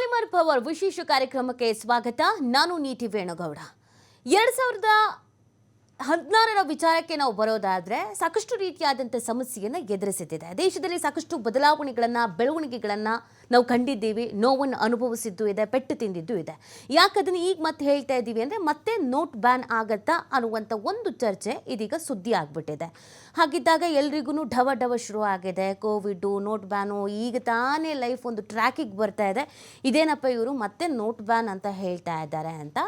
Polymer power ವಿಶೇಷ ಕಾರ್ಯಕ್ರಮಕ್ಕೆ ಸ್ವಾಗತ. ನಾನು ನೀತಿ ವೇಣುಗೌಡ. 2016ರ ವಿಚಾರಕ್ಕೆ ನಾವು ಬರೋದಾದ್ರೆ ಸಾಕಷ್ಟು ರೀತಿಯಾದಂಥ ಸಮಸ್ಯೆಯನ್ನು ಎದುರಿಸುತ್ತಿದೆ. ದೇಶದಲ್ಲಿ ಸಾಕಷ್ಟು ಬದಲಾವಣೆಗಳನ್ನು ಬೆಳವಣಿಗೆಗಳನ್ನು ನಾವು ಕಂಡಿದ್ದೀವಿ, ನೋವನ್ನು ಅನುಭವಿಸಿದ್ದು ಇದೆ, ಪೆಟ್ಟು ತಿಂದಿದ್ದು ಇದೆ. ಯಾಕದನ್ನು ಈಗ ಮತ್ತೆ ಹೇಳ್ತಾ ಇದ್ದೀವಿ ಅಂದರೆ ಮತ್ತೆ ನೋಟ್ ಬ್ಯಾನ್ ಆಗತ್ತಾ ಅನ್ನುವಂಥ ಒಂದು ಚರ್ಚೆ ಇದೀಗ ಸುದ್ದಿ ಆಗಿಬಿಟ್ಟಿದೆ. ಹಾಗಿದ್ದಾಗ ಎಲ್ರಿಗೂ ಢವ ಶುರು ಆಗಿದೆ. ಕೋವಿಡ್ಡು, ನೋಟ್ ಬ್ಯಾನು, ಈಗ ತಾನೇ ಲೈಫ್ ಒಂದು ಟ್ರ್ಯಾಕಿಗೆ ಬರ್ತಾ ಇದೆ. ಇದೇನಪ್ಪ ಇವರು ಮತ್ತೆ ನೋಟ್ ಬ್ಯಾನ್ ಅಂತ ಹೇಳ್ತಾ ಇದ್ದಾರೆ ಅಂತ.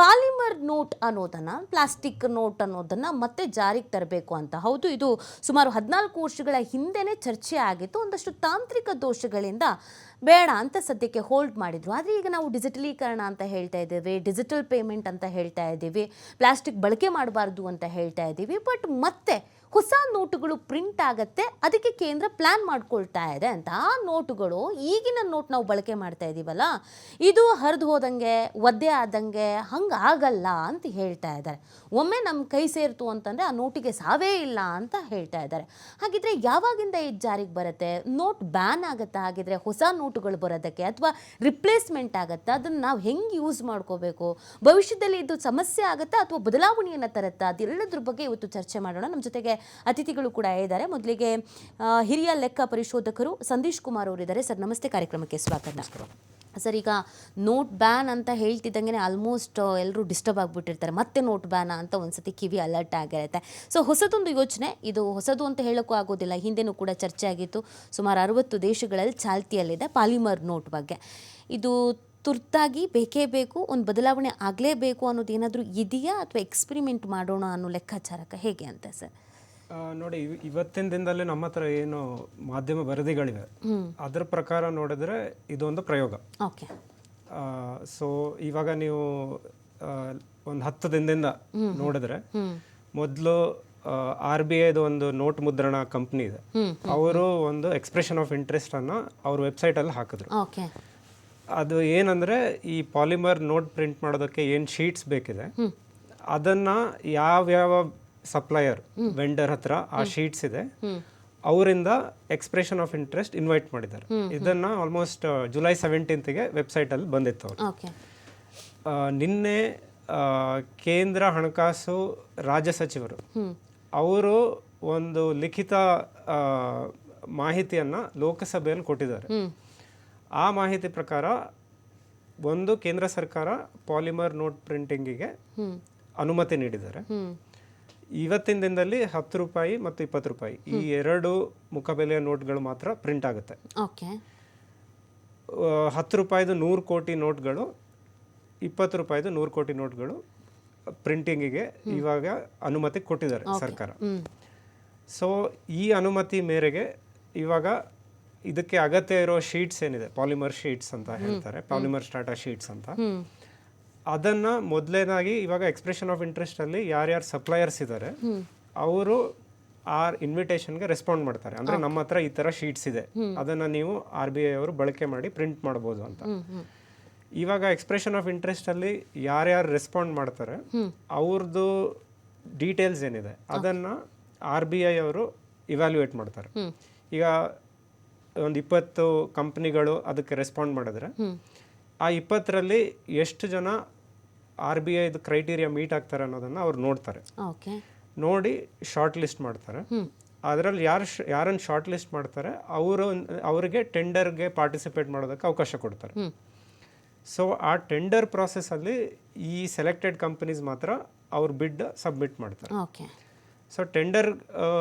ಪಾಲಿಮರ್ ನೋಟ್ ಅನ್ನೋದನ್ನು, ಪ್ಲಾಸ್ಟಿಕ್ ನೋಟ್ ಅನ್ನೋದನ್ನು ಮತ್ತೆ ಜಾರಿಗೆ ತರಬೇಕು ಅಂತ. ಹೌದು, ಇದು ಸುಮಾರು 14 ವರ್ಷಗಳ ಹಿಂದೆನೇ ಚರ್ಚೆ ಆಗಿತ್ತು. ಒಂದಷ್ಟು ತಾಂತ್ರಿಕ ದೋಷಗಳಿಂದ ಬೇಡ ಅಂತ ಸದ್ಯಕ್ಕೆ ಹೋಲ್ಡ್ ಮಾಡಿದ್ರು. ಆದರೆ ಈಗ ನಾವು ಡಿಜಿಟಲೀಕರಣ ಅಂತ ಹೇಳ್ತಾ ಇದ್ದೇವೆ, ಡಿಜಿಟಲ್ ಪೇಮೆಂಟ್ ಅಂತ ಹೇಳ್ತಾ ಇದ್ದೀವಿ, ಪ್ಲಾಸ್ಟಿಕ್ ಬಳಕೆ ಮಾಡಬಾರ್ದು ಅಂತ ಹೇಳ್ತಾ ಇದ್ದೀವಿ. ಬಟ್ ಮತ್ತೆ ಹೊಸ ನೋಟುಗಳು ಪ್ರಿಂಟ್ ಆಗತ್ತೆ, ಅದಕ್ಕೆ ಕೇಂದ್ರ ಪ್ಲಾನ್ ಮಾಡ್ಕೊಳ್ತಾ ಇದೆ ಅಂತ. ಆ ನೋಟುಗಳು, ಈಗಿನ ನೋಟ್ ನಾವು ಬಳಕೆ ಮಾಡ್ತಾ ಇದ್ದೀವಲ್ಲ, ಇದು ಹರಿದು ಹೋದಂಗೆ, ಒದ್ದೆ ಆದಂಗೆ ಹಂಗೆ ಆಗಲ್ಲ ಅಂತ ಹೇಳ್ತಾ ಇದ್ದಾರೆ. ಒಮ್ಮೆ ನಮ್ಮ ಕೈ ಸೇರ್ತು ಅಂತಂದರೆ ಆ ನೋಟಿಗೆ ಸಾವೇ ಇಲ್ಲ ಅಂತ ಹೇಳ್ತಾ ಇದ್ದಾರೆ. ಹಾಗಿದ್ರೆ ಯಾವಾಗಿಂದ ಇದು ಜಾರಿಗೆ ಬರುತ್ತೆ? ನೋಟ್ ಬ್ಯಾನ್ ಆಗುತ್ತಾ? ಹಾಗಿದ್ರೆ ಹೊಸ ನೋಟುಗಳು ಬರೋದಕ್ಕೆ ಅಥವಾ ರಿಪ್ಲೇಸ್ಮೆಂಟ್ ಆಗುತ್ತಾ? ಅದನ್ನು ನಾವು ಹೆಂಗೆ ಯೂಸ್ ಮಾಡ್ಕೋಬೇಕು? ಭವಿಷ್ಯದಲ್ಲಿ ಇದು ಸಮಸ್ಯೆ ಆಗುತ್ತಾ ಅಥವಾ ಬದಲಾವಣೆಯನ್ನು ತರುತ್ತಾ? ಅದೆಲ್ಲದ್ರ ಬಗ್ಗೆ ಇವತ್ತು ಚರ್ಚೆ ಮಾಡೋಣ. ನಮ್ಮ ಜೊತೆಗೆ ಅತಿಥಿಗಳು ಕೂಡ ಇದ್ದಾರೆ. ಮೊದಲಿಗೆ ಹಿರಿಯ ಲೆಕ್ಕ ಪರಿಶೋಧಕರು ಸಂದೀಶ್ ಕುಮಾರ್ ಅವರು ಇದ್ದಾರೆ. ಸರ್ ನಮಸ್ತೆ, ಕಾರ್ಯಕ್ರಮಕ್ಕೆ ಸ್ವಾಗತ. ಸರ್, ಈಗ ನೋಟ್ ಬ್ಯಾನ್ ಅಂತ ಹೇಳ್ತಿದ್ದಂಗೆ ಆಲ್ಮೋಸ್ಟ್ ಎಲ್ಲರೂ ಡಿಸ್ಟರ್ಬ್ ಆಗಿಬಿಟ್ಟಿರ್ತಾರೆ. ಮತ್ತೆ ನೋಟ್ ಬ್ಯಾನ್ ಅಂತ ಒಂದ್ಸತಿ ಕಿವಿ ಅಲರ್ಟ್ ಆಗಿರುತ್ತೆ. ಸೊ ಹೊಸದೊಂದು ಯೋಚನೆ, ಇದು ಹೊಸದು ಅಂತ ಹೇಳೋಕ್ಕೂ ಆಗೋದಿಲ್ಲ, ಹಿಂದೆನೂ ಕೂಡ ಚರ್ಚೆ ಆಗಿತ್ತು. ಸುಮಾರು 60 ದೇಶಗಳಲ್ಲಿ ಚಾಲ್ತಿಯಲ್ಲಿದೆ ಪಾಲಿಮರ್ ನೋಟ್ ಬಗ್ಗೆ. ಇದು ತುರ್ತಾಗಿ ಬೇಕೇ ಬೇಕು, ಒಂದು ಬದಲಾವಣೆ ಆಗಲೇಬೇಕು ಅನ್ನೋದು ಏನಾದರೂ ಇದೆಯಾ ಅಥವಾ ಎಕ್ಸ್ಪೆರಿಮೆಂಟ್ ಮಾಡೋಣ ಅನ್ನೋ ಲೆಕ್ಕಾಚಾರಕ್ಕೆ ಹೇಗೆ ಅಂತ ಸರ್? ನೋಡಿ, ಇವತ್ತಿನ ದಿನದಲ್ಲಿ ನಮ್ಮ ಹತ್ರ ಏನು ಮಾಧ್ಯಮ ವರದಿಗಳಿವೆ ಅದರ ಪ್ರಕಾರ ನೋಡಿದ್ರೆ ಇದೊಂದು ಪ್ರಯೋಗ. ಓಕೆ. ಸೊ ಇವಾಗ ನೀವು ಒಂದು 10 ದಿನದಿಂದ ನೋಡಿದ್ರೆ, ಮೊದಲು RBIದು ಒಂದು ನೋಟ್ ಮುದ್ರಣ ಕಂಪ್ನಿ ಇದೆ, ಅವರು ಒಂದು ಎಕ್ಸ್ಪ್ರೆಷನ್ ಆಫ್ ಇಂಟ್ರೆಸ್ಟ್ ಅನ್ನ ಅವ್ರ ವೆಬ್ಸೈಟ್ ಅಲ್ಲಿ ಹಾಕಿದ್ರು. ಅದು ಏನಂದ್ರೆ, ಈ ಪಾಲಿಮರ್ ನೋಟ್ ಪ್ರಿಂಟ್ ಮಾಡೋದಕ್ಕೆ ಏನು ಶೀಟ್ಸ್ ಬೇಕಿದೆ ಅದನ್ನ ಯಾವ್ಯಾವ ಸಪ್ಲೈಯರ್ ವೆಂಡರ್ ಹತ್ರ ಆ ಶೀಟ್ಸ್ ಇದೆ ಅವರಿಂದ ಎಕ್ಸ್ಪ್ರೆಷನ್ ಆಫ್ ಇಂಟ್ರೆಸ್ಟ್ ಇನ್ವೈಟ್ ಮಾಡಿದ್ದಾರೆ. ಇದನ್ನ ಆಲ್ಮೋಸ್ಟ್ ಜುಲೈ 17ಗೆ ವೆಬ್ಸೈಟ್ ಅಲ್ಲಿ ಬಂದಿತ್ತು ಅವರು. ನಿನ್ನೆ ಕೇಂದ್ರ ಹಣಕಾಸು ರಾಜ್ಯ ಸಚಿವರು ಅವರು ಒಂದು ಲಿಖಿತ ಮಾಹಿತಿಯನ್ನ ಲೋಕಸಭೆಯಲ್ಲಿ ಕೊಟ್ಟಿದ್ದಾರೆ. ಆ ಮಾಹಿತಿ ಪ್ರಕಾರ ಒಂದು ಕೇಂದ್ರ ಸರ್ಕಾರ ಪಾಲಿಮರ್ ನೋಟ್ ಪ್ರಿಂಟಿಂಗಿಗೆ ಅನುಮತಿ ನೀಡಿದ್ದಾರೆ. ಇವತ್ತಿನ ದಿನದಲ್ಲಿ 10 ರೂಪಾಯಿ ಮತ್ತು 20 ರೂಪಾಯಿ ಈ 2 ಮುಖಬೆಲೆಯ ನೋಟ್ಗಳು ಮಾತ್ರ ಪ್ರಿಂಟ್ ಆಗುತ್ತೆ. 10 ರೂಪಾಯಿದು 100 ಕೋಟಿ ನೋಟ್ಗಳು, 20 ರೂಪಾಯಿದು 100 ಕೋಟಿ ನೋಟ್ಗಳು ಪ್ರಿಂಟಿಂಗಿಗೆ ಇವಾಗ ಅನುಮತಿ ಕೊಟ್ಟಿದ್ದಾರೆ ಸರ್ಕಾರ. ಸೊ ಈ ಅನುಮತಿ ಮೇರೆಗೆ ಇವಾಗ ಇದಕ್ಕೆ ಅಗತ್ಯ ಇರೋ ಶೀಟ್ಸ್ ಏನಿದೆ, ಪಾಲಿಮರ್ ಶೀಟ್ಸ್ ಅಂತ ಹೇಳ್ತಾರೆ, ಪಾಲಿಮರ್ ಸ್ಟಾಟಾ ಶೀಟ್ಸ್ ಅಂತ, ಅದನ್ನ ಮೊದಲನೇದಾಗಿ ಇವಾಗ ಎಕ್ಸ್ಪ್ರೆಷನ್ ಆಫ್ ಇಂಟ್ರೆಸ್ಟ್ ಅಲ್ಲಿ ಯಾರ್ಯಾರು ಸಪ್ಲೈಯರ್ಸ್ ಇದ್ದಾರೆ ಅವರು ಆ ಇನ್ವಿಟೇಷನ್ಗೆ ರೆಸ್ಪಾಂಡ್ ಮಾಡ್ತಾರೆ. ಅಂದ್ರೆ ನಮ್ಮ ಹತ್ರ ಈ ತರ ಶೀಟ್ಸ್ ಇದೆ, ಅದನ್ನ ನೀವು RBI ಅವರು ಬಳಕೆ ಮಾಡಿ ಪ್ರಿಂಟ್ ಮಾಡಬಹುದು ಅಂತ. ಇವಾಗ ಎಕ್ಸ್ಪ್ರೆಷನ್ ಆಫ್ ಇಂಟ್ರೆಸ್ಟ್ ಅಲ್ಲಿ ಯಾರ್ಯಾರು ರೆಸ್ಪಾಂಡ್ ಮಾಡ್ತಾರೆ ಅವ್ರದ್ದು ಡೀಟೇಲ್ಸ್ ಏನಿದೆ ಅದನ್ನ RBI ಅವರು ಇವ್ಯಾಲ್ಯೂಯೇಟ್ ಮಾಡ್ತಾರೆ. ಈಗ ಒಂದು 20 ಕಂಪ್ನಿಗಳು ಅದಕ್ಕೆ ರೆಸ್ಪಾಂಡ್ ಮಾಡಿದ್ರೆ ಆ 20ರಲ್ಲಿ ಎಷ್ಟು ಜನ RBIದು ಕ್ರೈಟೀರಿಯಾ ಮೀಟ್ ಆಗ್ತಾರೆ ಅನ್ನೋದನ್ನ ಅವ್ರು ನೋಡ್ತಾರೆ. ನೋಡಿ ಶಾರ್ಟ್ ಲಿಸ್ಟ್ ಮಾಡ್ತಾರೆ. ಅದರಲ್ಲಿ ಯಾರನ್ನು ಶಾರ್ಟ್ ಲಿಸ್ಟ್ ಮಾಡ್ತಾರೆ ಅವರಿಗೆ ಟೆಂಡರ್ಗೆ ಪಾರ್ಟಿಸಿಪೇಟ್ ಮಾಡೋದಕ್ಕೆ ಅವಕಾಶ ಕೊಡ್ತಾರೆ. ಸೊ ಆ ಟೆಂಡರ್ ಪ್ರಾಸೆಸ್ ಅಲ್ಲಿ ಈ ಸೆಲೆಕ್ಟೆಡ್ ಕಂಪನೀಸ್ ಮಾತ್ರ ಅವ್ರ ಬಿಡ್ ಸಬ್ಮಿಟ್ ಮಾಡ್ತಾರೆ. ಸೊ ಟೆಂಡರ್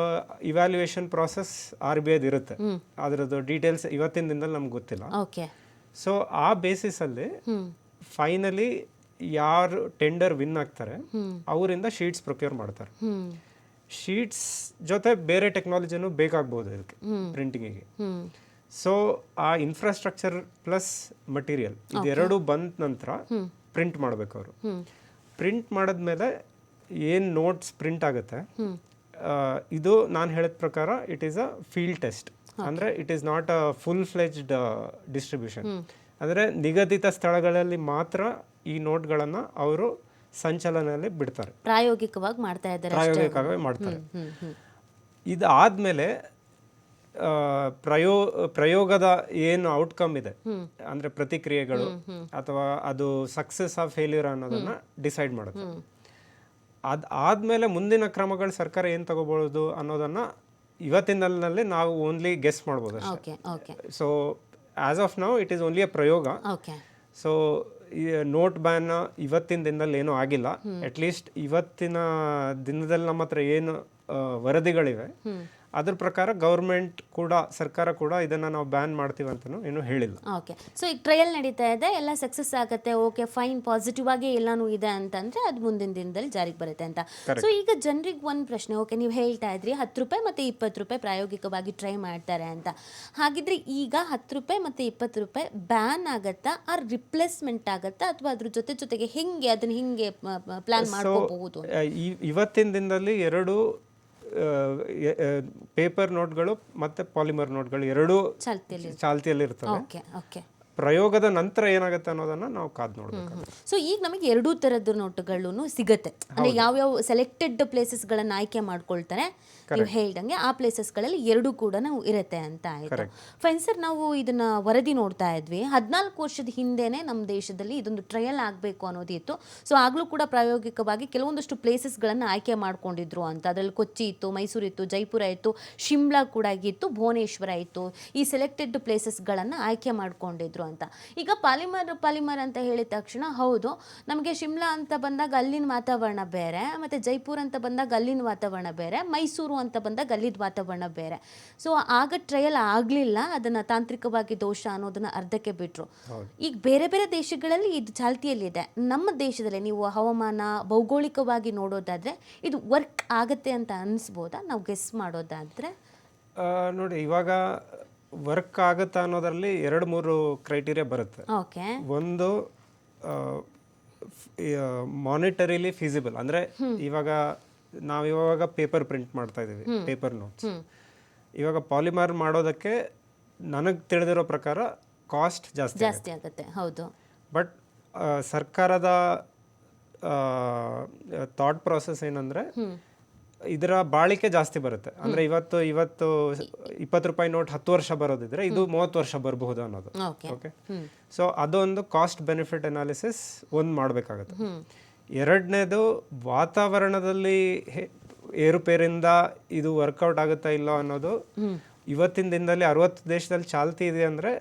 ಇವ್ಯಾಲ್ಯೂಯೇಷನ್ ಪ್ರಾಸೆಸ್ RBIದು ಇರುತ್ತೆ. ಅದರದ್ದು ಡೀಟೇಲ್ಸ್ ಇವತ್ತಿನ ದಿನದಲ್ಲಿ ನಮ್ಗೆ ಗೊತ್ತಿಲ್ಲ. ಸೊ ಆ ಬೇಸಿಸ್ ಅಲ್ಲಿ ಫೈನಲಿ ಯಾರು ಟೆಂಡರ್ ವಿನ್ ಆಗ್ತಾರೆ ಅವರಿಂದ ಶೀಟ್ಸ್ ಪ್ರೊಕ್ಯೂರ್ ಮಾಡ್ತಾರೆ. ಶೀಟ್ಸ್ ಜೊತೆ ಬೇರೆ ಟೆಕ್ನಾಲಜಿನೂ ಬೇಕಾಗ್ಬೋದು ಇದಕ್ಕೆ ಪ್ರಿಂಟಿಂಗಿಗೆ. ಸೊ ಆ ಇನ್ಫ್ರಾಸ್ಟ್ರಕ್ಚರ್ ಪ್ಲಸ್ ಮಟೀರಿಯಲ್ ಇದೆರಡು ಬಂದ ನಂತರ ಪ್ರಿಂಟ್ ಮಾಡ್ಬೇಕು ಅವರು. ಪ್ರಿಂಟ್ ಮಾಡಿದ್ಮೇಲೆ ಏನ್ ನೋಟ್ಸ್ ಪ್ರಿಂಟ್ ಆಗುತ್ತೆ, ಇದು ನಾನು ಹೇಳಿದ ಪ್ರಕಾರ it is a field test. ಅಂದ್ರೆ it is not a full fledged distribution. ಅಂದ್ರೆ ನಿಗದಿತ ಸ್ಥಳಗಳಲ್ಲಿ ಮಾತ್ರ ಈ ನೋಟ್ಗಳನ್ನ ಅವರು ಸಂಚಲನದಲ್ಲಿ ಬಿಡ್ತಾರೆ, ಪ್ರಾಯೋಗಿಕವಾಗಿ ಮಾಡ್ತಾರೆ. ಇದಾದ್ಮೇಲೆ ಪ್ರಯೋಗದ ಏನು ಔಟ್ಕಮ್ ಇದೆ ಅಂದ್ರೆ ಪ್ರತಿಕ್ರಿಯೆಗಳು ಅಥವಾ ಅದು ಸಕ್ಸಸ್ ಆಫ್ ಫೇಲ್ಯೂರ್ ಅನ್ನೋದನ್ನ ಡಿಸೈಡ್ ಮಾಡುತ್ತೆ. ಆದ್ಮೇಲೆ ಮುಂದಿನ ಕ್ರಮಗಳು ಸರ್ಕಾರ ಏನು ತಗೋಬಹುದು ಅನ್ನೋದನ್ನ ಇವತ್ತಿನಲ್ಲಿ ನಾವು ಓನ್ಲಿ ಗೆಸ್ ಮಾಡ್ಬೋದು ಅಷ್ಟೇ. So as of now it is only A ಪ್ರಯೋಗ. ಸೊ ಈ ನೋಟ್ ಬ್ಯಾನ್ ಇವತ್ತಿನ ದಿನದಲ್ಲಿ ಏನೂ ಆಗಿಲ್ಲ. ಅಟ್ಲೀಸ್ಟ್ ಇವತ್ತಿನ ದಿನದಲ್ಲಿ ನಮ್ಮ ಹತ್ರ ಏನು ವರದಿಗಳಿವೆ ಅದ್ರ ಪ್ರಕಾರ ಗೌರ್ಮೆಂಟ್ ಕೂಡ ಸರ್ಕಾರ ಕೂಡ ಇದನ್ನ ನಾವು ಬ್ಯಾನ್ ಮಾಡ್ತೀವಿ ಅಂತಲೂ ಏನು ಹೇಳಿಲ್ಲ. ಓಕೆ, ಸೊ ಈಗ ಟ್ರಯಲ್ ನಡೀತಾ ಇದೆ, ಎಲ್ಲ ಸಕ್ಸಸ್ ಆಗುತ್ತೆ, ಓಕೆ ಫೈನ್, ಪಾಸಿಟಿವ್ ಆಗಿ ಎಲ್ಲಾನು ಇದೆ ಅಂತಂದ್ರೆ ಅದು ಮುಂದಿನ ದಿನದಲ್ಲಿ ಜಾರಿಗೆ ಬರುತ್ತೆ ಅಂತ. ಸೊ ಈಗ ಜನರಿಗೆ ಒಂದು ಪ್ರಶ್ನೆ, ಓಕೆ ನೀವು ಹೇಳ್ತಾ ಇದ್ರಿ 10 ರೂಪಾಯಿ ಮತ್ತು 20 ರೂಪಾಯಿ ಪ್ರಾಯೋಗಿಕವಾಗಿ ಟ್ರೈ ಮಾಡ್ತಾರೆ ಅಂತ. ಹಾಗಿದ್ರೆ ಈಗ 10 ರೂಪಾಯಿ ಮತ್ತು 20 ರೂಪಾಯಿ ಬ್ಯಾನ್ ಆಗತ್ತಾ, ಆ ರಿಪ್ಲೇಸ್ಮೆಂಟ್ ಆಗತ್ತಾ, ಅಥವಾ ಅದ್ರ ಜೊತೆಗೆ ಹೆಂಗೆ ಅದನ್ನ ಹಿಂಗೆ ಪ್ಲಾನ್ ಮಾಡ್ಕೋಬಹುದು? ಇವತ್ತಿನ ದಿನದಲ್ಲಿ ಎರಡು ಪೇಪರ್ ನೋಟ್ಗಳು ಮತ್ತೆ ಪಾಲಿಮರ್ ನೋಟ್ಗಳು ಎರಡೂ ಚಾಲ್ತಿಯಲ್ಲಿ ಇರ್ತವೆ. ಪ್ರಯೋಗದ ನಂತರ ಏನಾಗುತ್ತೆ ಅನ್ನೋದನ್ನ ನಾವು ಕಾದು ನೋಡಬೇಕು. ಸೊ ಈಗ ನಮಗೆ ಎರಡೂ ತರದ ನೋಟುಗಳು ಸಿಗುತ್ತೆ, ಅಂದ್ರೆ ಯಾವ್ಯಾವ ಸೆಲೆಕ್ಟೆಡ್ ಪ್ಲೇಸಸ್ಗಳನ್ನ ಆಯ್ಕೆ ಮಾಡ್ಕೊಳ್ತಾರೆ ನೀವು ಹೇಳ್ದಂಗೆ ಆ ಪ್ಲೇಸಸ್ಗಳಲ್ಲಿ ಎರಡೂ ಕೂಡ ನಾವು ಇರುತ್ತೆ ಅಂತ ಆಯ್ತು. ಫೈನ್ ಸರ್, ನಾವು ಇದನ್ನ ವರದಿ ನೋಡ್ತಾ ಇದ್ವಿ, 14 ವರ್ಷದ ಹಿಂದೆನೆ ನಮ್ಮ ದೇಶದಲ್ಲಿ ಇದೊಂದು ಟ್ರಯಲ್ ಆಗಬೇಕು ಅನ್ನೋದಿತ್ತು. ಸೊ ಆಗ್ಲೂ ಕೂಡ ಪ್ರಾಯೋಗಿಕವಾಗಿ ಕೆಲವೊಂದಷ್ಟು ಪ್ಲೇಸಸ್ಗಳನ್ನ ಆಯ್ಕೆ ಮಾಡ್ಕೊಂಡಿದ್ರು ಅಂತ. ಅದರಲ್ಲಿ ಕೊಚ್ಚಿ ಇತ್ತು, ಮೈಸೂರು ಇತ್ತು, ಜೈಪುರ ಇತ್ತು, ಶಿಮ್ಲಾ ಕೂಡ ಇತ್ತು, ಭುವನೇಶ್ವರ ಇತ್ತು. ಈ ಸೆಲೆಕ್ಟೆಡ್ ಪ್ಲೇಸಸ್ಗಳನ್ನ ಆಯ್ಕೆ ಮಾಡ್ಕೊಂಡಿದ್ರು ಅಂತ. ಈಗ ಪಾಲಿಮರ್ ಅಂತ ಹೇಳಿದ ತಕ್ಷಣ ಹೌದು, ನಮಗೆ ಶಿಮ್ಲಾ ಅಂತ ಬಂದಾಗ ಅಲ್ಲಿನ ವಾತಾವರಣ ಬೇರೆ, ಮತ್ತೆ ಜೈಪುರ್ ಅಂತ ಬಂದಾಗ ಅಲ್ಲಿನ ವಾತಾವರಣ ಬೇರೆ, ಮೈಸೂರು ಅಂತ ಬಂದಾಗ ಅಲ್ಲಿನ ವಾತಾವರಣ ಬೇರೆ. ಸೊ ಆಗ ಟ್ರಯಲ್ ಆಗಲಿಲ್ಲ, ಅದನ್ನ ತಾಂತ್ರಿಕವಾಗಿ ದೋಷ ಅನ್ನೋದನ್ನ ಅರ್ಧಕ್ಕೆ ಬಿಟ್ರು. ಈಗ ಬೇರೆ ಬೇರೆ ದೇಶಗಳಲ್ಲಿ ಇದು ಚಾಲ್ತಿಯಲ್ಲಿದೆ. ನಮ್ಮ ದೇಶದಲ್ಲಿ ನೀವು ಹವಾಮಾನ ಭೌಗೋಳಿಕವಾಗಿ ನೋಡೋದಾದ್ರೆ ಇದು ವರ್ಕ್ ಆಗತ್ತೆ ಅಂತ ಅನಿಸ್ಬೋದಾ, ನಾವು ಗೆಸ್ ಮಾಡೋದಾದ್ರೆ? ನೋಡಿ, ಇವಾಗ ವರ್ಕ್ ಆಗುತ್ತಾ ಅನ್ನೋದ್ರಲ್ಲಿ 2-3 ಕ್ರೈಟೀರಿಯಾ ಬರುತ್ತೆ. ಒಂದು ಮಾನಿಟರಿಲಿ ಫೀಸಿಬಲ್, ಅಂದ್ರೆ ಇವಾಗ ಪೇಪರ್ ಪ್ರಿಂಟ್ ಮಾಡ್ತಾ ಇದೀವಿ, ಪೇಪರ್ ನೋಟ್ಸ್. ಇವಾಗ ಪಾಲಿಮರ್ ಮಾಡೋದಕ್ಕೆ ನನಗೆ ತಿಳಿದಿರೋ ಪ್ರಕಾರ ಕಾಸ್ಟ್ ಜಾಸ್ತಿ ಆಗುತ್ತೆ. ಹೌದು, ಬಟ್ ಸರ್ಕಾರದ ಥಾಟ್ ಪ್ರಾಸೆಸ್ ಏನಂದ್ರೆ ಇದರ ಬಾಳಿಕೆ ಜಾಸ್ತಿ ಬರುತ್ತೆ. ಅಂದ್ರೆ ಇವತ್ತು 20 ರೂಪಾಯಿ ನೋಟ್ 10 ವರ್ಷ ಬರೋದಿದ್ರೆ ಇದು 30 ವರ್ಷ ಬರಬಹುದು ಅನ್ನೋದು. ಓಕೆ, ಸೊ ಅದೊಂದು ಕಾಸ್ಟ್ ಬೆನಿಫಿಟ್ ಅನಾಲಿಸಿಸ್ ಒಂದು ಮಾಡಬೇಕಾಗುತ್ತೆ. ಎರಡನೇದು, ವಾತಾವರಣದಲ್ಲಿ ಏರುಪೇರಿಂದ ಇದು ವರ್ಕೌಟ್ ಆಗುತ್ತಾ ಇಲ್ಲ ಅನ್ನೋದು. ಇವತ್ತಿನ ದಿನದಲ್ಲಿ 60 ದೇಶದಲ್ಲಿ ಚಾಲ್ತಿ ಇದೆ ಅಂದ್ರೆ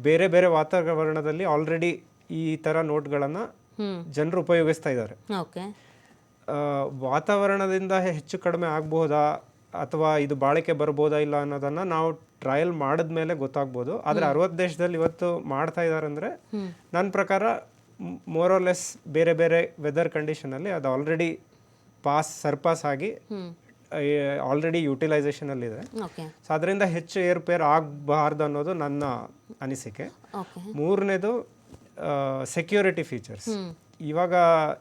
ಬೇರೆ ಬೇರೆ ವಾತಾವರಣದಲ್ಲಿ ಆಲ್ರೆಡಿ ಈ ತರ ನೋಟ್ಗಳನ್ನ ಜನರು ಉಪಯೋಗಿಸ್ತಾ ಇದ್ದಾರೆ. ವಾತಾವರಣದಿಂದ ಹೆಚ್ಚು ಕಡಿಮೆ ಆಗಬಹುದಾ ಅಥವಾ ಇದು ಬಾಳಿಕೆ ಬರ್ಬೋದಾ ಇಲ್ಲ ಅನ್ನೋದನ್ನ ನಾವು ಟ್ರಯಲ್ ಮಾಡಿದ್ಮೇಲೆ ಗೊತ್ತಾಗ್ಬೋದು. ಆದ್ರೆ 60 ದೇಶದಲ್ಲಿ ಇವತ್ತು ಮಾಡ್ತಾ ಇದ್ದಾರೆ ಅಂದ್ರೆ ನನ್ನ ಪ್ರಕಾರ ಮೋರ್ ಆರ್ ಲೆಸ್ ಬೇರೆ ಬೇರೆ ವೆದರ್ ಕಂಡೀಷನ್ ಅಲ್ಲಿ ಅದು ಆಲ್ರೆಡಿ ಸರ್ಪಾಸ್ ಆಗಿ ಆಲ್ರೆಡಿ ಯುಟಿಲೈಸೇಷನ್ ಅಲ್ಲಿ ಇದೆ. ಸೊ ಅದರಿಂದ ಹೆಚ್ಚು ಏರ್ಪೇರ್ ಆಗಬಾರ್ದು ಅನ್ನೋದು ನನ್ನ ಅನಿಸಿಕೆ. ಮೂರನೇದು, ಸೆಕ್ಯೂರಿಟಿ ಫೀಚರ್ಸ್.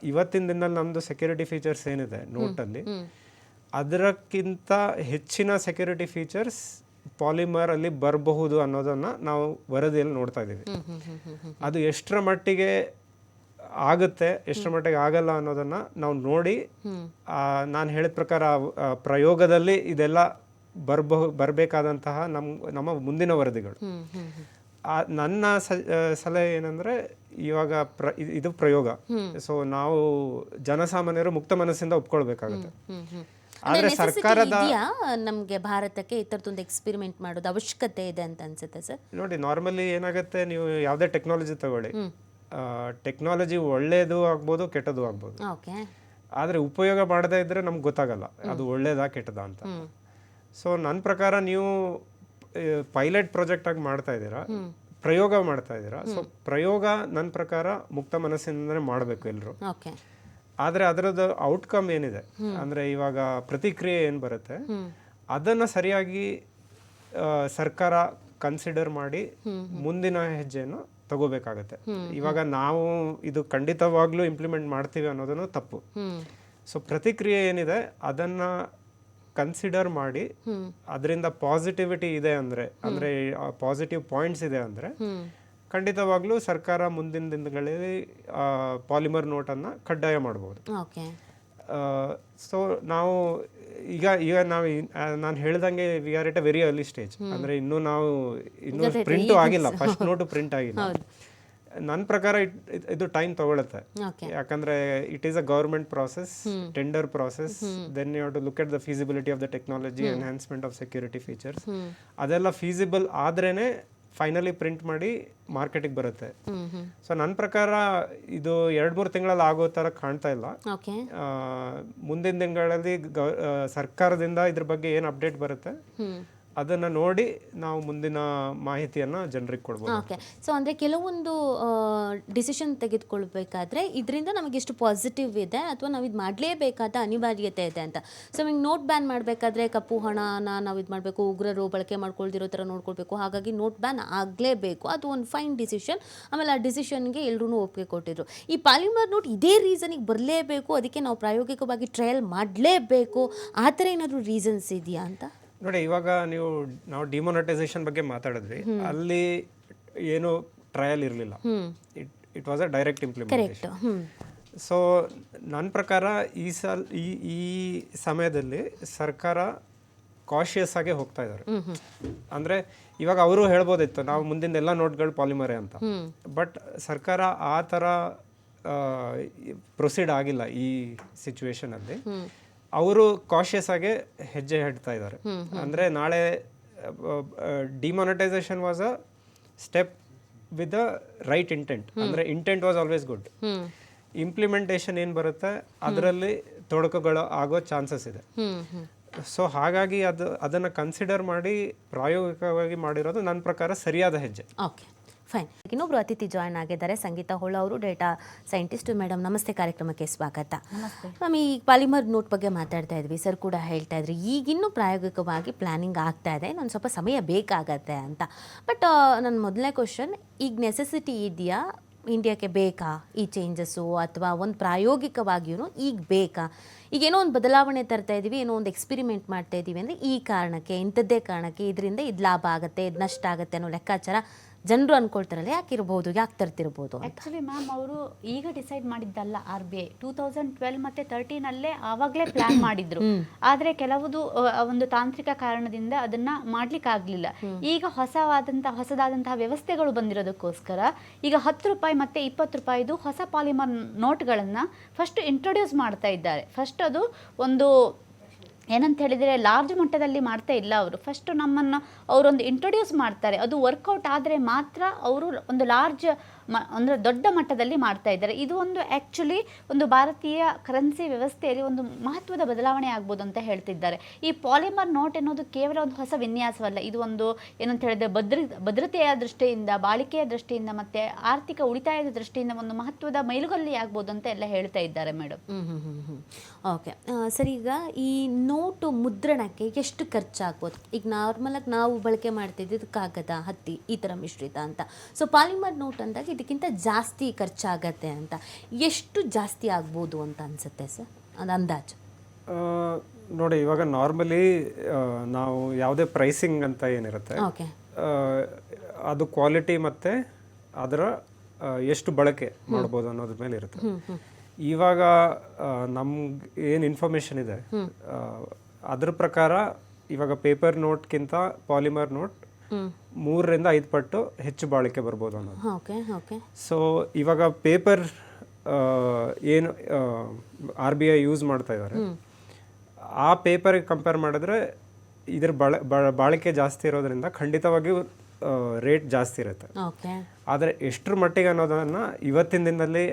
ಇವತ್ತಿನ ದಿನದಲ್ಲಿ ನಮ್ದು ಸೆಕ್ಯೂರಿಟಿ ಫೀಚರ್ಸ್ ಏನಿದೆ ನೋಟಲ್ಲಿ, ಅದಕ್ಕಿಂತ ಹೆಚ್ಚಿನ ಸೆಕ್ಯೂರಿಟಿ ಫೀಚರ್ಸ್ ಪಾಲಿಮರ್ ಅಲ್ಲಿ ಬರಬಹುದು ಅನ್ನೋದನ್ನ ನಾವು ವರದಿಯಲ್ಲಿ ನೋಡ್ತಾ ಇದ್ದೀವಿ. ಅದು ಎಷ್ಟರ ಮಟ್ಟಿಗೆ ಆಗುತ್ತೆ, ಎಷ್ಟರ ಮಟ್ಟಿಗೆ ಆಗಲ್ಲ ಅನ್ನೋದನ್ನ ನಾವು ನೋಡಿ, ನಾನು ಹೇಳಿದ ಪ್ರಕಾರ ಪ್ರಯೋಗದಲ್ಲಿ ಇದೆಲ್ಲ ಬರಬೇಕಾದಂತಹ ನಮ್ಮ ಮುಂದಿನ ವರದಿಗಳು. ನನ್ನ ಸಲಹೆ ಏನಂದ್ರೆ, ಇವಾಗ ಇದು ಪ್ರಯೋಗ. ಸೊ ನಾವು ಜನಸಾಮಾನ್ಯರು ಮುಕ್ತ ಮನಸ್ಸಿಂದ ಒಪ್ಕೊಳ್ಬೇಕಾಗುತ್ತೆ. ಆದ್ರೆ ಸರ್ಕಾರದ ನಮ್ಗೆ ಭಾರತಕ್ಕೆ ಈ ತರದೊಂದು ಎಕ್ಸ್ಪೆರಿಮೆಂಟ್ ಮಾಡೋದು ಅವಶ್ಯಕತೆ ಇದೆ ಅಂತ ಅನ್ಸುತ್ತೆ ಸರ್. ನೋಡಿ, ನಾರ್ಮಲಿ ಏನಾಗುತ್ತೆ, ನೀವು ಯಾವುದೇ ಟೆಕ್ನಾಲಜಿ ತಗೊಳ್ಳಿ, ಟೆಕ್ನಾಲಜಿ ಒಳ್ಳೇದು ಆಗ್ಬೋದು, ಕೆಟ್ಟದ್ದು ಆಗ್ಬೋದು. ಆದ್ರೆ ಉಪಯೋಗ ಮಾಡದೇ ಇದ್ರೆ ನಮ್ಗೆ ಗೊತ್ತಾಗಲ್ಲ ಅದು ಒಳ್ಳೇದಾ ಕೆಟ್ಟದಾ ಅಂತ. ಸೊ ನನ್ನ ಪ್ರಕಾರ ನೀವು ಪೈಲಟ್ ಪ್ರಾಜೆಕ್ಟ್ ಆಗಿ ಮಾಡ್ತಾ ಇದ್ದೀರಾ, ಪ್ರಯೋಗ ಮಾಡ್ತಾ ಇದ್ದೀರಾ. ಸೊ ಪ್ರಯೋಗ ನನ್ನ ಪ್ರಕಾರ ಮುಕ್ತ ಮನಸ್ಸಿನಿಂದನೇ ಮಾಡಬೇಕು ಎಲ್ಲರೂ. ಆದ್ರೆ ಅದರದ್ದು ಔಟ್ಕಮ್ ಏನಿದೆ ಅಂದ್ರೆ ಇವಾಗ ಪ್ರತಿಕ್ರಿಯೆ ಏನ್ ಬರುತ್ತೆ ಅದನ್ನ ಸರಿಯಾಗಿ ಸರ್ಕಾರ ಕನ್ಸಿಡರ್ ಮಾಡಿ ಮುಂದಿನ ಹೆಜ್ಜೆಯನ್ನು ತಗೋಬೇಕಾಗತ್ತೆ. ಇವಾಗ ನಾವು ಇದು ಖಂಡಿತವಾಗ್ಲೂ ಇಂಪ್ಲಿಮೆಂಟ್ ಮಾಡ್ತೀವಿ ಅನ್ನೋದನ್ನು ತಪ್ಪು. ಸೊ ಪ್ರತಿಕ್ರಿಯೆ ಏನಿದೆ ಅದನ್ನ ಕನ್ಸಿಡರ್ ಮಾಡಿ ಅದರಿಂದ ಪಾಸಿಟಿವಿಟಿ ಇದೆ ಅಂದ್ರೆ ಪಾಸಿಟಿವ್ ಪಾಯಿಂಟ್ಸ್ ಇದೆ ಅಂದ್ರೆ ಖಂಡಿತವಾಗ್ಲೂ ಸರ್ಕಾರ ಮುಂದಿನ ದಿನಗಳಲ್ಲಿ ಪಾಲಿಮರ್ ನೋಟನ್ನು ಕಡ್ಡಾಯ ಮಾಡಬಹುದು. ಸೊ ನಾವು ಈಗ ನಾವು ನಾನು ಹೇಳ್ದಂಗೆ we are at a very early stage. ಅಂದರೆ ಇನ್ನೂ ಪ್ರಿಂಟು ಆಗಿಲ್ಲ, ಫಸ್ಟ್ ನೋಟು ಪ್ರಿಂಟ್ ಆಗಿಲ್ಲ. ನನ್ನ ಪ್ರಕಾರ ಇದು ಟೈಮ್ ತಗೊಳುತ್ತೆ. ಯಾಕಂದ್ರೆ it is a government process, tender process, then you have to look at the feasibility of the technology, enhancement of security features. ಅದೆಲ್ಲ ಫೀಸಿಬಲ್ ಆದ್ರೇನೆ ಫೈನಲಿ ಪ್ರಿಂಟ್ ಮಾಡಿ ಮಾರ್ಕೆಟಿಗೆ ಬರುತ್ತೆ. ಸೊ ನನ್ನ ಪ್ರಕಾರ ಇದು 2-3 ತಿಂಗಳಲ್ಲಿ ಆಗೋ ಥರ ಕಾಣ್ತಾ ಇಲ್ಲ. ಮುಂದಿನ ದಿನಗಳಲ್ಲಿ ಸರ್ಕಾರದಿಂದ ಇದ್ರ ಬಗ್ಗೆ ಏನು ಅಪ್ಡೇಟ್ ಬರುತ್ತೆ ಅದನ್ನ ನೋಡಿ ನಾವು ಮುಂದಿನ ಮಾಹಿತಿಯನ್ನ ಜನರಿಗೆ ಕೊಡ್ಬೋದು. ಓಕೆ. ಸೊ ಅಂದರೆ ಕೆಲವೊಂದು ಡಿಸಿಷನ್ ತೆಗೆದುಕೊಳ್ಬೇಕಾದ್ರೆ ಇದರಿಂದ ನಮಗೆ ಎಷ್ಟು ಪಾಸಿಟಿವ್ ಇದೆ ಅಥವಾ ನಾವು ಇದು ಮಾಡಲೇಬೇಕಾದ ಅನಿವಾರ್ಯತೆ ಇದೆ ಅಂತ. ಸೊ ನಮಗೆ ನೋಟ್ ಬ್ಯಾನ್ ಮಾಡಬೇಕಾದ್ರೆ ಕಪ್ಪು ಹಣನ ನಾವು ಇದು ಮಾಡಬೇಕು, ಉಗ್ರರು ಬಳಕೆ ಮಾಡ್ಕೊಳ್ದಿರೋ ಥರ ನೋಡ್ಕೊಳ್ಬೇಕು, ಹಾಗಾಗಿ ನೋಟ್ ಬ್ಯಾನ್ ಆಗಲೇಬೇಕು, ಅದು ಒಂದು ಫೈನ್ ಡಿಸಿಷನ್. ಆಮೇಲೆ ಆ ಡಿಸಿಷನ್ಗೆ ಎಲ್ಲರೂ ಒಪ್ಪಿಗೆ ಕೊಟ್ಟಿದ್ರು. ಈ ಪಾಲಿಮರ್ ನೋಟ್ ಇದೇ ರೀಸನಿಗೆ ಬರಲೇಬೇಕು, ಅದಕ್ಕೆ ನಾವು ಪ್ರಾಯೋಗಿಕವಾಗಿ ಟ್ರಯಲ್ ಮಾಡಲೇಬೇಕು, ಆ ಥರ ಏನಾದರೂ ರೀಸನ್ಸ್ ಇದೆಯಾ ಅಂತ? ನೋಡಿ, ಇವಾಗ ನಾವು ಡಿಮೊನೆಟೈಸೇಷನ್ ಬಗ್ಗೆ ಮಾತಾಡಿದ್ವಿ, ಅಲ್ಲಿ ಏನು ಟ್ರಯಲ್ ಇರಲಿಲ್ಲ, it was a direct implementation. So ನನ್ನ ಪ್ರಕಾರ ಈ ಸಮಯದಲ್ಲಿ ಸರ್ಕಾರ ಕಾಶಿಯಸ್ ಆಗಿ ಹೋಗ್ತಾ ಇದ್ದಾರೆ. ಅಂದರೆ ಇವಾಗ ಅವರು ಹೇಳ್ಬೋದಿತ್ತು ನಾವು ಮುಂದಿನ ಎಲ್ಲ ನೋಟ್ಗಳು ಪಾಲಿಮರೇ ಅಂತ, ಬಟ್ ಸರ್ಕಾರ ಆ ಥರ ಪ್ರೊಸೀಡ್ ಆಗಿಲ್ಲ ಈ ಸಿಚುವೇಶನಲ್ಲಿ. ಅವರು ಕಾಶಿಯಸ್ ಆಗಿ ಹೆಜ್ಜೆ ಇಡ್ತಾ ಇದ್ದಾರೆ. ಅಂದರೆ ನಾಳೆ demonetisation was a step with the right intent. ಅಂದರೆ intent was always good. Implementation ಏನು ಬರುತ್ತೆ ಅದರಲ್ಲಿ ತೊಡಕುಗಳು ಆಗೋ ಚಾನ್ಸಸ್ ಇದೆ. ಸೊ ಹಾಗಾಗಿ ಅದನ್ನು ಕನ್ಸಿಡರ್ ಮಾಡಿ ಪ್ರಾಯೋಗಿಕವಾಗಿ ಮಾಡಿರೋದು ನನ್ನ ಪ್ರಕಾರ ಸರಿಯಾದ ಹೆಜ್ಜೆ. Okay, fine. ಇನ್ನೊಬ್ರು ಅತಿಥಿ ಜಾಯ್ನ್ ಆಗಿದ್ದಾರೆ, ಸಂಗೀತಾ ಹೊಳ್ಳ ಅವರು, ಡೇಟಾ ಸೈಂಟಿಸ್ಟ್. ಮೇಡಮ್ ನಮಸ್ತೆ, ಕಾರ್ಯಕ್ರಮಕ್ಕೆ ಸ್ವಾಗತ. ಮ್ಯಾಮ್, ಈ ಪಾಲಿಮರ್ ನೋಟ್ ಬಗ್ಗೆ ಮಾತಾಡ್ತಾ ಇದ್ವಿ, ಸರ್ ಕೂಡ ಹೇಳ್ತಾ ಇದ್ರಿ ಈಗಿನ್ನೂ ಪ್ರಾಯೋಗಿಕವಾಗಿ ಪ್ಲಾನಿಂಗ್ ಆಗ್ತಾ ಇದೆ, ಇನ್ನೊಂದು ಸ್ವಲ್ಪ ಸಮಯ ಬೇಕಾಗತ್ತೆ ಅಂತ. ಬಟ್ ನನ್ನ ಮೊದಲನೇ ಕ್ವಶನ್, ಈಗ ನೆಸೆಸಿಟಿ ಇದೆಯಾ, ಇಂಡಿಯಾಕ್ಕೆ ಬೇಕಾ ಈ ಚೇಂಜಸ್ಸು, ಅಥವಾ ಒಂದು ಪ್ರಾಯೋಗಿಕವಾಗಿಯೂ ಈಗ ಬೇಕಾ? ಈಗೇನೋ ಒಂದು ಬದಲಾವಣೆ ತರ್ತಾ ಇದ್ದೀವಿ, ಏನೋ ಒಂದು ಎಕ್ಸ್ಪಿರಿಮೆಂಟ್ ಮಾಡ್ತಾ ಇದ್ದೀವಿ ಅಂದರೆ ಈ ಕಾರಣಕ್ಕೆ, ಇಂಥದ್ದೇ ಕಾರಣಕ್ಕೆ, ಇದರಿಂದ ಇದು ಲಾಭ ಆಗುತ್ತೆ, ಇದು ನಷ್ಟ ಆಗುತ್ತೆ ಅನ್ನೋ ಲೆಕ್ಕಾಚಾರ ಜನರು ಅನ್ಕೊಳ್ತಾರಲ್ಲ, ಯಾಕಿರ್ಬೋದು, ಯಾಕೆ ತರ್ತಿರ್ಬೋದು? ಆ್ಯಕ್ಚುಲಿ ಮ್ಯಾಮ್, ಅವರು ಈಗ ಡಿಸೈಡ್ ಮಾಡಿದ್ದಲ್ಲ, RBI 2012 ಮತ್ತು 13 ಆವಾಗಲೇ ಪ್ಲಾನ್ ಮಾಡಿದ್ರು. ಆದರೆ ಕೆಲವುದು ಒಂದು ತಾಂತ್ರಿಕ ಕಾರಣದಿಂದ ಅದನ್ನ ಮಾಡ್ಲಿಕ್ಕೆ ಆಗಲಿಲ್ಲ. ಈಗ ಹೊಸದಾದಂತಹ ವ್ಯವಸ್ಥೆಗಳು ಬಂದಿರೋದಕ್ಕೋಸ್ಕರ ಈಗ 10 ರೂಪಾಯಿ ಮತ್ತು 20 ರೂಪಾಯಿದು ಹೊಸ ಪಾಲಿಮರ್ ನೋಟ್ಗಳನ್ನು ಫಸ್ಟ್ ಇಂಟ್ರೊಡ್ಯೂಸ್ ಮಾಡ್ತಾ ಇದ್ದಾರೆ. ಫಸ್ಟ್ ಅದು ಒಂದು ಏನಂತ ಹೇಳಿದರೆ ಲಾರ್ಜ್ ಮಟ್ಟದಲ್ಲಿ ಮಾಡ್ತಾ ಇಲ್ಲ ಅವರು. ಫಸ್ಟ್ ನಮ್ಮನ್ನು ಅವರೊಂದು ಇಂಟ್ರೊಡ್ಯೂಸ್ ಮಾಡ್ತಾರೆ, ಅದು ವರ್ಕೌಟ್ ಆದರೆ ಮಾತ್ರ ಅವರು ಒಂದು ಲಾರ್ಜ್ ಅಂದರೆ ದೊಡ್ಡ ಮಟ್ಟದಲ್ಲಿ ಮಾಡ್ತಾ ಇದ್ದಾರೆ. ಇದು ಒಂದು ಆ್ಯಕ್ಚುಲಿ ಒಂದು ಭಾರತೀಯ ಕರೆನ್ಸಿ ವ್ಯವಸ್ಥೆಯಲ್ಲಿ ಒಂದು ಮಹತ್ವದ ಬದಲಾವಣೆ ಆಗ್ಬೋದು ಅಂತ ಹೇಳ್ತಿದ್ದಾರೆ. ಈ ಪಾಲಿಮರ್ ನೋಟ್ ಎನ್ನುವುದು ಕೇವಲ ಒಂದು ಹೊಸ ವಿನ್ಯಾಸವಲ್ಲ, ಇದು ಒಂದು ಏನಂತ ಹೇಳಿದರೆ ಭದ್ರತೆಯ ದೃಷ್ಟಿಯಿಂದ, ಬಾಳಿಕೆಯ ದೃಷ್ಟಿಯಿಂದ ಮತ್ತು ಆರ್ಥಿಕ ಉಳಿತಾಯದ ದೃಷ್ಟಿಯಿಂದ ಒಂದು ಮಹತ್ವದ ಮೈಲುಗಲ್ಲಿ ಆಗ್ಬೋದು ಅಂತ ಎಲ್ಲ ಹೇಳ್ತಾ ಇದ್ದಾರೆ ಮೇಡಮ್. ಓಕೆ ಸರ್, ಈಗ ಈ ನೋಟು ಮುದ್ರಣಕ್ಕೆ ಎಷ್ಟು ಖರ್ಚಾಗ್ಬೋದು? ಈಗ ನಾರ್ಮಲಾಗಿ ನಾವು ಬಳಕೆ ಮಾಡ್ತಿದ್ದು ಕಾಗದ, ಹತ್ತಿ ಈ ಥರ ಮಿಶ್ರಿತ ಅಂತ. ಸೊ ಪಾಲಿಮರ್ ನೋಟ್ ಅಂದಾಗ ಇದಕ್ಕಿಂತ ಜಾಸ್ತಿ ಖರ್ಚಾಗತ್ತೆ ಅಂತ, ಎಷ್ಟು ಜಾಸ್ತಿ ಆಗ್ಬೋದು ಅಂತ ಅನ್ಸುತ್ತೆ ಸರ್, ಅದು ಅಂದಾಜು? ನೋಡಿ, ಇವಾಗ ನಾರ್ಮಲಿ ನಾವು ಯಾವುದೇ ಪ್ರೈಸಿಂಗ್ ಅಂತ ಏನಿರುತ್ತೆ, ಅದು ಕ್ವಾಲಿಟಿ ಮತ್ತು ಅದರ ಎಷ್ಟು ಬಳಕೆ ಮಾಡ್ಬೋದು ಅನ್ನೋದ್ರ ಮೇಲೆ ಇರುತ್ತೆ. ಇವಾಗ ನಮ್ಗೆ ಏನು ಇನ್ಫಾರ್ಮೇಷನ್ ಇದೆ ಅದ್ರ ಪ್ರಕಾರ ಇವಾಗ ಪೇಪರ್ ನೋಟ್ಗಿಂತ ಪಾಲಿಮರ್ ನೋಟ್ 3ರಿಂದ 5 ಪಟ್ಟು ಹೆಚ್ಚು ಬಾಳಿಕೆ ಬರ್ಬೋದು ಅನ್ನೋದು. ಸೊ ಇವಾಗ ಪೇಪರ್ ಏನು RBI ಯೂಸ್ ಮಾಡ್ತಾ ಇದ್ದಾರೆ, ಆ ಪೇಪರ್ಗೆ ಕಂಪೇರ್ ಮಾಡಿದ್ರೆ ಇದ್ರ ಬಾಳಿಕೆ ಜಾಸ್ತಿ ಇರೋದ್ರಿಂದ ಖಂಡಿತವಾಗಿಯೂ ರೇಟ್ ಜಾಸ್ತಿ ಇರುತ್ತೆ. ಆದರೆ ಎಷ್ಟರ ಮಟ್ಟಿಗೆ ಅನ್ನೋದನ್ನು ಇವತ್ತಿನ ದಿನದಲ್ಲಿ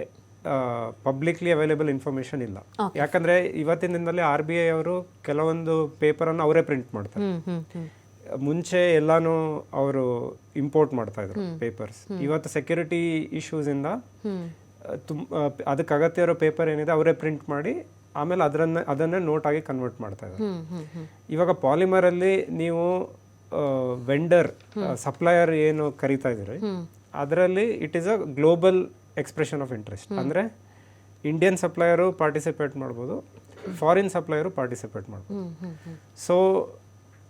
ಪಬ್ಲಿಕ್ಲಿ ಅವೈಲೇಬಲ್ ಇನ್ಫಾರ್ಮೇಶನ್ ಇಲ್ಲ. ಯಾಕಂದ್ರೆ ಇವತ್ತಿನ ದಿನದಲ್ಲಿ RBI ಅವರು ಕೆಲವೊಂದು ಪೇಪರನ್ನು ಅವರೇ ಪ್ರಿಂಟ್ ಮಾಡ್ತಾರೆ. ಮುಂಚೆ ಎಲ್ಲಾನು ಅವರು ಇಂಪೋರ್ಟ್ ಮಾಡ್ತಾ ಇದ್ರು ಪೇಪರ್ಸ್. ಇವತ್ತು ಸೆಕ್ಯೂರಿಟಿ ಇಶ್ಯೂಸ್ ಇಂದ ಅದಕ್ಕೆ ಅಗತ್ಯ ಇರೋ ಪೇಪರ್ ಏನಿದೆ ಅವರೇ ಪ್ರಿಂಟ್ ಮಾಡಿ ಆಮೇಲೆ ಅದನ್ನೇ ನೋಟ್ ಆಗಿ ಕನ್ವರ್ಟ್ ಮಾಡ್ತಾ ಇದ್ದಾರೆ. ಇವಾಗ ಪಾಲಿಮರ್ ಅಲ್ಲಿ ನೀವು ವೆಂಡರ್ ಸಪ್ಲೈಯರ್ ಏನು ಕರೀತಾ ಇದ್ದೀರಿ, ಅದರಲ್ಲಿ it is a global expression of interest. ಅಂದರೆ ಇಂಡಿಯನ್ ಸಪ್ಲೈಯರು ಪಾರ್ಟಿಸಿಪೇಟ್ ಮಾಡ್ಬೋದು, ಫಾರಿನ್ ಸಪ್ಲೈಯರು ಪಾರ್ಟಿಸಿಪೇಟ್ ಮಾಡ್ಬೋದು. ಸೊ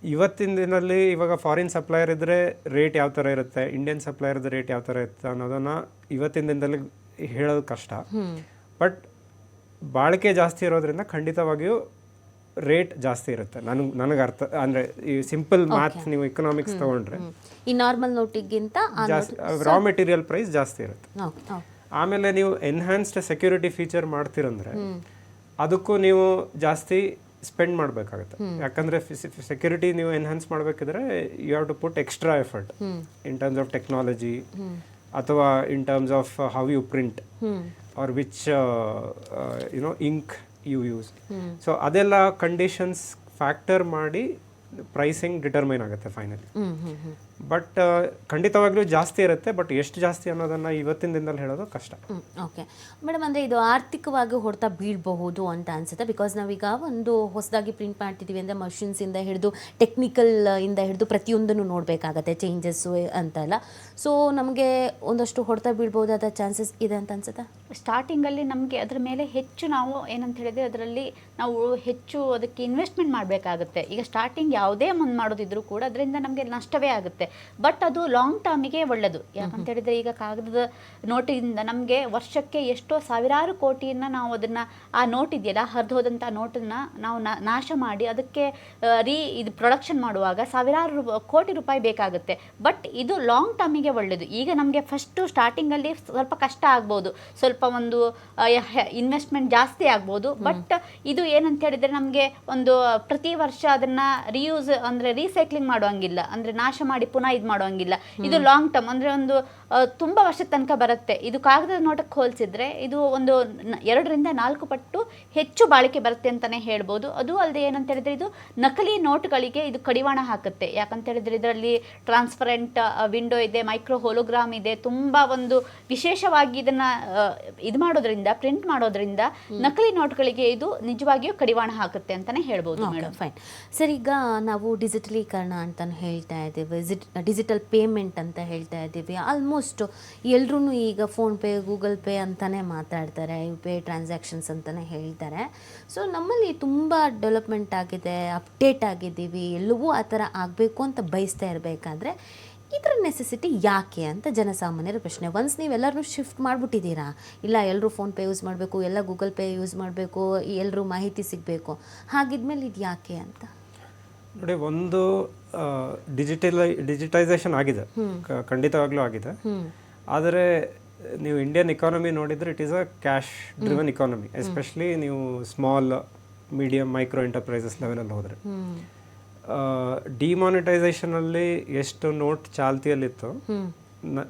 ಇವತ್ತಿನ ದಿನದಲ್ಲಿ ಇವಾಗ ಫಾರಿನ್ ಸಪ್ಲೈಯರ್ ಇದ್ದರೆ ರೇಟ್ ಯಾವ ಥರ ಇರುತ್ತೆ, ಇಂಡಿಯನ್ ಸಪ್ಲೈಯರ್ದು ರೇಟ್ ಯಾವ ಥರ ಇರುತ್ತೆ ಅನ್ನೋದನ್ನು ಇವತ್ತಿನ ದಿನದಲ್ಲಿ ಹೇಳೋದು ಕಷ್ಟ. ಬಟ್ ಬಾಳಿಕೆ ಜಾಸ್ತಿ ಇರೋದ್ರಿಂದ ಖಂಡಿತವಾಗಿಯೂ ರೇಟ್ ಜಾಸ್ತಿ ಇರುತ್ತೆ. ನನಗೆ ಅರ್ಥ ಅಂದರೆ ಈ ಸಿಂಪಲ್ ಮ್ಯಾಥ್ ನೀವು ಎಕನಾಮಿಕ್ಸ್ ತೊಗೊಂಡ್ರೆ ಈ ನಾರ್ಮಲ್ ನೋಟಿಗಿಂತ ಜಾಸ್ತಿ ರಾ ಮೆಟೀರಿಯಲ್ ಪ್ರೈಸ್ ಜಾಸ್ತಿ ಇರುತ್ತೆ. ಆಮೇಲೆ ನೀವು ಎನ್ಹಾನ್ಸ್ಡ್ ಸೆಕ್ಯೂರಿಟಿ ಫೀಚರ್ ಮಾಡ್ತೀರಂದ್ರೆ ಅದಕ್ಕೂ ನೀವು ಜಾಸ್ತಿ ಸ್ಪೆಂಡ್ ಮಾಡಬೇಕಾಗುತ್ತೆ. ಯಾಕಂದರೆ ಸೆಕ್ಯೂರಿಟಿ ನೀವು ಎನ್ಹಾನ್ಸ್ ಮಾಡಬೇಕಿದ್ರೆ you have to put extra effort in terms of technology ಅಥವಾ in terms of how you print or which ink you use. So ಅದೆಲ್ಲ ಕಂಡೀಷನ್ಸ್ ಫ್ಯಾಕ್ಟರ್ ಮಾಡಿ ಪ್ರೈಸಿಂಗ್ ಡಿಟರ್ಮೈನ್ ಆಗುತ್ತೆ ಫೈನಲಿ. ಬಟ್ ಖಂಡಿತವಾಗ್ಲೂ ಜಾಸ್ತಿ ಇರುತ್ತೆ, ಬಟ್ ಎಷ್ಟು ಜಾಸ್ತಿ ಅನ್ನೋದನ್ನು ಇವತ್ತಿನ ದಿನದಲ್ಲಿ ಹೇಳೋದು ಕಷ್ಟ. ಓಕೆ ಮೇಡಮ್, ಅಂದರೆ ಇದು ಆರ್ಥಿಕವಾಗಿ ಹೊಡೆತ ಬೀಳಬಹುದು ಅಂತ ಅನ್ಸುತ್ತೆ. ಬಿಕಾಸ್ ನಾವೀಗ ಒಂದು ಹೊಸದಾಗಿ ಪ್ರಿಂಟ್ ಮಾಡ್ತಿದ್ದೀವಿ ಅಂದರೆ ಮಷಿನ್ಸಿಂದ ಹಿಡಿದು ಟೆಕ್ನಿಕಲ್ ಇಂದ ಹಿಡಿದು ಪ್ರತಿಯೊಂದನ್ನು ನೋಡಬೇಕಾಗತ್ತೆ, ಚೇಂಜಸ್ಸು ಅಂತೆಲ್ಲ. ಸೊ ನಮಗೆ ಒಂದಷ್ಟು ಹೊಡೆತ ಬೀಳ್ಬೋದಾದ ಚಾನ್ಸಸ್ ಇದೆ ಅಂತ ಅನ್ಸುತ್ತೆ. ಸ್ಟಾರ್ಟಿಂಗಲ್ಲಿ ನಮಗೆ ಅದರ ಮೇಲೆ ಹೆಚ್ಚು ನಾವು ಏನಂತ ಹೇಳಿದರೆ ಅದರಲ್ಲಿ ನಾವು ಹೆಚ್ಚು ಅದಕ್ಕೆ ಇನ್ವೆಸ್ಟ್ಮೆಂಟ್ ಮಾಡಬೇಕಾಗುತ್ತೆ. ಈಗ ಸ್ಟಾರ್ಟಿಂಗ್ ಯಾವುದೇ ಒಂದು ಮಾಡೋದಿದ್ರು ಕೂಡ ಅದರಿಂದ ನಮಗೆ ನಷ್ಟವೇ ಆಗುತ್ತೆ. ಬಟ್ ಅದು ಲಾಂಗ್ ಟರ್ಮಿಗೆ ಒಳ್ಳೆಯದು. ಯಾಕಂತ ಹೇಳಿದರೆ ಈಗ ಕಾಗದದ ನೋಟಿಂದ ನಮಗೆ ವರ್ಷಕ್ಕೆ ಎಷ್ಟೋ ಸಾವಿರಾರು ಕೋಟಿಯನ್ನು ನಾವು ಅದನ್ನು ಆ ನೋಟ್ ಇದೆಯಲ್ಲ, ಹರಿದು ಹೋದಂಥ ನೋಟನ್ನು ನಾವು ನಾಶ ಮಾಡಿ ಅದಕ್ಕೆ ಇದು ಪ್ರೊಡಕ್ಷನ್ ಮಾಡುವಾಗ ಸಾವಿರಾರು ಕೋಟಿ ರೂಪಾಯಿ ಬೇಕಾಗುತ್ತೆ. ಬಟ್ ಇದು ಲಾಂಗ್ ಟರ್ಮಿಗೆ ಒಳ್ಳೆಯದು. ಈಗ ನಮಗೆ ಫಸ್ಟು ಸ್ಟಾರ್ಟಿಂಗಲ್ಲಿ ಸ್ವಲ್ಪ ಕಷ್ಟ ಆಗ್ಬೋದು, ಸ್ವಲ್ಪ ಒಂದು ಇನ್ವೆಸ್ಟ್ಮೆಂಟ್ ಜಾಸ್ತಿ ಆಗ್ಬೋದು. ಬಟ್ ಇದು ಏನಂತ ಹೇಳಿದರೆ ನಮಗೆ ಒಂದು ಪ್ರತಿ ವರ್ಷ ಅದನ್ನು ರಿಯೂಸ್ ಅಂದರೆ ರೀಸೈಕ್ಲಿಂಗ್ ಮಾಡುವಂಗಿಲ್ಲ, ಅಂದರೆ ನಾಶ ಮಾಡಿ ಪುನಃ ಇದು ಮಾಡುವಂಗಿಲ್ಲ. ಇದು ಲಾಂಗ್ ಟರ್ಮ್ ಅಂದರೆ ಒಂದು ತುಂಬ ವರ್ಷದ ತನಕ ಬರುತ್ತೆ. ಇದು ಕಾಗದದ ನೋಟಕ್ಕೆ ಹೋಲಿಸಿದ್ರೆ ಇದು ಒಂದು 2ರಿಂದ 4 ಪಟ್ಟು ಹೆಚ್ಚು ಬಾಳಿಕೆ ಬರುತ್ತೆ ಅಂತಲೇ ಹೇಳ್ಬೋದು. ಅದು ಅಲ್ಲದೆ ಏನಂತ ಹೇಳಿದರೆ ಇದು ನಕಲಿ ನೋಟ್ಗಳಿಗೆ ಇದು ಕಡಿವಾಣ ಹಾಕುತ್ತೆ. ಯಾಕಂತ ಹೇಳಿದರೆ ಇದರಲ್ಲಿ ಟ್ರಾನ್ಸ್ಪರೆಂಟ್ ವಿಂಡೋ ಇದೆ, ಮೈಕ್ರೋ ಹೋಲೋಗ್ರಾಮ್ ಇದೆ, ತುಂಬ ಒಂದು ವಿಶೇಷವಾಗಿ ಇದನ್ನು ಇದು ಮಾಡೋದ್ರಿಂದ, ಪ್ರಿಂಟ್ ಮಾಡೋದ್ರಿಂದ ನಕಲಿ ನೋಟ್ಗಳಿಗೆ ಇದು ನಿಜವಾಗಿಯೂ ಕಡಿವಾಣ ಹಾಕುತ್ತೆ ಅಂತಲೇ ಹೇಳ್ಬೋದು ಮೇಡಮ್. ಫೈನ್ ಸರ್, ಈಗ ನಾವು ಡಿಜಿಟಲೀಕರಣ ಅಂತ ಹೇಳ್ತಾ ಇದ್ದೀವಿ, ಡಿಜಿಟಲ್ ಪೇಮೆಂಟ್ ಅಂತ ಹೇಳ್ತಾ ಇದ್ದೀವಿ. ಆಲ್ಮೋಸ್ಟ್ ಎಲ್ಲರೂ ಈಗ ಫೋನ್ಪೇ, ಗೂಗಲ್ ಪೇ ಅಂತಲೇ ಮಾತಾಡ್ತಾರೆ, ಯು ಪಿ ಐ ಟ್ರಾನ್ಸಾಕ್ಷನ್ಸ್ ಅಂತಲೇ ಹೇಳ್ತಾರೆ. ಸೊ ನಮ್ಮಲ್ಲಿ ತುಂಬ ಡೆವಲಪ್ಮೆಂಟ್ ಆಗಿದೆ, ಅಪ್ಡೇಟ್ ಆಗಿದ್ದೀವಿ, ಎಲ್ಲವೂ ಆ ಥರ ಆಗಬೇಕು ಅಂತ ಬಯಸ್ತಾ ಇರಬೇಕಾದ್ರೆ ಇದರ ನೆಸೆಸಿಟಿ ಯಾಕೆ ಅಂತ ಜನಸಾಮಾನ್ಯರ ಪ್ರಶ್ನೆ. ಒನ್ಸ್ ನೀವೆಲ್ಲರೂ ಶಿಫ್ಟ್ ಮಾಡಿಬಿಟ್ಟಿದ್ದೀರಾ, ಇಲ್ಲ ಎಲ್ಲರೂ ಫೋನ್ಪೇ ಯೂಸ್ ಮಾಡಬೇಕು, ಎಲ್ಲ ಗೂಗಲ್ ಪೇ ಯೂಸ್ ಮಾಡಬೇಕು, ಎಲ್ಲರೂ ಮಾಹಿತಿ ಸಿಗಬೇಕು, ಹಾಗಿದ್ಮೇಲೆ ಇದು ಯಾಕೆ ಅಂತ ನೋಡಿ. ಒಂದು ಡಿಜಿಟೈಸೇಷನ್ ಆಗಿದೆ, ಖಂಡಿತವಾಗ್ಲೂ ಆಗಿದೆ. ಆದರೆ ನೀವು ಇಂಡಿಯನ್ ಇಕಾನಮಿ ನೋಡಿದರೆ it is a cash driven economy. Especially ನೀವು ಸ್ಮಾಲ್, ಮೀಡಿಯಂ, ಮೈಕ್ರೋ ಎಂಟರ್ಪ್ರೈಸಸ್ ಲೆವೆಲಲ್ಲಿ ಹೋದರೆ. ಡಿಮಾನಿಟೈಸೇಷನಲ್ಲಿ ಎಷ್ಟು ನೋಟ್ ಚಾಲ್ತಿಯಲ್ಲಿತ್ತು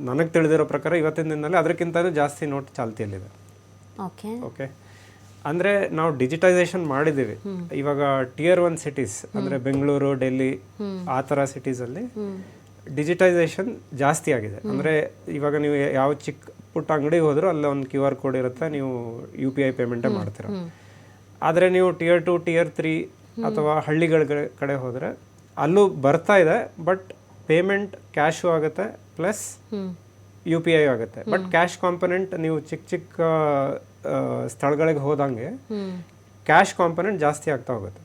ನನಗೆ ತಿಳಿದಿರೋ ಪ್ರಕಾರ ಇವತ್ತಿನ ದಿನದಲ್ಲಿ ಅದಕ್ಕಿಂತಲೂ ಜಾಸ್ತಿ ನೋಟ್ ಚಾಲ್ತಿಯಲ್ಲಿದೆ. ಓಕೆ, ಅಂದರೆ ನಾವು ಡಿಜಿಟೈಸೇಷನ್ ಮಾಡಿದ್ದೀವಿ. ಇವಾಗ Tier 1 ಸಿಟೀಸ್ ಅಂದರೆ ಬೆಂಗಳೂರು, ಡೆಲ್ಲಿ ಆ ಥರ ಸಿಟೀಸಲ್ಲಿ ಡಿಜಿಟೈಸೇಷನ್ ಜಾಸ್ತಿ ಆಗಿದೆ. ಅಂದರೆ ಇವಾಗ ನೀವು ಯಾವ ಚಿಕ್ಕ ಪುಟ್ಟ ಅಂಗಡಿಗೆ ಹೋದರೂ ಅಲ್ಲ ಒಂದು QR ಕೋಡ್ ಇರುತ್ತೆ, ನೀವು UPI ಪೇಮೆಂಟೇ ಮಾಡ್ತೀರ. ಆದರೆ ನೀವು Tier 2, Tier 3 ಅಥವಾ ಹಳ್ಳಿಗಳ ಕಡೆ ಹೋದರೆ ಅಲ್ಲೂ ಬರ್ತಾ ಇದೆ, ಬಟ್ ಪೇಮೆಂಟ್ ಕ್ಯಾಶು ಆಗುತ್ತೆ ಪ್ಲಸ್ UPI ಆಗುತ್ತೆ. ಬಟ್ ಕ್ಯಾಶ್ ಕಾಂಪೊನೆಂಟ್ ನೀವು ಚಿಕ್ಕ ಸ್ಥಳಗಳಿಗೆ ಹೋದಂಗೆ ಕ್ಯಾಶ್ ಕಾಂಪೊನೆಂಟ್ ಜಾಸ್ತಿ ಆಗ್ತಾ ಹೋಗುತ್ತೆ.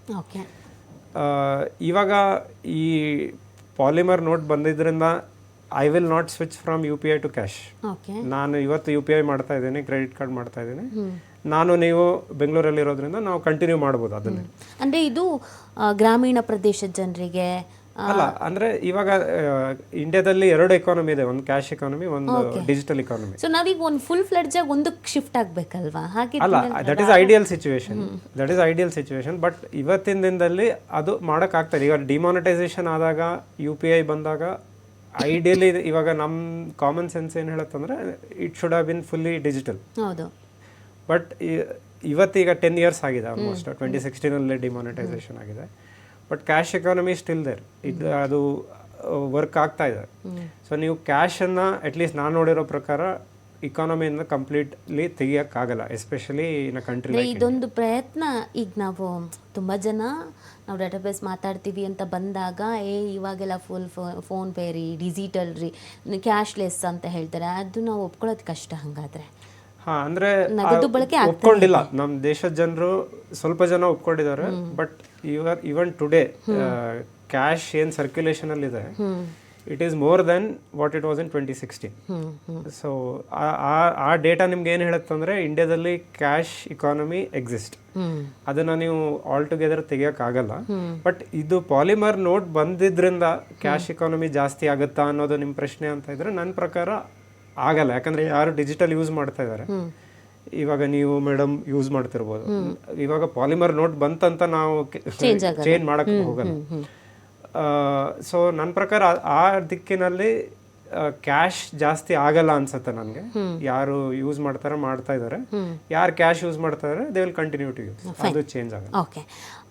ಇವಾಗ ಈ ಪಾಲಿಮರ್ ನೋಟ್ ಬಂದಿದ್ದರಿಂದ I will not switch from UPI to cash. ನಾನು ಇವತ್ತು UPI ಮಾಡ್ತಾ ಇದ್ದೀನಿ, ಕ್ರೆಡಿಟ್ ಕಾರ್ಡ್ ಮಾಡ್ತಾ ಇದ್ದೀನಿ, ನಾನು ನೀವು ಬೆಂಗಳೂರಲ್ಲಿರೋದ್ರಿಂದ ನಾವು ಕಂಟಿನ್ಯೂ ಮಾಡ್ಬೋದು ಅದನ್ನೇ. ಅಂದರೆ ಇದು ಗ್ರಾಮೀಣ ಪ್ರದೇಶದ ಜನರಿಗೆ ಅಲ್ಲ, ಅಂದರೆ ಇವಾಗ ಇಂಡಿಯಾದಲ್ಲಿ 2 ಎಕಾನಮಿ ಇದೆ, ಒಂದು ಕ್ಯಾಶ್ ಎಕಾನಮಿ, ಒಂದು ಡಿಜಿಟಲ್ ಎಕಾನಮಿ. ಸೊ ನಾವೀಗ ಒಂದು ಫುಲ್ ಫ್ಲೆಡ್ಜ್ ಆಗಿ ಒಂದಕ್ಕೆ ಶಿಫ್ಟ್ ಆಗಬೇಕಲ್ವಾ? ಹಾಗೆ ಅಲ್ಲ, that is ideal situation. But ಇವತ್ತಿನ ದಿನದಲ್ಲಿ ಅದು ಮಾಡೋಕ್ಕಾಗ್ತದೆ. ಈಗ ಡಿಮಾನಿಟೈಸೇಷನ್ ಆದಾಗ, UPI ಬಂದಾಗ ಐಡಿಯಲಿ ಇವಾಗ ನಮ್ಮ ಕಾಮನ್ ಸೆನ್ಸ್ ಏನು ಹೇಳುತ್ತಂದ್ರೆ it should have been fully digital. ಹೌದು. ಬಟ್ ಇವತ್ತೀಗ 10 years ಆಗಿದೆ, ಆಲ್ಮೋಸ್ಟ್ 2016 ಡಿಮಾನಿಟೈಸೇಷನ್ ಆಗಿದೆ. But cash economy still there, ಇದು ಅದು ವರ್ಕ್ ಆಗ್ತಾ ಇದೆ. ಸೊ ನೀವು ಕ್ಯಾಶನ್ನು ಅಟ್ಲೀಸ್ಟ್ ನಾನು ನೋಡಿರೋ ಪ್ರಕಾರ ಇಕಾನಮಿಯಿಂದ ಕಂಪ್ಲೀಟ್ಲಿ ತೆಗಿಯೋಕ್ಕಾಗಲ್ಲ, ಎಸ್ಪೆಷಲಿ ಇನ್ ಅ ಕಂಟ್ರಿ. ಇದೊಂದು ಪ್ರಯತ್ನ. ಈಗ ನಾವು ತುಂಬ ಜನ ನಾವು ಡಾಟಾಬೇಸ್ ಮಾತಾಡ್ತೀವಿ ಅಂತ ಬಂದಾಗ ಇವಾಗೆಲ್ಲ ಫುಲ್ ಫೋನ್ಪೇ ರೀ, ಡಿಜಿಟಲ್ ರೀ, ಕ್ಯಾಶ್ಲೆಸ್ ಅಂತ ಹೇಳ್ತಾರೆ. ಅದು ನಾವು ಒಪ್ಕೊಳ್ಳೋದು ಕಷ್ಟ. ಹಾಗಾದರೆ ಅಂದ್ರೆ ಒಪ್ಕೊಂಡಿಲ್ಲ ನಮ್ಮ ದೇಶದ ಜನರು, ಸ್ವಲ್ಪ ಜನ ಒಪ್ಕೊಂಡಿದ್ದಾರೆ. ಬಟ್ ಇವನ್ ಟುಡೇ ಕ್ಯಾಶ್ ಏನು ಸರ್ಕ್ಯುಲೇಷನ್ ಅಲ್ಲಿ ಇದೆ, it is more than what it was in 2016. So ಆ ಡೇಟಾ ನಿಮ್ಗೆ ಏನು ಹೇಳುತ್ತಂದ್ರೆ ಇಂಡಿಯಾದಲ್ಲಿ ಕ್ಯಾಶ್ ಇಕಾನಮಿ ಎಕ್ಸಿಸ್ಟ್, ಅದನ್ನ ನೀವು ಆಲ್ ಟುಗೆದರ್ ತೆಗಿಯೋಕ್ಕಾಗಲ್ಲ. ಬಟ್ ಇದು ಪಾಲಿಮರ್ ನೋಟ್ ಬಂದಿದ್ರಿಂದ ಕ್ಯಾಶ್ ಇಕಾನಮಿ ಜಾಸ್ತಿ ಆಗುತ್ತಾ ಅನ್ನೋದು ನಿಮ್ಮ ಪ್ರಶ್ನೆ ಅಂತ ಇದ್ರೆ ನನ್ನ ಪ್ರಕಾರ ಆಗಲ್ಲ. ಯಾಕಂದ್ರೆ ಯಾರು ಡಿಜಿಟಲ್ ಯೂಸ್ ಮಾಡ್ತಾ ಇದ್ದಾರೆ, ಇವಾಗ ನೀವು ಮೇಡಮ್ ಯೂಸ್ ಮಾಡ್ತಿರ್ಬೋದು, ಇವಾಗ ಪಾಲಿಮರ್ ನೋಟ್ ಬಂತಂತ ನಾವು ಚೇಂಜ್ ಮಾಡಕ್ ಹೋಗಲ್ಲ. ಸೊ ನನ್ನ ಪ್ರಕಾರ ಆ ದಿಕ್ಕಿನಲ್ಲಿ ಕ್ಯಾಶ್ ಜಾಸ್ತಿ ಆಗಲ್ಲ ಅನ್ಸುತ್ತೆ ನನಗೆ. ಯಾರು ಯೂಸ್ ಮಾಡ್ತಾ ಇದ್ದಾರೆ, ಯಾರು ಕ್ಯಾಶ್ ಯೂಸ್ ಮಾಡ್ತಾ ಇದ್ದಾರೆ they will continue to use, ಅದು ಚೇಂಜ್ ಆಗಲ್ಲ. ಓಕೆ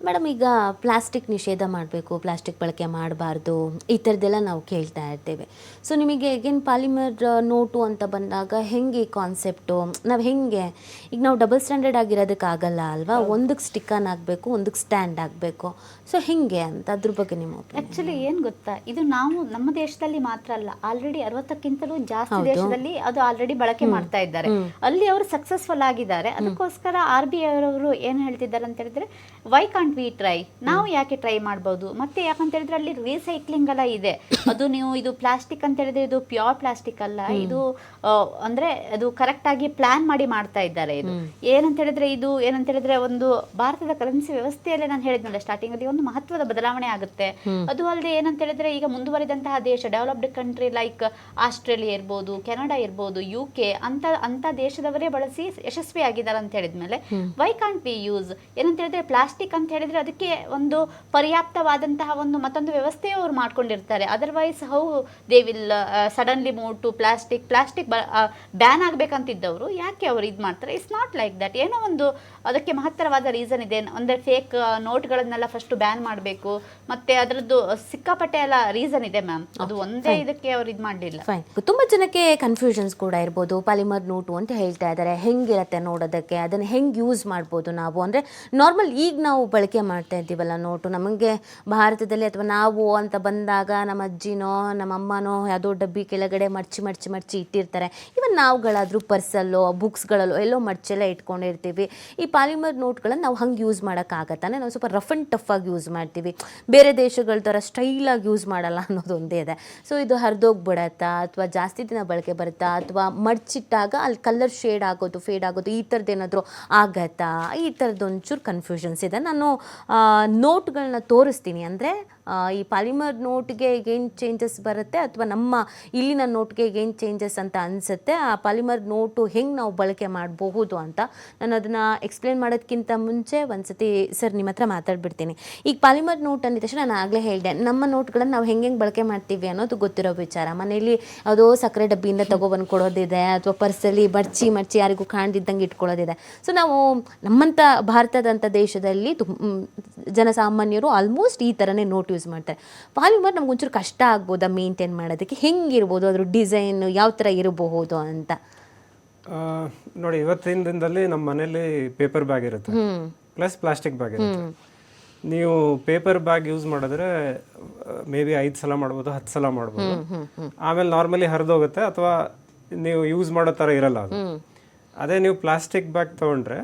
ಮೇಡಮ್, ಈಗ ಪ್ಲಾಸ್ಟಿಕ್ ನಿಷೇಧ ಮಾಡಬೇಕು, ಪ್ಲಾಸ್ಟಿಕ್ ಬಳಕೆ ಮಾಡಬಾರ್ದು, ಈ ಥರದ್ದೆಲ್ಲ ನಾವು ಕೇಳ್ತಾ ಇರ್ತೇವೆ. ಸೊ ನಿಮಗೆ ಈಗೇನು ಪಾಲಿಮರ್ ನೋಟು ಅಂತ ಬಂದಾಗ ಹೆಂಗೆ ಕಾನ್ಸೆಪ್ಟು, ನಾವು ಹೆಂಗೆ ಈಗ ನಾವು ಡಬಲ್ ಸ್ಟ್ಯಾಂಡರ್ಡ್ ಆಗಿರೋದಕ್ಕಾಗಲ್ಲ ಅಲ್ವಾ, ಒಂದಕ್ಕೆ ಸ್ಟಿಕ್ಕನ್ ಆಗಬೇಕು, ಒಂದಕ್ಕೆ ಸ್ಟ್ಯಾಂಡ್ ಆಗಬೇಕು. ಸೊ ಹೆಂಗೆ ಅಂತ ಅದ್ರ ಬಗ್ಗೆ ನಿಮ್ಮ ಆಕ್ಚುಲಿ ಏನು ಗೊತ್ತಾ, ಇದು ನಾವು ನಮ್ಮ ದೇಶದಲ್ಲಿ ಮಾತ್ರ ಅಲ್ಲ, ಆಲ್ರೆಡಿ 60ಕ್ಕಿಂತಲೂ ಜಾಸ್ತಿ ದೇಶದಲ್ಲಿ ಅದು ಆಲ್ರೆಡಿ ಬಳಕೆ ಮಾಡ್ತಾ ಇದ್ದಾರೆ. ಅಲ್ಲಿ ಅವರು ಸಕ್ಸಸ್ಫುಲ್ ಆಗಿದ್ದಾರೆ. ಅದಕ್ಕೋಸ್ಕರ RBI ಅವರು ಏನು ಹೇಳ್ತಿದ್ದಾರೆ ಅಂತ ಹೇಳಿದ್ರೆ, ವೈ ಕಾಂಟ್ ವಿ ಟ್ರೈ, ನಾವು ಯಾಕೆ ಟ್ರೈ ಮಾಡ್ಬೋದು. ಮತ್ತೆ ಯಾಕಂತ ಹೇಳಿದ್ರೆ ಅಲ್ಲಿ ರೀಸೈಕ್ಲಿಂಗ್ ಎಲ್ಲ ಇದೆ. ಅದು ನೀವು ಇದು ಪ್ಲಾಸ್ಟಿಕ್ ಅಂತ ಹೇಳಿದ್ರೆ ಇದು ಪ್ಯೂರ್ ಪ್ಲಾಸ್ಟಿಕ್ ಅಲ್ಲ, ಇದು ಅಂದ್ರೆ ಅದು ಕರೆಕ್ಟ್ ಆಗಿ ಪ್ಲಾನ್ ಮಾಡಿ ಮಾಡ್ತಾ ಇದ್ದಾರೆ. ಇದು ಏನಂತ ಹೇಳಿದ್ರೆ, ಇದು ಏನಂತ ಹೇಳಿದ್ರೆ ಒಂದು ಭಾರತದ ಕರೆನ್ಸಿ ವ್ಯವಸ್ಥೆಯಲ್ಲೇ ನಾನು ಹೇಳಿದ್ನಲ್ಲ ಸ್ಟಾರ್ಟಿಂಗ್ ಅಲ್ಲಿ ಒಂದು ಮಹತ್ವದ ಬದಲಾವಣೆ ಆಗುತ್ತೆ. ಅದು ಅಲ್ಲದೆ ಏನಂತ ಹೇಳಿದ್ರೆ ಈಗ ಮುಂದುವರಿದಂತಹ ದೇಶ, ಡೆವಲಪ್ಡ್ ಕಂಟ್ರಿ ಲೈಕ್ ಆಸ್ಟ್ರೇಲಿಯಾ ಇರ್ಬೋದು, ಕೆನಡಾ ಇರ್ಬೋದು, UK ಅಂತ ದೇಶದವರೇ ಬಳಸಿ ಯಶಸ್ವಿ ಆಗಿದ್ದಾರೆ ಅಂತ ಹೇಳಿದ್ಮೇಲೆ ವೈ ಕಾಂಟ್ ವಿ ಯೂಸ್. ಏನಂತ ಹೇಳಿದ್ರೆ ಪ್ಲಾಸ್ಟಿಕ್ ಅಂತ ಹೇಳಿದ್ರೆ ಅದಕ್ಕೆ ಒಂದು ಪರ್ಯಾಪ್ತವಾದಂತಹ ಒಂದು ಮತ್ತೊಂದು ವ್ಯವಸ್ಥೆಯು ಅವ್ರು ಮಾಡ್ಕೊಂಡಿರ್ತಾರೆ. Otherwise how they will suddenly move to plastic ban ಆಗ್ಬೇಕಂತಿದ್ದವರು ಯಾಕೆ ಅವ್ರು ಇದು ಮಾಡ್ತಾರೆ. It's not like that. ಏನೋ ಒಂದು ಅದಕ್ಕೆ ಮಹತ್ತರವಾದ ರೀಸನ್ ಇದೆ. ಅಂದ್ರೆ ಫೇಕ್ ನೋಟ್ಗಳನ್ನೆಲ್ಲ ಫಸ್ಟ್ ಬ್ಯಾನ್ ಮಾಡಬೇಕು, ಮತ್ತೆ ಅದರದ್ದು ಸಿಕ್ಕಾಪಟ್ಟೆ ಎಲ್ಲ ರೀಸನ್ ಇದೆ ಮ್ಯಾಮ್. ಅದು ಒಂದೇ ಇದಕ್ಕೆ ಅವ್ರು ಇದು ಮಾಡಲಿಲ್ಲ. ಫೈನ್. ತುಂಬ ಜನಕ್ಕೆ ಕನ್ಫ್ಯೂಷನ್ಸ್ ಕೂಡ ಇರ್ಬೋದು. ಪಾಲಿಮರ್ ನೋಟು ಅಂತ ಹೇಳ್ತಾ ಇದ್ದಾರೆ, ಹೆಂಗಿರತ್ತೆ ನೋಡೋದಕ್ಕೆ, ಅದನ್ನು ಹೆಂಗೆ ಯೂಸ್ ಮಾಡ್ಬೋದು ನಾವು. ಅಂದರೆ ನಾರ್ಮಲ್ ಈಗ ನಾವು ಬಳಕೆ ಮಾಡ್ತಾ ಇದ್ದೀವಲ್ಲ ನೋಟು, ನಮಗೆ ಭಾರತದಲ್ಲಿ ಅಥವಾ ನಾವು ಅಂತ ಬಂದಾಗ ನಮ್ಮ ಅಜ್ಜಿನೋ ನಮ್ಮ ಅಮ್ಮನೋ ಯಾವುದೋ ಡಬ್ಬಿ ಕೆಳಗಡೆ ಮಡ್ಚಿ ಇಟ್ಟಿರ್ತಾರೆ. ಇವನ್ ನಾವುಗಳಾದರೂ ಪರ್ಸಲ್ಲೋ ಬುಕ್ಸ್ಗಳಲ್ಲೋ ಎಲ್ಲೋ ಮಡ್ಚೆಲ್ಲ ಇಟ್ಕೊಂಡಿರ್ತೀವಿ. ಈ ಪಾಲಿಮರ್ ನೋಟ್ಗಳನ್ನು ನಾವು ಹಂಗೆ ಯೂಸ್ ಮಾಡೋಕ್ಕಾಗತ್ತಾನೆ. ನಾವು ಸ್ವಲ್ಪ ರಫ್ ಆ್ಯಂಡ್ ಟಫ್ ಆಗಿ ಯೂಸ್ ಮಾಡ್ತೀವಿ, ಬೇರೆ ದೇಶಗಳ ಥರ ಸ್ಟೈಲಾಗಿ ಯೂಸ್ ಮಾಡಲ್ಲ ಅನ್ನೋದು ಒಂದೇ ಇದೆ. ಸೊ ಇದು ಹರಿದೋಗ್ಬಿಡತ್ತಾ, ಅಥವಾ ಜಾಸ್ತಿ ದಿನ ಬಳಕೆ ಬರುತ್ತಾ, ಅಥವಾ ಮಡ್ಚಿಟ್ಟಾಗ ಅಲ್ಲಿ ಕಲರ್ ಶೇಡ್ ಆಗೋದು ಫೇಡ್ ಆಗೋದು ಈ ಥರದ್ದು ಏನಾದರೂ ಆಗತ್ತಾ, ಈ ಥರದ್ದು ಒಂಚೂರು ಕನ್ಫ್ಯೂಷನ್ಸ್ ಇದೆ. ನಾನು ನೋಟ್ಗಳನ್ನ ತೋರಿಸ್ತೀನಿ. ಅಂದರೆ ಈ ಪಾಲಿಮರ್ ನೋಟ್ಗೆ ಏನು ಚೇಂಜಸ್ ಬರುತ್ತೆ ಅಥವಾ ನಮ್ಮ ಇಲ್ಲಿನ ನೋಟ್ಗೆ ಏನು ಚೇಂಜಸ್ ಅಂತ ಅನಿಸುತ್ತೆ, ಆ ಪಾಲಿಮರ್ ನೋಟು ಹೆಂಗೆ ನಾವು ಬಳಕೆ ಮಾಡಬಹುದು ಅಂತ ನಾನು ಅದನ್ನು ಎಕ್ಸ್ಪ್ಲೇನ್ ಮಾಡೋದಕ್ಕಿಂತ ಮುಂಚೆ ಒಂದ್ಸತಿ ಸರ್ ನಿಮ್ಮ ಹತ್ರ ಮಾತಾಡ್ಬಿಡ್ತೀನಿ. ಈಗ ಪಾಲಿಮರ್ ನೋಟ್ ಅಂದಿದ ತಕ್ಷಣ ನಾನು ಆಗಲೇ ಹೇಳಿದೆ, ನಮ್ಮ ನೋಟ್ಗಳನ್ನು ನಾವು ಹೆಂಗೆ ಬಳಕೆ ಮಾಡ್ತೀವಿ ಅನ್ನೋದು ಗೊತ್ತಿರೋ ವಿಚಾರ. ಮನೇಲಿ ಯಾವುದೋ ಸಕ್ಕರೆ ಡಬ್ಬಿಯಿಂದ ತೊಗೊಬಂದು ಕೊಡೋದಿದೆ, ಅಥವಾ ಪರ್ಸಲ್ಲಿ ಮಡ್ಚಿ ಯಾರಿಗೂ ಕಾಣ್ದಿದ್ದಂಗೆ ಇಟ್ಕೊಳ್ಳೋದಿದೆ. ಸೊ ನಾವು ನಮ್ಮಂಥ ಭಾರತದಂಥ ದೇಶದಲ್ಲಿ ಜನಸಾಮಾನ್ಯರು ಆಲ್ಮೋಸ್ಟ್ ಈ ಥರನೇ ನೋಟ್ ಯೂಸ್ ಮಾಡ್ತಾರೆ. ಪಾಲಿಮರ್ ನಮ್ಗೆ ಒಂಚೂರು ಕಷ್ಟ ಆಗ್ಬೋದಾ ಮೇಂಟೈನ್ ಮಾಡೋದಕ್ಕೆ, ಹೆಂಗಿರ್ಬೋದು ಅದ್ರ ಡಿಸೈನ್ ಯಾವ ಥರ ಇರಬಹುದು ಅಂತ? ನೋಡಿ, ಇವತ್ತಿನ ದಿನದಲ್ಲಿ ನಮ್ಮ ಮನೇಲಿ ಪೇಪರ್ ಬ್ಯಾಗ್ ಇರುತ್ತೆ ಪ್ಲಸ್ ಪ್ಲಾಸ್ಟಿಕ್ ಬ್ಯಾಗ್ ಇರುತ್ತೆ. ನೀವು ಪೇಪರ್ ಬ್ಯಾಗ್ ಯೂಸ್ ಮಾಡಿದ್ರೆ ಮೇ ಬಿ 5 ಸಲ ಮಾಡ್ಬೋದು, 10 ಸಲ ಮಾಡ್ಬೋದು. ಆಮೇಲೆ ನಾರ್ಮಲಿ ಹರಿದೋಗುತ್ತೆ ಅಥವಾ ನೀವು ಯೂಸ್ ಮಾಡೋ ಥರ ಇರಲ್ಲ ಅದು. ಅದೇ ನೀವು ಪ್ಲಾಸ್ಟಿಕ್ ಬ್ಯಾಗ್ ತೊಗೊಂಡ್ರೆ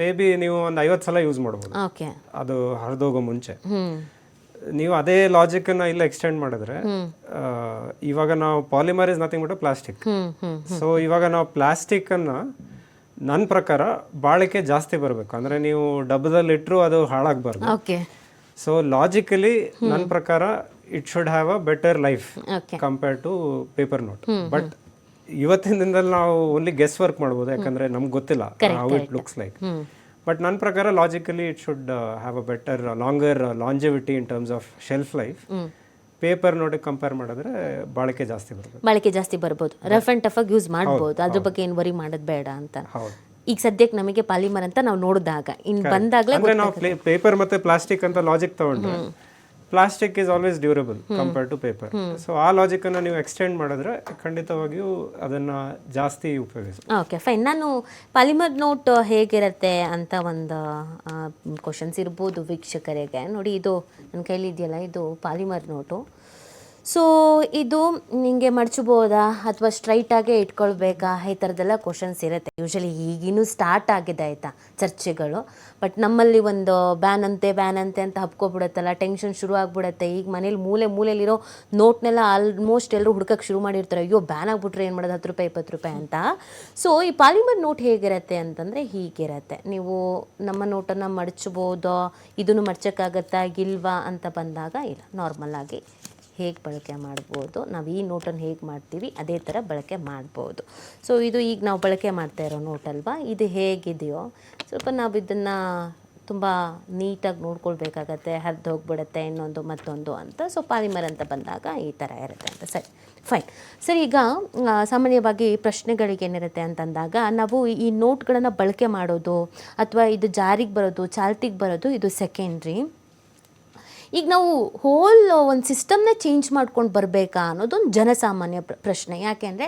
ಮೇ ಬಿ ನೀವು ಒಂದು 50 ಸಲ ಯೂಸ್ ಮಾಡ್ಬೋದು ಅದು ಹರಿದೋಗೋ ಮುಂಚೆ. ನೀವು ಅದೇ ಲಾಜಿಕ್ ಅನ್ನ ಇಲ್ಲ ಎಕ್ಸ್ಟೆಂಡ್ ಮಾಡಿದ್ರೆ, ಇವಾಗ ನಾವು polymer is nothing but plastic. So ಇವಾಗ ನಾವು ಪ್ಲಾಸ್ಟಿಕ್ ಅನ್ನ ನನ್ನ ಪ್ರಕಾರ ಬಾಳಿಕೆ ಜಾಸ್ತಿ ಬರಬೇಕು. ಅಂದ್ರೆ ನೀವು ಡಬ್ಬದಲ್ಲಿ ಇಟ್ಟರು ಅದು ಹಾಳಾಗಬಾರ್ದು. ಸೊ ಲಾಜಿಕಲಿ ನನ್ನ ಪ್ರಕಾರ it should have a better life compare to paper note. But ಇವತ್ತಿನ ದಿನದಲ್ಲಿ ನಾವು ಓನ್ಲಿ ಗೆಸ್ ವರ್ಕ್ ಮಾಡ್ಬೋದು, ಯಾಕಂದ್ರೆ ನಮ್ಗೆ ಗೊತ್ತಿಲ್ಲ how it looks like. But ನನ್ನ ಪ್ರಕಾರ logically it should have a better longer longevity in terms of shelf life. Paper ನೋಡಿ ಕಂಪೇರ್ ಮಾಡಿದ್ರೆ ಬಾಳಿಕೆ ಜಾಸ್ತಿ ಬರ್ಬೋದು, ರಫ್ ಅಂಡ್ ಟಫ್ ಆಗಿ ಯೂಸ್ ಮಾಡ್ಬೋದು. ಅದ್ರ ಬಗ್ಗೆ ಏನು ವರಿ ಮಾಡೋದು ಬೇಡ ಅಂತ. ಈಗ ಸದ್ಯಕ್ಕೆ ನಮಗೆ ಪಾಲಿಮರ್ ಅಂತ ನಾವು ನೋಡಿದಾಗ ಇನ್ನು ಬಂದಾಗಲೇ ನಾವು ಪೇಪರ್ ಮತ್ತೆ ಪ್ಲಾಸ್ಟಿಕ್ ಅಂತ ಲಾಜಿಕ್ ತಗೊಂಡ್ರೆ plastic is always durable compare to paper. So ಆ ಲಾಜಿಕ್ ಅನ್ನ ನೀವು ಎಕ್ಸ್ಟೆಂಡ್ ಮಾಡಿದ್ರೆ ಖಂಡಿತವಾಗಿಯೂ ಅದನ್ನ ಜಾಸ್ತಿ ಉಪಯೋಗಿಸಿ. Okay fine. ನಾನು ಪಾಲಿಮರ್ ನೋಟ್ ಹೇಗಿರುತ್ತೆ ಅಂತ ಒಂದು ಕ್ವಶನ್ಸ್ ಇರ್ಬೋದು ವೀಕ್ಷಕರಿಗೆ. ನೋಡಿ, ಇದು ನನ್ನ ಕೈಲಿ ಇದೆಯಲ್ಲ, ಇದು ಪಾಲಿಮರ್ ನೋಟು. ಸೊ ಇದು ನಿಮಗೆ ಮಡಚಬಹುದಾ ಅಥವಾ ಸ್ಟ್ರೈಟಾಗೇ ಇಟ್ಕೊಳ್ಬೇಕಾ, ಈ ಥರದ್ದೆಲ್ಲ ಕ್ವಶನ್ಸ್ ಇರುತ್ತೆ. ಯೂಶಲಿ ಈಗಿನ್ನೂ ಸ್ಟಾರ್ಟ್ ಆಗಿದೆ ಆಯಿತಾ ಚರ್ಚೆಗಳು. ಬಟ್ ನಮ್ಮಲ್ಲಿ ಒಂದು ಬ್ಯಾನ್ ಅಂತೆ ಅಂತ ಹಬ್ಕೊಬಿಡುತ್ತಲ್ಲ, ಟೆನ್ಷನ್ ಶುರು ಆಗಿಬಿಡುತ್ತೆ. ಈಗ ಮನೇಲಿ ಮೂಲೆಯಲ್ಲಿರೋ ನೋಟ್ನೆಲ್ಲ ಆಲ್ಮೋಸ್ಟ್ ಎಲ್ಲರೂ ಹುಡ್ಕಕ್ಕೆ ಶುರು ಮಾಡಿರ್ತಾರೆ. ಅಯ್ಯೋ ಬ್ಯಾನ್ ಆಗಿಬಿಟ್ರೆ ಏನು ಮಾಡೋದು, 10 ರೂಪಾಯಿ 20 ರೂಪಾಯಿ ಅಂತ. ಸೊ ಈ ಪಾಲಿಮರ್ ನೋಟ್ ಹೇಗಿರುತ್ತೆ ಅಂತಂದರೆ ಹೀಗಿರುತ್ತೆ. ನೀವು ನಮ್ಮ ನೋಟನ್ನು ಮಡಚ್ಬೋದೋ, ಇದನ್ನು ಮಡ್ಚೋಕ್ಕಾಗತ್ತಾ ಇಲ್ವಾ ಅಂತ ಬಂದಾಗ ಇಲ್ಲ, ನಾರ್ಮಲ್ ಆಗಿ ಹೇಗೆ ಬಳಕೆ ಮಾಡ್ಬೋದು, ನಾವು ಈ ನೋಟನ್ನು ಹೇಗೆ ಮಾಡ್ತೀವಿ ಅದೇ ಥರ ಬಳಕೆ ಮಾಡ್ಬೋದು. ಸೊ ಇದು ಈಗ ನಾವು ಬಳಕೆ ಮಾಡ್ತಾ ಇರೋ ನೋಟ್ ಅಲ್ವಾ, ಇದು ಹೇಗಿದೆಯೋ ಸ್ವಲ್ಪ ನಾವು ಇದನ್ನು ತುಂಬ ನೀಟಾಗಿ ನೋಡ್ಕೊಳ್ಬೇಕಾಗತ್ತೆ. ಹರಿದು ಹೋಗ್ಬಿಡುತ್ತೆ ಇನ್ನೊಂದು ಮತ್ತೊಂದು ಅಂತ. ಸೊ ಪಾಲಿಮರ್ ಅಂತ ಬಂದಾಗ ಈ ಥರ ಇರುತ್ತೆ ಅಂತ. ಸರಿ, ಫೈನ್. ಸರಿ, ಈಗ ಸಾಮಾನ್ಯವಾಗಿ ಪ್ರಶ್ನೆಗಳಿಗೆ ಏನಿರುತ್ತೆ ಅಂತಂದಾಗ ನಾವು ಈ ನೋಟ್ಗಳನ್ನು ಬಳಕೆ ಮಾಡೋದು ಅಥವಾ ಇದು ಜಾರಿಗೆ ಬರೋದು, ಚಾಲ್ತಿಗೆ ಬರೋದು ಇದು ಸೆಕೆಂಡ್ರಿ. ಈಗ ನಾವು ಹೋಲ್ ಒಂದು ಸಿಸ್ಟಮ್ನೇ ಚೇಂಜ್ ಮಾಡ್ಕೊಂಡು ಬರಬೇಕಾ ಅನ್ನೋದೊಂದು ಜನಸಾಮಾನ್ಯ ಪ್ರಶ್ನೆ. ಯಾಕೆ ಅಂದರೆ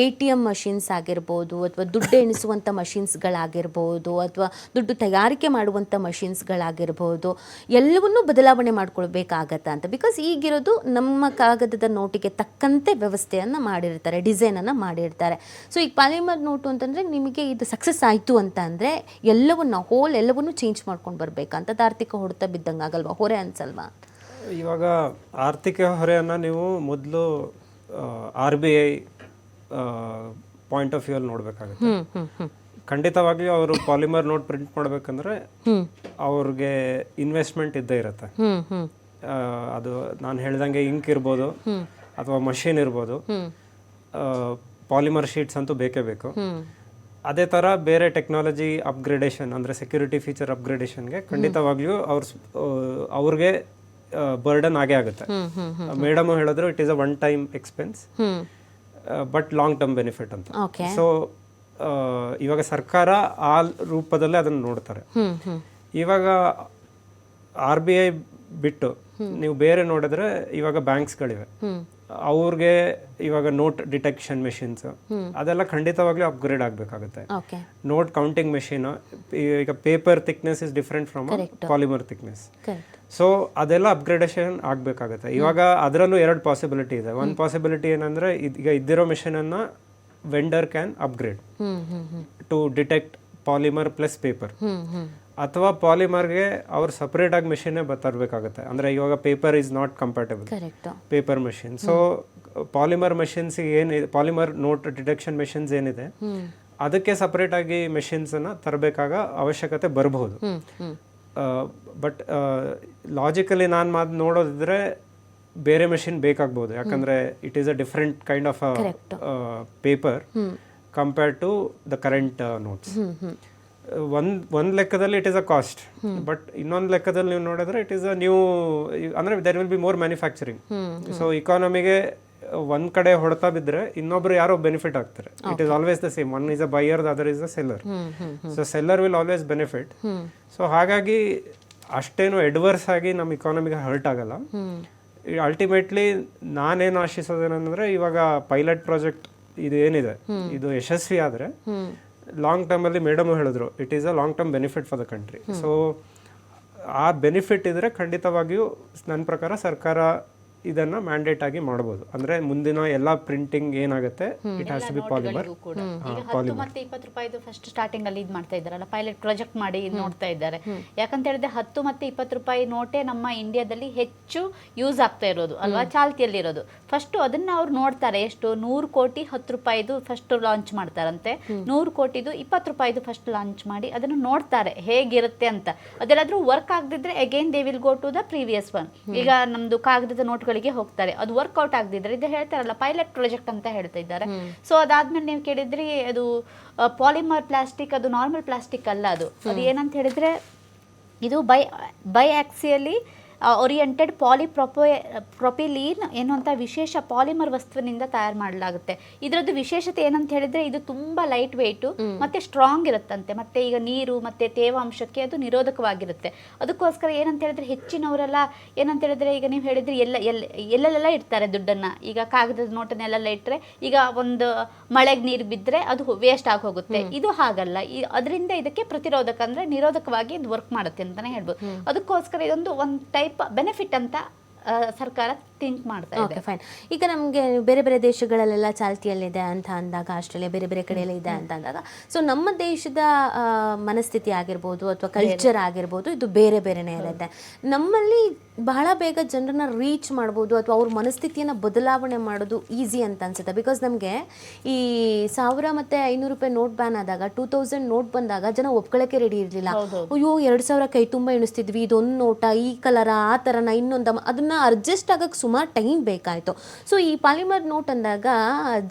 ATM ಮಷಿನ್ಸ್ ಆಗಿರ್ಬೋದು, ಅಥವಾ ದುಡ್ಡು ಎಣಿಸುವಂಥ ಮಷಿನ್ಸ್ಗಳಾಗಿರ್ಬೋದು, ಅಥವಾ ದುಡ್ಡು ತಯಾರಿಕೆ ಮಾಡುವಂಥ ಮಷಿನ್ಸ್ಗಳಾಗಿರ್ಬೋದು, ಎಲ್ಲವನ್ನೂ ಬದಲಾವಣೆ ಮಾಡ್ಕೊಳ್ಬೇಕಾಗತ್ತಾ ಅಂತ. ಬಿಕಾಸ್ ಈಗಿರೋದು ನಮ್ಮ ಕಾಗದದ ನೋಟಿಗೆ ತಕ್ಕಂತೆ ವ್ಯವಸ್ಥೆಯನ್ನು ಮಾಡಿರ್ತಾರೆ, ಡಿಸೈನನ್ನು ಮಾಡಿರ್ತಾರೆ. ಸೊ ಈಗ ಪಾಲಿಮರ್ ನೋಟು ಅಂತಂದರೆ ನಿಮಗೆ ಇದು ಸಕ್ಸಸ್ ಆಯಿತು ಅಂತ ಅಂದರೆ ಎಲ್ಲವನ್ನೂ ಚೇಂಜ್ ಮಾಡ್ಕೊಂಡು ಬರಬೇಕಂತ ಆರ್ಥಿಕ ಹೊಡೆತ ಬಿದ್ದಂಗೆ ಆಗಲ್ವಾ, ಹೊರೆ ಅನ್ಸಲ್ವಾ? ಇವಾಗ ಆರ್ಥಿಕ ಹೊರೆಯನ್ನು ನೀವು ಮೊದಲು RBI ಪಾಯಿಂಟ್ ಆಫ್ ವ್ಯೂ ಅಲ್ಲಿ ನೋಡಬೇಕಾಗುತ್ತೆ. ಖಂಡಿತವಾಗಿಯೂ ಅವರು ಪಾಲಿಮರ್ ನೋಟ್ ಪ್ರಿಂಟ್ ಮಾಡಬೇಕಂದ್ರೆ ಅವ್ರಿಗೆ ಇನ್ವೆಸ್ಟ್ಮೆಂಟ್ ಇದ್ದೇ ಇರುತ್ತೆ. ಅದು ನಾನು ಹೇಳ್ದಂಗೆ ಇಂಕ್ ಇರ್ಬೋದು ಅಥವಾ ಮಷಿನ್ ಇರ್ಬೋದು, ಪಾಲಿಮರ್ ಶೀಟ್ಸ್ ಅಂತೂ ಬೇಕೇ ಬೇಕು. ಅದೇ ಥರ ಬೇರೆ ಟೆಕ್ನಾಲಜಿ ಅಪ್ಗ್ರೇಡೇಷನ್ ಅಂದರೆ ಸೆಕ್ಯೂರಿಟಿ ಫೀಚರ್ ಅಪ್ಗ್ರೇಡೇಷನ್ಗೆ ಖಂಡಿತವಾಗ್ಲೂ ಅವ್ರಿಗೆ ಬರ್ಡನ್ ಆಗೇ ಆಗುತ್ತೆ. ಮೇಡಮ್ ಹೇಳಿದ್ರು it is a 1-time expense but long term benefit ಅಂತ. ಸೊ ಇವಾಗ ಸರ್ಕಾರ ಆ ರೂಪದಲ್ಲೇ ಅದನ್ನು ನೋಡ್ತಾರೆ. ಇವಾಗ RBI ಬಿಟ್ಟು ನೀವು ಬೇರೆ ನೋಡಿದ್ರೆ ಇವಾಗ ಬ್ಯಾಂಕ್ಸ್ಗಳಿವೆ, ಅವ್ರಿಗೆ ಇವಾಗ ನೋಟ್ ಡಿಟೆಕ್ಷನ್ ಮೆಷಿನ್ಸ್ ಅದೆಲ್ಲ ಖಂಡಿತವಾಗ್ಲೂ ಅಪ್ಗ್ರೇಡ್ ಆಗಬೇಕಾಗುತ್ತೆ. ನೋಟ್ ಕೌಂಟಿಂಗ್ ಮೆಷಿನ್, ಈಗ paper thickness is different from polymer thickness. So ಅದೆಲ್ಲ ಅಪ್ಗ್ರೇಡೇಷನ್ ಆಗಬೇಕಾಗುತ್ತೆ. ಇವಾಗ ಅದರಲ್ಲೂ 2 ಪಾಸಿಬಿಲಿಟಿ ಇದೆ. ಒಂದು ಪಾಸಿಬಿಲಿಟಿ ಏನಂದ್ರೆ ಈಗ ಇದ್ದಿರೋ ಮೆಷಿನ್ ಅನ್ನ vendor can upgrade to detect polymer plus paper, ಅಥವಾ ಪಾಲಿಮರ್ಗೆ ಅವ್ರು ಸಪ್ರೇಟ್ ಆಗಿ ಮೆಷಿನ್ನೇ ತರಬೇಕಾಗುತ್ತೆ. ಅಂದರೆ ಇವಾಗ paper is not compatible paper machine. So polymer machines polymer note detection machines ಏನಿದೆ ಅದಕ್ಕೆ ಸಪ್ರೇಟ್ ಆಗಿ ಮೆಷಿನ್ಸನ್ನು ತರಬೇಕಾಗ ಅವಶ್ಯಕತೆ ಬರಬಹುದು. ಬಟ್ ಲಾಜಿಕಲಿ ನಾನು ನೋಡೋದಿದ್ರೆ ಬೇರೆ ಮೆಷಿನ್ ಬೇಕಾಗ್ಬೋದು. ಯಾಕಂದರೆ it is a different kind of paper compare to the current notes. ಒಂದು ಲೆಕ್ಕದಲ್ಲಿ it is a cost, but ಇನ್ನೊಂದು ಲೆಕ್ಕದಲ್ಲಿ ನೀವು ನೋಡಿದ್ರೆ ಇಟ್ ಈಸ್ ಅ ನ್ಯೂ, ಅಂದರೆ there will be more manufacturing. So ಇಕಾನಮಿಗೆ ಒಂದ್ ಕಡೆ ಹೊಡೆತ ಬಿದ್ದರೆ ಇನ್ನೊಬ್ರು ಯಾರೋ ಬೆನಿಫಿಟ್ ಆಗ್ತಾರೆ. It is always the same, one is a buyer, the other is a seller. So seller will always benefit. So ಹಾಗಾಗಿ ಅಷ್ಟೇನು ಎಡ್ವರ್ಸ್ ಆಗಿ ನಮ್ಮ ಇಕಾನಮಿಗೆ ಹರ್ಟ್ ಆಗಲ್ಲ. ಅಲ್ಟಿಮೇಟ್ಲಿ ನಾನೇನು ಆಶಿಸೋದೇನಂದ್ರೆ, ಇವಾಗ ಪೈಲಟ್ ಪ್ರಾಜೆಕ್ಟ್ ಇದು ಏನಿದೆ ಇದು ಯಶಸ್ವಿ ಆದರೆ ಲಾಂಗ್ ಟರ್ಮಲ್ಲಿ ಮೇಡಮ್ ಹೇಳಿದ್ರು it is a long term benefit for the country. So ಆ ಬೆನಿಫಿಟ್ ಇದ್ರೆ ಖಂಡಿತವಾಗಿಯೂ ನನ್ನ ಪ್ರಕಾರ ಸರ್ಕಾರ ಇದನ್ನ ಮ್ಯಾಂಡೇಟ್ ಆಗಿ ಮಾಡಬಹುದು. ಅಂದ್ರೆ ಮುಂದಿನ ಎಲ್ಲಾ ಪ್ರಿಂಟಿಂಗ್ ಏನಾಗುತ್ತೆ it has to be polymer. ಈಗ 10 ಮತ್ತೆ 20 ರೂಪಾಯಿದು ಫಸ್ಟ್ ಸ್ಟಾರ್ಟಿಂಗ್ ಅಲ್ಲಿ ಇದು ಮಾಡ್ತಾ ಇದ್ದಾರಲ್ಲ, ಪೈಲಟ್ ಪ್ರಾಜೆಕ್ಟ್ ಮಾಡಿ ನೋಡ್ತಾ ಇದ್ದಾರೆ. ಯಾಕಂತ ಹೇಳಿದ್ರೆ 10 ಮತ್ತೆ 20 ರೂಪಾಯಿ ನೋಟೇ ನಮ್ಮ ಇಂಡಿಯಾದಲ್ಲಿ ಹೆಚ್ಚು ಯೂಸ್ ಆಗ್ತಾ ಇರೋದು ಅಲ್ವಾ, ಚಾಲ್ತಿಯಲ್ಲಿ ಇರೋದು. ಫಸ್ಟ್ ಅದನ್ನ ಅವ್ರು ನೋಡ್ತಾರೆ, ಎಷ್ಟು 100 ಕೋಟಿ 10 ರೂಪಾಯಿದು ಫಸ್ಟ್ ಲಾಂಚ್ ಮಾಡ್ತಾರಂತೆ, 100 ಕೋಟಿದು 20 ರೂಪಾಯಿದು ಫಸ್ಟ್ ಲಾಂಚ್ ಮಾಡಿ ಅದನ್ನು ನೋಡ್ತಾರೆ ಹೇಗಿರುತ್ತೆ ಅಂತ. ಅದೆಲ್ಲಾದ್ರೂ ವರ್ಕ್ ಆಗದಿದ್ರೆ again they will go to the previous one. ಈಗ ನಮ್ದು ಕಾಗದದ ನೋಟ್ಗಳು ಹೋಗ್ತಾರೆ, ಅದು ವರ್ಕ್ಔಟ್ ಆಗದಿದ್ರೆ ಇದು ಹೇಳ್ತಾರಲ್ಲ ಪೈಲಟ್ ಪ್ರಾಜೆಕ್ಟ್ ಅಂತ ಹೇಳ್ತಾ ಇದ್ದಾರೆ. ಸೊ ಅದಾದ್ಮೇಲೆ ನೀವು ಕೇಳಿದ್ರಿ ಅದು ಪಾಲಿಮರ್ ಪ್ಲಾಸ್ಟಿಕ್, ಅದು ನಾರ್ಮಲ್ ಪ್ಲಾಸ್ಟಿಕ್ ಅಲ್ಲ, ಅದು ಏನಂತ ಹೇಳಿದ್ರೆ ಇದು ಬೈ ಆಕ್ಸಿಯಲಿ ಓರಿಯೆಂಟೆಡ್ ಪ್ರೊಪಿಲೀನ್ ಎನ್ನುವಂಥ ವಿಶೇಷ ಪಾಲಿಮರ್ ವಸ್ತುವಿನಿಂದ ತಯಾರು ಮಾಡಲಾಗುತ್ತೆ. ಇದರದ್ದು ವಿಶೇಷತೆ ಏನಂತ ಹೇಳಿದ್ರೆ ಇದು ತುಂಬಾ ಲೈಟ್ ವೆಯ್ಟು ಮತ್ತೆ ಸ್ಟ್ರಾಂಗ್ ಇರುತ್ತಂತೆ, ಮತ್ತೆ ಈಗ ನೀರು ಮತ್ತೆ ತೇವಾಂಶಕ್ಕೆ ಅದು ನಿರೋಧಕವಾಗಿರುತ್ತೆ. ಅದಕ್ಕೋಸ್ಕರ ಏನಂತ ಹೇಳಿದ್ರೆ ಹೆಚ್ಚಿನವರೆಲ್ಲ ಏನಂತ ಹೇಳಿದ್ರೆ, ಈಗ ನೀವು ಹೇಳಿದ್ರೆ ಎಲ್ಲೆಲ್ಲ ಇಡ್ತಾರೆ ದುಡ್ಡನ್ನ, ಈಗ ಕಾಗದದ ನೋಟನ್ನೆಲ್ಲ ಇಟ್ಟರೆ ಈಗ ಒಂದು ಮಳೆಗೆ ನೀರು ಬಿದ್ದರೆ ಅದು ವೇಸ್ಟ್ ಆಗಿ ಹೋಗುತ್ತೆ. ಇದು ಹಾಗಲ್ಲ, ಅದರಿಂದ ಇದಕ್ಕೆ ಪ್ರತಿರೋಧಕ ಅಂದ್ರೆ ನಿರೋಧಕವಾಗಿ ಇದು ವರ್ಕ್ ಮಾಡುತ್ತೆ ಅಂತಾನೆ ಹೇಳ್ಬೋದು. ಅದಕ್ಕೋಸ್ಕರ ಇದೊಂದು ಒಂದು ಟೈಪ್ ಬೆನಿಫಿಟ್ ಅಂತ ಸರ್ಕಾರ ಥಿಂಕ್ ಮಾಡ್ತಾ ಇದೆ. Okay fine. ಈಗ ನಮಗೆ ಬೇರೆ ಬೇರೆ ದೇಶಗಳಲ್ಲೆಲ್ಲ ಚಾಲ್ತಿಯಲ್ಲಿದೆ ಅಂತ ಅಂದಾಗ, ಆಸ್ಟ್ರೇಲಿಯಾ ಬೇರೆ ಬೇರೆ ಕಡೆಯಲ್ಲ ಇದೆ ಅಂತ ಅಂದಾಗ, ಸೊ ನಮ್ಮ ದೇಶದ ಮನಸ್ಥಿತಿ ಆಗಿರ್ಬೋದು ಅಥವಾ ಕಲ್ಚರ್ ಆಗಿರ್ಬೋದು ಇದು ಬೇರೆ ಬೇರೆನೇ ಇರುತ್ತೆ. ನಮ್ಮಲ್ಲಿ ಬಹಳ ಬೇಗ ಜನರನ್ನ ರೀಚ್ ಮಾಡ್ಬೋದು ಅಥವಾ ಅವ್ರ ಮನಸ್ಥಿತಿಯನ್ನು ಬದಲಾವಣೆ ಮಾಡೋದು ಈಸಿ ಅಂತ ಅನ್ಸುತ್ತೆ. ಬಿಕಾಸ್ ನಮಗೆ ಈ 1000 ಮತ್ತು 500 ರೂಪಾಯಿ ನೋಟ್ ಬ್ಯಾನ್ ಆದಾಗ 2000 ನೋಟ್ ಬಂದಾಗ ಜನ ಒಪ್ಕೊಳ್ಳೋಕೆ ರೆಡಿ ಇರಲಿಲ್ಲ. ಅಯ್ಯೋ 2000 ಕೈ ತುಂಬ ಎಣಿಸ್ತಿದ್ವಿ, ಇದೊಂದು ನೋಟ ಈ ಕಲರ ಆ ಥರನ ಇನ್ನೊಂದು ಅದನ್ನ ಅಡ್ಜಸ್ಟ್ ಆಗಕ್ಕೆ ಸುಮಾರು ಟೈಮ್ ಬೇಕಾಯಿತು. ಸೊ ಈ ಪಾಲಿಮರ್ ನೋಟ್ ಅಂದಾಗ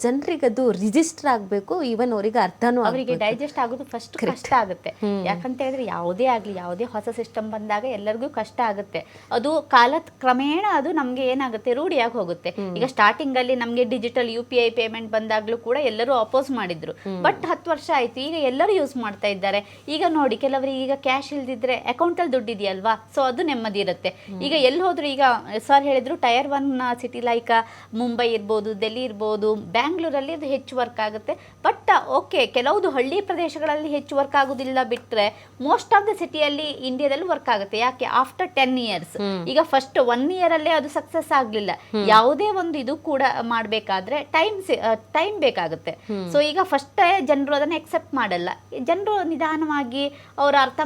ಜನರಿಗೆ ಅದು ರಿಜಿಸ್ಟರ್ ಆಗಬೇಕು, ಈವನ್ ಅವರಿಗೆ ಅರ್ಥನೂ ಅವರಿಗೆ ಡೈಜೆಸ್ಟ್ ಆಗೋದು ಫಸ್ಟ್ ಕಷ್ಟ ಆಗುತ್ತೆ. ಯಾಕಂತ ಹೇಳಿದ್ರೆ ಯಾವುದೇ ಆಗಲಿ, ಯಾವುದೇ ಹೊಸ ಸಿಸ್ಟಮ್ ಬಂದಾಗ ಎಲ್ಲರಿಗೂ ಕಷ್ಟ ಆಗುತ್ತೆ. ಅದು ಕಾಲ ಕ್ರಮೇಣ ಅದು ನಮ್ಗೆ ಏನಾಗುತ್ತೆ, ರೂಢಿಯಾಗಿ ಹೋಗುತ್ತೆ. ಈಗ ಸ್ಟಾರ್ಟಿಂಗ್ ಅಲ್ಲಿ ನಮ್ಗೆ ಡಿಜಿಟಲ್ UPI ಪೇಮೆಂಟ್ ಬಂದಾಗ್ಲೂ ಕೂಡ ಎಲ್ಲರೂ ಅಪೋಸ್ ಮಾಡಿದ್ರು. ಬಟ್ 10 ವರ್ಷ ಆಯ್ತು, ಈಗ ಎಲ್ಲರೂ ಯೂಸ್ ಮಾಡ್ತಾ ಇದ್ದಾರೆ. ಈಗ ನೋಡಿ, ಕೆಲವರಿಗೆ ಈಗ ಕ್ಯಾಶ್ ಇಲ್ದಿದ್ರೆ ಅಕೌಂಟ್ ಅಲ್ಲಿ ದುಡ್ಡು ಇದೆಯಲ್ವಾ, ಸೊ ಅದು ನೆಮ್ಮದಿ ಇರುತ್ತೆ. ಈಗ ಎಲ್ಲಿ ಹೋದ್ರು, ಈಗ ಸರ್ ಹೇಳಿದ್ರು ಟೈರ್ 1 ಸಿಟಿ ಲೈಕ್ ಮುಂಬೈ ಇರ್ಬೋದು, ಡೆಲ್ಲಿ ಇರ್ಬೋದು, ಬ್ಯಾಂಗ್ಳೂರಲ್ಲಿ ಅದು ಹೆಚ್ಚು ವರ್ಕ್ ಆಗುತ್ತೆ. ಬಟ್ ಓಕೆ, ಕೆಲವುದು ಹಳ್ಳಿ ಪ್ರದೇಶಗಳಲ್ಲಿ ಹೆಚ್ಚು ವರ್ಕ್ ಆಗೋದಿಲ್ಲ ಬಿಟ್ರೆ ಮೋಸ್ಟ್ ಆಫ್ ದ ಸಿಟಿಯಲ್ಲಿ ಇಂಡಿಯಾದಲ್ಲಿ ವರ್ಕ್ ಆಗುತ್ತೆ. ಯಾಕೆ, ಆಫ್ಟರ್ 10 ಇಯರ್ಸ್. ಈಗ ಫಸ್ಟ್ 1 ಇಯರ್ ಅಲ್ಲೇ ಅದು ಸಕ್ಸಸ್ ಆಗ್ಲಿಲ್ಲ. ಯಾವುದೇ ಒಂದು ಇದು ಕೂಡ ಮಾಡ್ಬೇಕಾದ್ರೆ ಟೈಮ್ ಬೇಕಾಗುತ್ತೆ. ಸೊ ಈಗ ಫಸ್ಟ್ ಜನರು ಅದನ್ನ ಎಕ್ಸೆಪ್ಟ್ ಮಾಡಲ್ಲ. ಜನರು ನಿಧಾನವಾಗಿ ಅವರು ಅರ್ಥ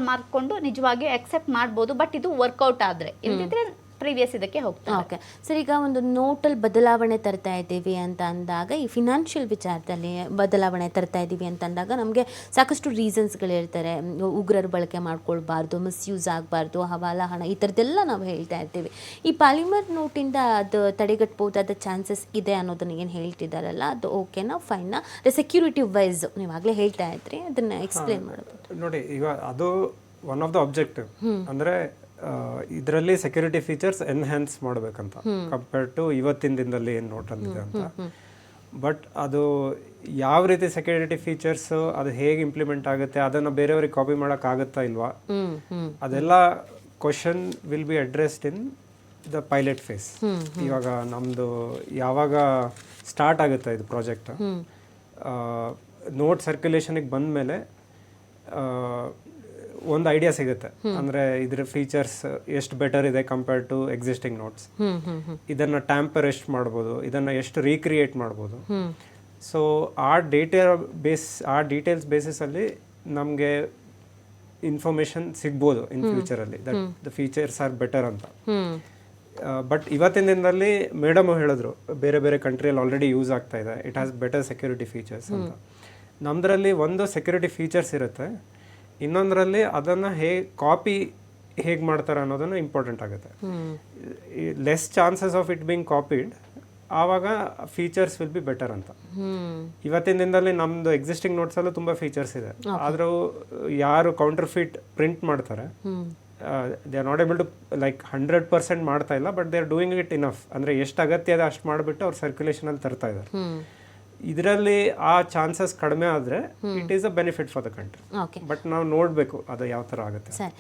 ಮಾಡ್ಕೊಂಡು ನಿಜವಾಗಿ ಎಕ್ಸೆಪ್ಟ್ ಮಾಡ್ಬೋದು. ಬಟ್ ಇದು ವರ್ಕೌಟ್ ಆದ್ರೆ, ಇಲ್ದಿದ್ರೆ ಪ್ರೀವಿಯಸ್ ಇದಕ್ಕೆ ಹೋಗ್ತಾರೆ. ಓಕೆ ಸರ್, ಈಗ ಒಂದು ನೋಟಲ್ಲಿ ಬದಲಾವಣೆ ತರ್ತಾ ಇದ್ದೀವಿ ಅಂತ ಅಂದಾಗ, ಈ ಫಿನಾನ್ಷಿಯಲ್ ವಿಚಾರದಲ್ಲಿ ಬದಲಾವಣೆ ತರ್ತಾ ಇದ್ದೀವಿ ಅಂತ ಅಂದಾಗ ನಮಗೆ ಸಾಕಷ್ಟು ರೀಸನ್ಸ್ಗಳಿರ್ತಾರೆ. ಉಗ್ರರು ಬಳಕೆ ಮಾಡ್ಕೊಳ್ಬಾರ್ದು, ಮಿಸ್ಯೂಸ್ ಆಗಬಾರ್ದು, ಹವಾಲಾ ಹಣ, ಈ ಥರದ್ದೆಲ್ಲ ನಾವು ಹೇಳ್ತಾ ಇರ್ತೀವಿ. ಈ ಪಾಲಿಮರ್ ನೋಟಿಂದ ಅದು ತಡೆಗಟ್ಬೋದಾದ ಚಾನ್ಸಸ್ ಇದೆ ಅನ್ನೋದನ್ನ ಏನು ಹೇಳ್ತಿದ್ದಾರಲ್ಲ, ಅದು ಓಕೆನಾ, ಫೈನಾ? ಸೆಕ್ಯೂರಿಟಿ ವೈಸ್ ನೀವಾಗಲೇ ಹೇಳ್ತಾ ಇದ್ರಿ, ಅದನ್ನ ಎಕ್ಸ್ಪ್ಲೇನ್ ಮಾಡೋದು. ನೋಡಿ, ಈಗ ಅದು ಒನ್ ಆಫ್ ದ ಆಬ್ಜೆಕ್ಟಿವ್. ಅಂದರೆ ಇದರಲ್ಲಿ ಸೆಕ್ಯೂರಿಟಿ ಫೀಚರ್ಸ್ ಎನ್ಹ್ಯಾನ್ಸ್ ಮಾಡಬೇಕಂತ, ಕಂಪೇರ್ಡ್ ಟು ಇವತ್ತಿನ ದಿನದಲ್ಲಿ ಏನು ನೋಟ್ ಅಂದಿದೆ ಅಂತ. ಬಟ್ ಅದು ಯಾವ ರೀತಿ ಸೆಕ್ಯೂರಿಟಿ ಫೀಚರ್ಸ್ ಅದು ಹೇಗೆ ಇಂಪ್ಲಿಮೆಂಟ್ ಆಗುತ್ತೆ, ಅದನ್ನು ಬೇರೆಯವ್ರಿಗೆ ಕಾಪಿ ಮಾಡೋಕ್ಕಾಗುತ್ತಾ ಇಲ್ವಾ, ಅದೆಲ್ಲ question will be addressed in the pilot phase. ಇವಾಗ ನಮ್ಮದು ಯಾವಾಗ ಸ್ಟಾರ್ಟ್ ಆಗುತ್ತೆ ಇದು ಪ್ರಾಜೆಕ್ಟ್, ನೋಟ್ ಸರ್ಕ್ಯುಲೇಷನಿಗೆ ಬಂದ ಮೇಲೆ ಒಂದು ಐಡಿಯಾ ಸಿಗುತ್ತೆ. ಅಂದರೆ ಇದ್ರ ಫೀಚರ್ಸ್ ಎಷ್ಟು ಬೆಟರ್ ಇದೆ ಕಂಪೇರ್ಡ್ ಟು ಎಕ್ಸಿಸ್ಟಿಂಗ್ ನೋಟ್ಸ್, ಇದನ್ನು ಟ್ಯಾಂಪರ್ ಎಷ್ಟು ಮಾಡ್ಬೋದು, ಇದನ್ನು ಎಷ್ಟು ರೀಕ್ರಿಯೇಟ್ ಮಾಡ್ಬೋದು. ಸೊ ಆ ಡೀಟೇಲ್ಸ್ ಬೇಸಿಸಲ್ಲಿ ನಮಗೆ ಇನ್ಫಾರ್ಮೇಷನ್ ಸಿಗ್ಬೋದು ಇನ್ ಫ್ಯೂಚರಲ್ಲಿ, that the features are better ಅಂತ. ಬಟ್ ಇವತ್ತಿನ ದಿನದಲ್ಲಿ ಮೇಡಮ್ ಹೇಳಿದ್ರು, ಬೇರೆ ಬೇರೆ ಕಂಟ್ರಿಯಲ್ಲಿ ಆಲ್ರೆಡಿ ಯೂಸ್ ಆಗ್ತಾ ಇದೆ, it has better security features ಅಂತ. ನಮ್ಮದ್ರಲ್ಲಿ ಒಂದು ಸೆಕ್ಯೂರಿಟಿ ಫೀಚರ್ಸ್ ಇರುತ್ತೆ, ಇನ್ನೊಂದರಲ್ಲಿ ಅದನ್ನು ಕಾಪಿ ಹೇಗೆ ಮಾಡ್ತಾರೆ ಅನ್ನೋದನ್ನು ಇಂಪಾರ್ಟೆಂಟ್ ಆಗುತ್ತೆ. Less chances of it being copied, ಆವಾಗ ಫೀಚರ್ಸ್ ವಿಲ್ ಬಿ ಬೆಟರ್ ಅಂತ. ಇವತ್ತಿನ ದಿನದಲ್ಲಿ ನಮ್ಮದು ಎಕ್ಸಿಸ್ಟಿಂಗ್ ನೋಟ್ಸಲ್ಲೂ ತುಂಬ ಫೀಚರ್ಸ್ ಇದೆ, ಆದರೂ ಯಾರು ಕೌಂಟರ್ ಫಿಟ್ ಪ್ರಿಂಟ್ ಮಾಡ್ತಾರೆ they are not able to 100% ಮಾಡ್ತಾ ಇಲ್ಲ, but they are doing it enough. ಅಂದರೆ ಎಷ್ಟು ಅಗತ್ಯ ಇದೆ ಅಷ್ಟು ಮಾಡಿಬಿಟ್ಟು ಅವ್ರು ಸರ್ಕ್ಯುಲೇಷನಲ್ಲಿ ತರ್ತಾ ಇದ್ದಾರೆ. ಇದರಲ್ಲಿ ಆ ಚಾನ್ಸಸ್ ಕಡಿಮೆ ಆದರೆ it is a benefit for the country. But ನಾವು ನೋಡಬೇಕು ಅದು ಯಾವ ಥರ ಆಗುತ್ತೆ. ಸರ್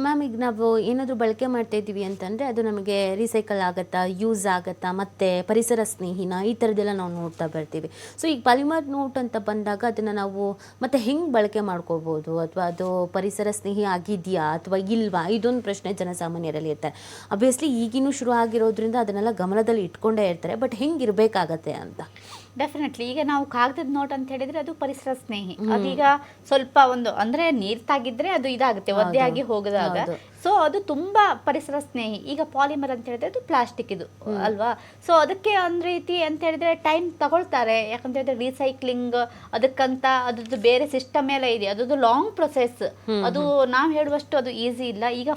ಮ್ಯಾಮ್, ಈಗ ನಾವು ಏನಾದರೂ ಬಳಕೆ ಮಾಡ್ತಾ ಇದ್ದೀವಿ ಅಂತಂದರೆ ಅದು ನಮಗೆ ರೀಸೈಕಲ್ ಆಗುತ್ತಾ, ಯೂಸ್ ಆಗುತ್ತಾ, ಮತ್ತು ಪರಿಸರ ಸ್ನೇಹಿನ, ಈ ಥರದ್ದೆಲ್ಲ ನಾವು ನೋಡ್ತಾ ಬರ್ತೀವಿ. ಸೊ ಈಗ ಪಾಲಿಮರ್ ನೋಟ್ ಅಂತ ಬಂದಾಗ ಅದನ್ನು ನಾವು ಮತ್ತೆ ಹೆಂಗೆ ಬಳಕೆ ಮಾಡ್ಕೋಬೋದು, ಅಥವಾ ಅದು ಪರಿಸರ ಸ್ನೇಹಿ ಆಗಿದೆಯಾ ಅಥವಾ ಇಲ್ವಾ, ಇದೊಂದು ಪ್ರಶ್ನೆ ಜನಸಾಮಾನ್ಯರಲ್ಲಿ ಇರ್ತಾರೆ. ಅಬ್ವಿಯಸ್ಲಿ ಈಗಿನೂ ಶುರು ಆಗಿರೋದ್ರಿಂದ ಅದನ್ನೆಲ್ಲ ಗಮನದಲ್ಲಿ ಇಟ್ಕೊಂಡೇ ಇರ್ತಾರೆ. ಬಟ್ ಹೆಂಗೆ ಇರಬೇಕಾಗತ್ತೆ ಅಂತ. ಡೆಫಿನೆಟ್ಲಿ ಈಗ ನಾವು ಕಾಗದದ ನೋಟ್ ಅಂತ ಹೇಳಿದ್ರೆ ಅದು ಪರಿಸರ ಸ್ನೇಹಿ. ಅದೀಗ ಸ್ವಲ್ಪ ಒಂದು ಅಂದ್ರೆ ನೀರ್ ತಾಗಿದ್ರೆ ಅದು ಇದಾಗುತ್ತೆ, ಒದ್ದೆ ಆಗಿ ಹೋಗದಾಗ. ಸೊ ಅದು ತುಂಬಾ ಪರಿಸರ ಸ್ನೇಹಿ. ಈಗ ಪಾಲಿಮರ್ ಅಂತ ಹೇಳಿದ್ರೆ ಅದು ಪ್ಲಾಸ್ಟಿಕ್ ಇದು ಅಲ್ವಾ. ಸೊ ಅದಕ್ಕೆ ಒಂದ್ ರೀತಿ ಅಂತ ಹೇಳಿದ್ರೆ ಟೈಮ್ ತಗೊಳ್ತಾರೆ, ಯಾಕಂತ ಹೇಳಿದ್ರೆ ರೀಸೈಕ್ಲಿಂಗ್ ಅದಕ್ಕಂತ ಅದ್ರದ್ದು ಬೇರೆ ಸಿಸ್ಟಮ್ ಎಲ್ಲ ಇದೆ, ಅದ್ರದ್ದು ಲಾಂಗ್ ಪ್ರೊಸೆಸ್. ಅದು ನಾವು ಹೇಳುವಷ್ಟು ಅದು ಈಸಿ ಇಲ್ಲ. ಈಗ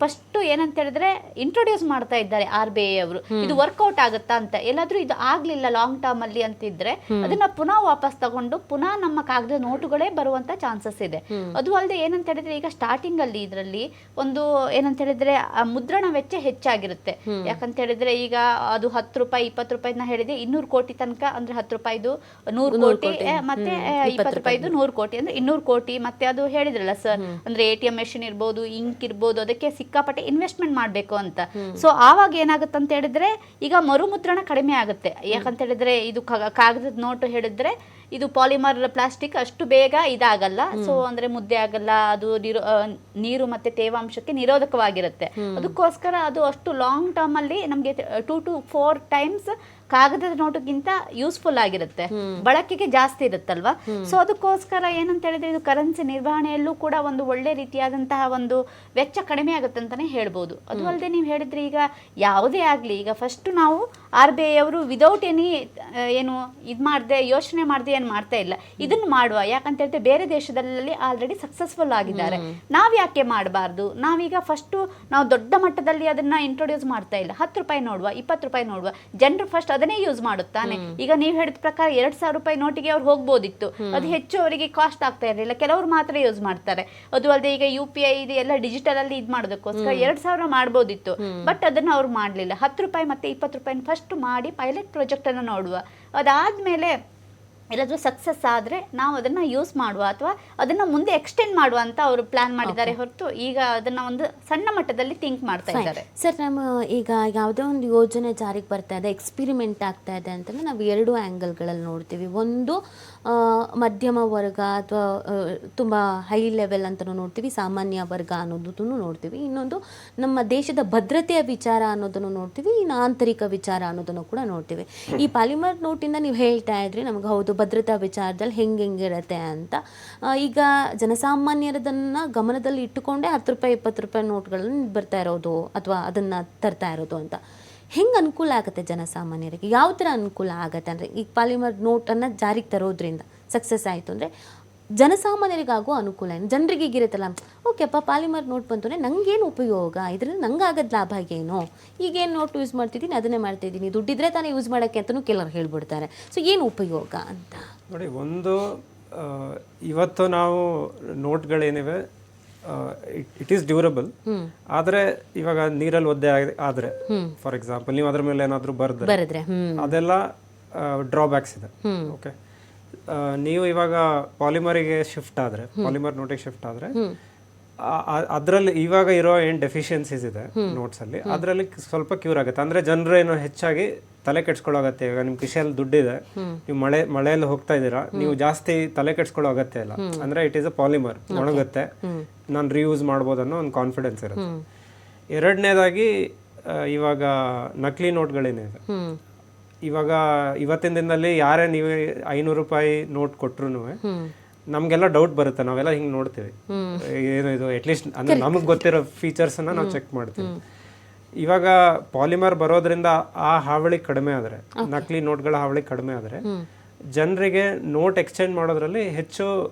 ಫಸ್ಟ್ ಏನಂತ ಹೇಳಿದ್ರೆ ಇಂಟ್ರೊಡ್ಯೂಸ್ ಮಾಡ್ತಾ ಇದ್ದಾರೆ RBI ಅವರು, ಇದು ವರ್ಕೌಟ್ ಆಗುತ್ತಾ ಅಂತ. ಎಲ್ಲಾದ್ರೂ ಇದು ಆಗ್ಲಿಲ್ಲ ಲಾಂಗ್ ಟರ್ಮ್ ಅಲ್ಲಿ ಅಂತಿದ್ರೆ ಅದನ್ನ ಪುನಃ ವಾಪಸ್ ತಗೊಂಡು ಪುನಃ ನಮ್ಮ ಕಾಗದ ನೋಟುಗಳೇ ಬರುವಂತ ಚಾನ್ಸಸ್ ಇದೆ. ಅದು ಅಲ್ಲದೆ ಏನಂತ ಹೇಳಿದ್ರೆ ಈಗ ಸ್ಟಾರ್ಟಿಂಗ್ ಅಲ್ಲಿ ಇದರಲ್ಲಿ ಒಂದು ಏನಂತ ಹೇಳಿದ್ರೆ ಮುದ್ರಣ ವೆಚ್ಚ ಹೆಚ್ಚಾಗಿರುತ್ತೆ. ಯಾಕಂತ ಹೇಳಿದ್ರೆ ಈಗ ಅದು 10 ರೂಪಾಯಿ 20 ರೂಪಾಯಿನ ಹೇಳಿದ್ರೆ 200 ಕೋಟಿ ತನಕ, ಅಂದ್ರೆ 10 ರೂಪಾಯಿದು 100 ಕೋಟಿ ಮತ್ತೆ 20 ರೂಪಾಯಿದು 100 ಕೋಟಿ ಅಂದ್ರೆ 200 ಕೋಟಿ. ಮತ್ತೆ ಅದು ಹೇಳಿದ್ರಲ್ಲ ಸರ್, ಅಂದ್ರೆ ATM ಮೆಷಿನ್ ಇರ್ಬೋದು, ಇಂಕ್ ಇರ್ಬೋದು, ಅದಕ್ಕೆ ಸಿಕ್ಕಾಪಟ್ಟೆ ಇನ್ವೆಸ್ಟ್ಮೆಂಟ್ ಮಾಡ್ಬೇಕು ಅಂತ. ಸೊ ಆವಾಗ ಏನಾಗುತ್ತೆ ಅಂತ ಹೇಳಿದ್ರೆ ಈಗ ಮರುಮುದ್ರಣ ಕಡಿಮೆ ಆಗುತ್ತೆ. ಯಾಕಂತ ಹೇಳಿದ್ರೆ ಇದು ಕಾಗದದ ನೋಟು ಹೇಳಿದ್ರೆ ಇದು ಪಾಲಿಮರ್ ಪ್ಲಾಸ್ಟಿಕ್ ಅಷ್ಟು ಬೇಗ ಇದಾಗಲ್ಲ. ಸೊ ಅಂದ್ರೆ ಮುದ್ದೆ ಆಗಲ್ಲ, ಅದು ನೀರು ಮತ್ತೆ ತೇವಾಂಶ ತೇವಾಂಶಕ್ಕೆ ನಿರೋಧಕವಾಗಿರುತ್ತೆ. ಅದಕ್ಕೋಸ್ಕರ ಅದು ಅಷ್ಟು ಲಾಂಗ್ ಟರ್ಮ್ ಅಲ್ಲಿ ನಮಗೆ 2 to 4 ಟೈಮ್ಸ್ ಕಾಗದದ ನೋಟುಗಿಂತ ಯೂಸ್ಫುಲ್ ಆಗಿರುತ್ತೆ, ಬಳಕೆಗೆ ಜಾಸ್ತಿ ಇರುತ್ತಲ್ವಾ. ಸೊ ಅದಕ್ಕೋಸ್ಕರ ಏನಂತ ಹೇಳಿದ್ರೆ ಇದು ಕರೆನ್ಸಿ ನಿರ್ವಹಣೆಯಲ್ಲೂ ಕೂಡ ಒಂದು ಒಳ್ಳೆ ರೀತಿಯಾದಂತಹ ಒಂದು ವೆಚ್ಚ ಕಡಿಮೆ ಆಗುತ್ತೆ ಅಂತಾನೆ ಹೇಳ್ಬೋದು. ಅದು ಅಲ್ಲದೆ ನೀವು ಹೇಳಿದ್ರೆ ಈಗ ಯಾವುದೇ ಆಗಲಿ, ಈಗ ಫಸ್ಟ್ ನಾವು RBI ಅವರು ವಿದೌಟ್ ಎನಿ ಏನು ಇದು ಮಾಡದೆ ಯೋಚನೆ ಮಾಡದೆ ಏನು ಮಾಡ್ತಾ ಇಲ್ಲ, ಇದನ್ನು ಮಾಡುವ. ಯಾಕಂತ ಹೇಳಿದ್ರೆ ಬೇರೆ ದೇಶದಲ್ಲಿ ಆಲ್ರೆಡಿ ಸಕ್ಸಸ್ಫುಲ್ ಆಗಿದ್ದಾರೆ, ನಾವು ಯಾಕೆ ಮಾಡಬಾರ್ದು? ನಾವೀಗ ಫಸ್ಟು ನಾವು ದೊಡ್ಡ ಮಟ್ಟದಲ್ಲಿ ಅದನ್ನ ಇಂಟ್ರೊಡ್ಯೂಸ್ ಮಾಡ್ತಾ ಇಲ್ಲ. 10 ರೂಪಾಯಿ ನೋಡುವ, 20 ರೂಪಾಯಿ ನೋಡುವ, ಜನರು ಫಸ್ಟ್ ಅದನ್ನೇ ಯೂಸ್ ಮಾಡುತ್ತಾನೆ. ಈಗ ನೀವು ಹೇಳಿದ ಪ್ರಕಾರ 2,000 ರೂಪಾಯಿ ನೋಟಿಗೆ ಅವ್ರು ಹೋಗ್ಬೋದಿತ್ತು, ಅದು ಹೆಚ್ಚು ಅವರಿಗೆ ಕಾಸ್ಟ್ ಆಗ್ತಾ ಇರಲಿಲ್ಲ, ಕೆಲವರು ಮಾತ್ರ ಯೂಸ್ ಮಾಡ್ತಾರೆ. ಅದು ಅಲ್ಲದೆ ಈಗ UPI ಇದು ಎಲ್ಲ ಡಿಜಿಟಲ್ ಅಲ್ಲಿ ಇದು ಮಾಡೋದಕ್ಕೋಸ್ಕರ 2,000 ಮಾಡ್ಬೋದಿತ್ತು, ಬಟ್ ಅದನ್ನ ಅವ್ರು ಮಾಡಲಿಲ್ಲ. 10 ರೂಪಾಯಿ ಮತ್ತೆ 20 ರೂಪಾಯಿ ಫಸ್ಟ್ ಮಾಡಿ ಪೈಲಟ್ ಪ್ರಾಜೆಕ್ಟ್ ಅನ್ನು ನೋಡುವ, ಅದಾದ್ಮೇಲೆ ಎಲ್ಲಾದ್ರೂ ಸಕ್ಸಸ್ ಆದರೆ ನಾವು ಅದನ್ನ ಯೂಸ್ ಮಾಡುವ ಅಥವಾ ಅದನ್ನ ಮುಂದೆ ಎಕ್ಸ್ಟೆಂಡ್ ಮಾಡುವ ಅಂತ ಅವರು ಪ್ಲಾನ್ ಮಾಡಿದ್ದಾರೆ ಹೊರತು ಈಗ ಅದನ್ನ ಒಂದು ಸಣ್ಣ ಮಟ್ಟದಲ್ಲಿ ಥಿಂಕ್ ಮಾಡ್ತಾ ಇದ್ದಾರೆ. ಸರ್, ನಮ್ಮ ಈಗ ಯಾವುದೇ ಒಂದು ಯೋಜನೆ ಜಾರಿಗೆ ಬರ್ತಾ ಇದೆ, ಎಕ್ಸ್ಪಿರಿಮೆಂಟ್ ಆಗ್ತಾ ಇದೆ ಅಂತಂದರೆ ನಾವು 2 ಆ್ಯಂಗಲ್ಗಳಲ್ಲಿ ನೋಡ್ತೀವಿ. ಒಂದು ಮಧ್ಯಮ ವರ್ಗ ಅಥವಾ ತುಂಬ ಹೈ ಲೆವೆಲ್ ಅಂತಲೂ ನೋಡ್ತೀವಿ, ಸಾಮಾನ್ಯ ವರ್ಗ ಅನ್ನೋದನ್ನು ನೋಡ್ತೀವಿ. ಇನ್ನೊಂದು ನಮ್ಮ ದೇಶದ ಭದ್ರತೆಯ ವಿಚಾರ ಅನ್ನೋದನ್ನು ನೋಡ್ತೀವಿ, ಇನ್ನು ಆಂತರಿಕ ವಿಚಾರ ಅನ್ನೋದನ್ನು ಕೂಡ ನೋಡ್ತೀವಿ. ಈ ಪಾಲಿಮರ್ ನೋಟಿಂದ ನೀವು ಹೇಳ್ತಾ ಇದ್ರಿ ನಮಗೆ ಹೌದು ಭದ್ರತಾ ವಿಚಾರದಲ್ಲಿ ಹೆಂಗಿರುತ್ತೆ ಅಂತ. ಈಗ ಜನಸಾಮಾನ್ಯರದನ್ನು ಗಮನದಲ್ಲಿ ಇಟ್ಟುಕೊಂಡೇ 10 ರೂಪಾಯಿ 20 ರೂಪಾಯಿ ನೋಟ್ಗಳನ್ನು ಬರ್ತಾ ಇರೋದು ಅಥವಾ ಅದನ್ನು ತರ್ತಾ ಇರೋದು ಅಂತ. ಹೆಂಗೆ ಅನುಕೂಲ ಆಗುತ್ತೆ ಜನಸಾಮಾನ್ಯರಿಗೆ? ಯಾವ ಥರ ಅನುಕೂಲ ಆಗುತ್ತೆ ಅಂದರೆ ಈಗ ಪಾಲಿಮರ್ ನೋಟನ್ನು ಜಾರಿಗೆ ತರೋದ್ರಿಂದ ಸಕ್ಸಸ್ ಆಯಿತು ಅಂದರೆ ಜನಸಾಮಾನ್ಯರಿಗಾಗೋ ಅನುಕೂಲ ಏನು? ಜನರಿಗೆ ಈಗಿರುತ್ತಲ್ಲ, ಓಕೆಪ್ಪ ಪಾಲಿಮರ್ ನೋಟ್ ಬಂತು ಅಂದರೆ ನನಗೇನು ಉಪಯೋಗ, ಇದರಿಂದ ನಂಗೆ ಆಗೋದು ಲಾಭ ಏನು? ಈಗೇನು ನೋಟ್ ಯೂಸ್ ಮಾಡ್ತಿದ್ದೀನಿ ಅದನ್ನೇ ಮಾಡ್ತಾಯಿದ್ದೀನಿ, ದುಡ್ಡಿದ್ರೆ ತಾನೇ ಯೂಸ್ ಮಾಡೋಕ್ಕೆ ಅಂತಲೂ ಕೆಲವರು ಹೇಳ್ಬಿಡ್ತಾರೆ. ಸೊ ಏನು ಉಪಯೋಗ ಅಂತ ನೋಡಿ, ಒಂದು ಇವತ್ತು ನಾವು ನೋಟ್ಗಳೇನಿವೆ ಇಟ್ ಈಸ್ ಡ್ಯೂರಬಲ್, ಆದರೆ ಇವಾಗ ನೀರಲ್ಲಿ ಒದ್ದೆ ಆದರೆ ಫಾರ್ ಎಕ್ಸಾಂಪಲ್ ನೀವು ಅದ್ರ ಮೇಲೆ ಏನಾದರೂ ಬರೆದ್ರೆ ಅದೆಲ್ಲ ಡ್ರಾಬ್ಯಾಕ್ಸ್ ಇದೆ. ಓಕೆ, ನೀವು ಇವಾಗ ಪಾಲಿಮರಿಗೆ ಶಿಫ್ಟ್ ಆದರೆ, ಪಾಲಿಮರ್ ನೋಟಿಗೆ ಶಿಫ್ಟ್ ಆದರೆ ಅದರಲ್ಲಿ ಇವಾಗ ಇರೋ ಏನು ಡೆಫಿಷಿಯನ್ಸೀಸ್ ಇದೆ ನೋಟ್ಸಲ್ಲಿ ಅದರಲ್ಲಿ ಸ್ವಲ್ಪ ಕ್ಯೂರ್ ಆಗುತ್ತೆ. ಅಂದರೆ ಜನರು ಏನು ಹೆಚ್ಚಾಗಿ ತಲೆ ಕೆಡ್ಸ್ಕೊಳ್ಳೋ ಅಗತ್ಯ. ಇವಾಗ ನಿಮ್ಮ ಕಿಶೆಯಲ್ಲಿ ದುಡ್ಡಿದೆ, ನೀವು ಮಳೆಯಲ್ಲಿ ಹೋಗ್ತಾ ಇದ್ದೀರಾ, ನೀವು ಜಾಸ್ತಿ ತಲೆ ಕೆಡ್ಸ್ಕೊಳ್ಳೋ ಅಗತ್ಯ ಇಲ್ಲ. ಅಂದರೆ ಇಟ್ ಈಸ್ ಅ ಪಾಲಿಮರ್, ಒಣಗುತ್ತೆ, ನಾನು ರೀಯೂಸ್ ಮಾಡ್ಬೋದು ಅನ್ನೋ ಒಂದು ಕಾನ್ಫಿಡೆನ್ಸ್ ಇರುತ್ತೆ. ಎರಡನೇದಾಗಿ ಇವಾಗ ನಕಲಿ ನೋಟ್ಗಳೇನಿದೆ, ಇವಾಗ ಇವತ್ತಿನ ದಿನದಲ್ಲಿ ಯಾರೇ ನೀವು 500 ರೂಪಾಯಿ ನೋಟ್ ಕೊಟ್ರು ನಮಗೆಲ್ಲ ಡೌಟ್ ಬರುತ್ತೆ. ನಾವೆಲ್ಲ ಹಿಂಗೆ ನೋಡ್ತೀವಿ, ಏನು ಇದು ಅಟ್ಲೀಸ್ಟ್ ಅಂದರೆ ನಮಗೆ ಗೊತ್ತಿರೋ ಫೀಚರ್ಸನ್ನು ನಾವು ಚೆಕ್ ಮಾಡ್ತೀವಿ. ಇವಾಗ ಪಾಲಿಮರ್ ಬರೋದ್ರಿಂದ ಆ ಹಾವಳಿ ಕಡಿಮೆ ಆದರೆ, ನಕಲಿ ನೋಟ್ಗಳ ಹಾವಳಿ ಕಡಿಮೆ ಆದರೆ ಜನರಿಗೆ ನೋಟ್ ಎಕ್ಸ್ಚೇಂಜ್ ಮಾಡೋದ್ರಲ್ಲಿ ಹೆಚ್ಚು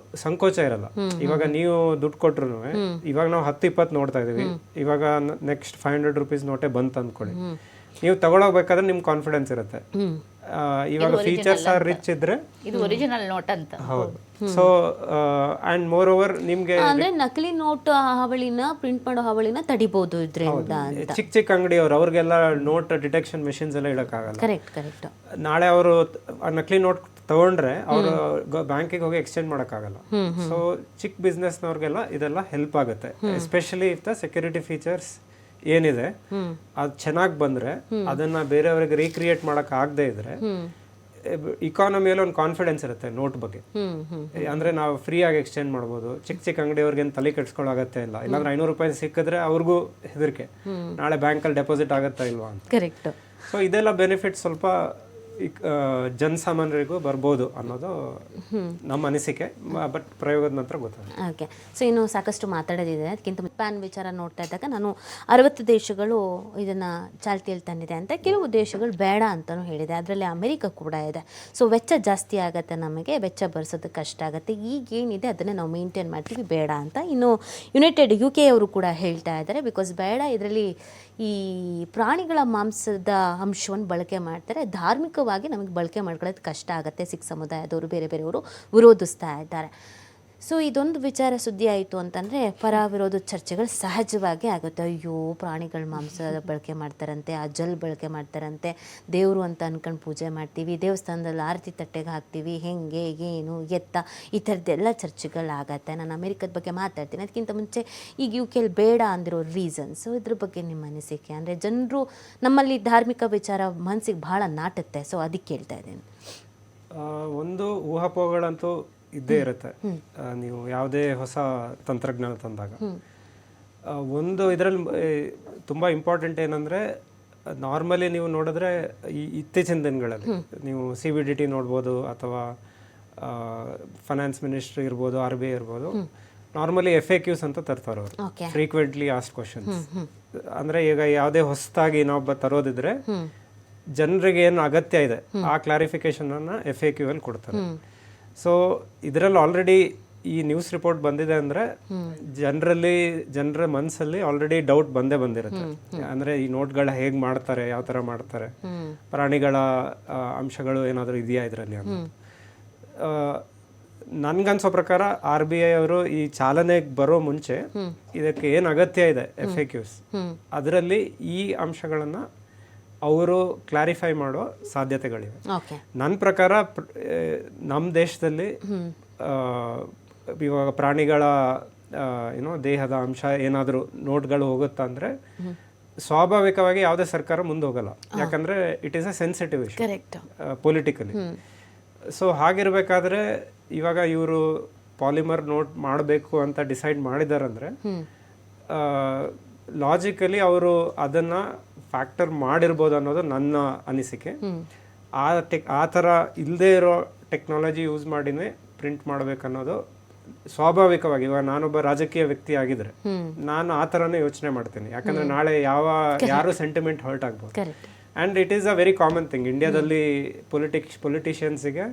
ಸಂಕೋಚ ಇರಲ್ಲ. ಇವಾಗ ನೀವು ದುಡ್ಡು ಕೊಟ್ರು, ಇವಾಗ ನಾವು 10-20 ನೋಡ್ತಾ ಇದೀವಿ, ಇವಾಗ ನೆಕ್ಸ್ಟ್ 500 ರೂಪೀಸ್ ನೋಟೇ ಬಂತು ಅಂದ್ಕೊಳ್ಳಿ, ನೀವು ತಗೊಳೋಗ್ಬೇಕಾದ್ರೆ ನಿಮ್ಗೆ ಕಾನ್ಫಿಡೆನ್ಸ್ ಇರುತ್ತೆ. ಇವಾಗ ಫೀಚರ್ಸ್ ರಿಚ್ ಇದ್ರೆ ಇದು ಒರಿಜಿನಲ್ ನೋಟ್ ಅಂತ. ಹೌದು. ಸೊ ಅಂಡ್ ಮೋರ್ ಓವರ್ ನಿಮ್ಗೆ ಅಂದ್ರೆ ನಕಲಿ ನೋಟ್ ಹಾವಳಿನ ಪ್ರಿಂಟ್ ಮಾಡೋ ಹಾವಳಿನ ತಡಿಬಹುದು ಇದರಿಂದ. ಚಿಕ್ಕ ಅಂಗಡಿಯವರು ಅವ್ರಿಗೆಲ್ಲ ನೋಟ್ ಡಿಟೆಕ್ಷನ್ ಮೆಷಿನ್ಸ್ ಎಲ್ಲ ಇಡಕ್ಕಾಗಲ್ಲ. ಕರೆಕ್ಟ್. ನಾಳೆ ಅವರು ನಕಲಿ ನೋಟ್ ತಗೊಂಡ್ರೆ ಅವರು ಬ್ಯಾಂಕಿಗೆ ಹೋಗಿ ಎಕ್ಸ್ಚೇಂಜ್ ಮಾಡೋಕ್ಕಾಗಲ್ಲ. ಸೊ ಚಿಕ್ಕ ಬಿಸ್ನೆಸ್ನವ್ರಿಗೆಲ್ಲ ಇದೆಲ್ಲ ಹೆಲ್ಪ್ ಆಗುತ್ತೆ, especially if the security features ಏನಿದೆ ಅದು ಚೆನ್ನಾಗಿ ಬಂದ್ರೆ, ಅದನ್ನ ಬೇರೆಯವರಿಗೆ ರೀಕ್ರಿಯೇಟ್ ಮಾಡಕ್ ಆಗದೆ ಇದ್ರೆ ಇಕಾನಮಿಯಲ್ಲಿ ಒಂದು ಕಾನ್ಫಿಡೆನ್ಸ್ ಇರುತ್ತೆ ನೋಟ್ ಬಗ್ಗೆ. ಅಂದ್ರೆ ನಾವು ಫ್ರೀ ಆಗಿ ಎಕ್ಸ್ಚೇಂಜ್ ಮಾಡ್ಬೋದು. ಚಿಕ್ಕ ಅಂಗಡಿಯವ್ರಿಗೆ ಏನು ತಲೆ ಕೆಡ್ಸ್ಕೊಳ್ಳೋ ಅಗತ್ಯ ಇಲ್ಲ. ಇಲ್ಲಾಂದ್ರೆ 500 ರೂಪಾಯಿ ಸಿಕ್ಕಿದ್ರೆ ಅವ್ರಿಗೂ ಹೆದರಿಕೆ, ನಾಳೆ ಬ್ಯಾಂಕಲ್ಲಿ ಡೆಪಾಸಿಟ್ ಆಗುತ್ತಾ ಇಲ್ವಾ ಅಂತ. ಕರೆಕ್ಟ್. ಸೊ ಇದೆಲ್ಲ ಬೆನಿಫಿಟ್ ಸ್ವಲ್ಪ ಜನಸಾಮಾನ್ಯರಿಗೂ ಬರ್ಬೋದು ಅನ್ನೋದು ನಮ್ಮ ಅನಿಸಿಕೆ, ಬಟ್ ಪ್ರಯೋಗದ ನಂತರ ಗೊತ್ತಾಗುತ್ತೆ. ಓಕೆ, ಸೊ ಇನ್ನು ಸಾಕಷ್ಟು ಮಾತಾಡೋದಿದೆ. ಅದಕ್ಕಿಂತ ಪ್ಯಾನ್ ವಿಚಾರ ನೋಡ್ತಾ ಇದ್ದಾಗ ನಾನು 60 ದೇಶಗಳು ಇದನ್ನು ಚಾಲ್ತಿಯಲ್ಲಿ ತಂದಿದೆ ಅಂತ, ಕೆಲವು ದೇಶಗಳು ಬೇಡ ಅಂತಲೂ ಹೇಳಿದೆ, ಅದರಲ್ಲಿ ಅಮೆರಿಕ ಕೂಡ ಇದೆ. ಸೊ ವೆಚ್ಚ ಜಾಸ್ತಿ ಆಗುತ್ತೆ, ನಮಗೆ ವೆಚ್ಚ ಭರಿಸೋದಕ್ಕೆ ಕಷ್ಟ ಆಗುತ್ತೆ. ಈಗೇನಿದೆ ಅದನ್ನೇ ನಾವು ಮೇಂಟೈನ್ ಮಾಡ್ತೀವಿ, ಬೇಡ ಅಂತ. ಇನ್ನು ಯುನೈಟೆಡ್ UK ಅವರು ಕೂಡ ಹೇಳ್ತಾ ಇದ್ದಾರೆ, ಬಿಕಾಸ್ ಬೇಡ, ಇದರಲ್ಲಿ ಈ ಪ್ರಾಣಿಗಳ ಮಾಂಸದ ಅಂಶವನ್ನು ಬಳಕೆ ಮಾಡ್ತಾರೆ, ಧಾರ್ಮಿಕವಾಗಿ ನಮಗೆ ಬಳಕೆ ಮಾಡ್ಕೊಳ್ಳೋದು ಕಷ್ಟ ಆಗುತ್ತೆ. ಸಿಖ್ ಸಮುದಾಯದವರು ಬೇರೆ ಬೇರೆಯವರು ವಿರೋಧಿಸ್ತಾ ಇದ್ದಾರೆ. ಸೊ ಇದೊಂದು ವಿಚಾರ ಸುದ್ದಿ ಆಯಿತು ಅಂತಂದರೆ ಪರ ವಿರೋಧ ಚರ್ಚೆಗಳು ಸಹಜವಾಗಿ ಆಗುತ್ತೆ. ಅಯ್ಯೋ, ಪ್ರಾಣಿಗಳ ಮಾಂಸದ ಬಳಕೆ ಮಾಡ್ತಾರಂತೆ, ಆ ಜಲ್ ಬಳಕೆ ಮಾಡ್ತಾರಂತೆ, ದೇವರು ಅಂತ ಅನ್ಕೊಂಡು ಪೂಜೆ ಮಾಡ್ತೀವಿ, ದೇವಸ್ಥಾನದಲ್ಲಿ ಆರತಿ ತಟ್ಟೆಗೆ ಹಾಕ್ತೀವಿ, ಹೆಂಗೆ ಏನು ಎತ್ತ, ಈ ಥರದ್ದೆಲ್ಲ ಚರ್ಚೆಗಳಾಗತ್ತೆ. ನಾನು ಅಮೆರಿಕದ ಬಗ್ಗೆ ಮಾತಾಡ್ತೀನಿ. ಅದಕ್ಕಿಂತ ಮುಂಚೆ ಈಗ UK ಬೇಡ ಅಂದಿರೋ ರೀಸನ್ಸು, ಇದ್ರ ಬಗ್ಗೆ ನಿಮ್ಮ ಅನಿಸಿಕೆ? ಅಂದರೆ ಜನರು ನಮ್ಮಲ್ಲಿ ಧಾರ್ಮಿಕ ವಿಚಾರ ಮನಸ್ಸಿಗೆ ಭಾಳ ನಾಟುತ್ತೆ, ಸೊ ಅದಕ್ಕೆ ಹೇಳ್ತಾ ಇದ್ದೀನಿ. ಒಂದು ಊಹಾಪೋಹಗಳಂತೂ ಇದ್ದೇ ಇರುತ್ತೆ. ನೀವು ಯಾವುದೇ ಹೊಸ ತಂತ್ರಜ್ಞಾನ ತಂದಾಗ ಒಂದು ಇದರಲ್ಲಿ ತುಂಬ ಇಂಪಾರ್ಟೆಂಟ್ ಏನಂದರೆ ನಾರ್ಮಲಿ ನೀವು ನೋಡಿದ್ರೆ ಇತ್ತೀಚಿನ ದಿನಗಳಲ್ಲಿ ನೀವು CBDT ನೋಡ್ಬೋದು ಅಥವಾ ಫೈನಾನ್ಸ್ ಮಿನಿಸ್ಟ್ರಿ ಇರ್ಬೋದು RBI ಇರ್ಬೋದು, ನಾರ್ಮಲಿ FAQs ಅಂತ ತರ್ತಾರೆ ಅವರು, ಫ್ರೀಕ್ವೆಂಟ್ಲಿ ಆಸ್ಕ್ಡ್ ಕ್ವಶನ್ಸ್. ಅಂದರೆ ಈಗ ಯಾವುದೇ ಹೊಸದಾಗಿ ಇನ್ನೊಬ್ಬ ತರೋದಿದ್ರೆ ಜನರಿಗೆ ಏನು ಅಗತ್ಯ ಇದೆ ಆ ಕ್ಲಾರಿಫಿಕೇಶನನ್ನು FAQ ಅಲ್ಲಿ ಕೊಡ್ತಾರೆ. ಸೊ ಇದರಲ್ಲಿ ಆಲ್ರೆಡಿ ಈ ನ್ಯೂಸ್ ರಿಪೋರ್ಟ್ ಬಂದಿದೆ ಅಂದರೆ ಜನರ ಮನಸ್ಸಲ್ಲಿ ಆಲ್ರೆಡಿ ಡೌಟ್ ಬಂದಿರುತ್ತೆ. ಅಂದರೆ ಈ ನೋಟ್ಗಳ ಹೇಗೆ ಮಾಡ್ತಾರೆ, ಯಾವ ಥರ ಮಾಡ್ತಾರೆ, ಪ್ರಾಣಿಗಳ ಅಂಶಗಳು ಏನಾದರೂ ಇದೆಯಾ ಇದರಲ್ಲಿ ಅಂತ. ನನ್ಗನ್ಸೋ ಪ್ರಕಾರ RBI ಅವರು ಈ ಚಾಲನೆಗೆ ಬರೋ ಮುಂಚೆ ಇದಕ್ಕೆ ಏನು ಅಗತ್ಯ ಇದೆ FAQs, ಅದರಲ್ಲಿ ಈ ಅಂಶಗಳನ್ನು ಅವರು ಕ್ಲಾರಿಫೈ ಮಾಡೋ ಸಾಧ್ಯತೆಗಳಿವೆ. ನನ್ನ ಪ್ರಕಾರ ನಮ್ಮ ದೇಶದಲ್ಲಿ ಇವಾಗ ಪ್ರಾಣಿಗಳ ದೇಹದ ಅಂಶ ಏನಾದರೂ ನೋಟ್ಗಳು ಹೋಗುತ್ತಾ ಅಂದರೆ ಸ್ವಾಭಾವಿಕವಾಗಿ ಯಾವುದೇ ಸರ್ಕಾರ ಮುಂದೆ ಹೋಗಲ್ಲ. ಯಾಕಂದರೆ it is a sensitive issue politically. So ಹಾಗಿರ್ಬೇಕಾದ್ರೆ ಇವಾಗ ಇವರು ಪಾಲಿಮರ್ ನೋಟ್ ಮಾಡಬೇಕು ಅಂತ ಡಿಸೈಡ್ ಮಾಡಿದಾರಂದ್ರೆ ಲಾಜಿಕಲಿ ಅವರು ಅದನ್ನ ಫ್ಯಾಕ್ಟರ್ ಮಾಡಿರ್ಬೋದು ಅನ್ನೋದು ನನ್ನ ಅನಿಸಿಕೆ. ಆ ಥರ ಇಲ್ಲದೆ ಇರೋ ಟೆಕ್ನಾಲಜಿ ಯೂಸ್ ಮಾಡಿನೇ ಪ್ರಿಂಟ್ ಮಾಡ್ಬೇಕನ್ನೋದು ಸ್ವಾಭಾವಿಕವಾಗಿ. ಇವಾಗ ನಾನೊಬ್ಬ ರಾಜಕೀಯ ವ್ಯಕ್ತಿ ಆಗಿದ್ರೆ ನಾನು ಆ ಥರನೇ ಯೋಚನೆ ಮಾಡ್ತೀನಿ. ಯಾಕಂದ್ರೆ ನಾಳೆ ಯಾರು ಸೆಂಟಿಮೆಂಟ್ ಹರ್ಟ್ ಆಗ್ಬೋದು. And it is a very common thing ಇಂಡಿಯಾದಲ್ಲಿ. ಪೊಲಿಟಿಷಿಯನ್ಸಿಗೆ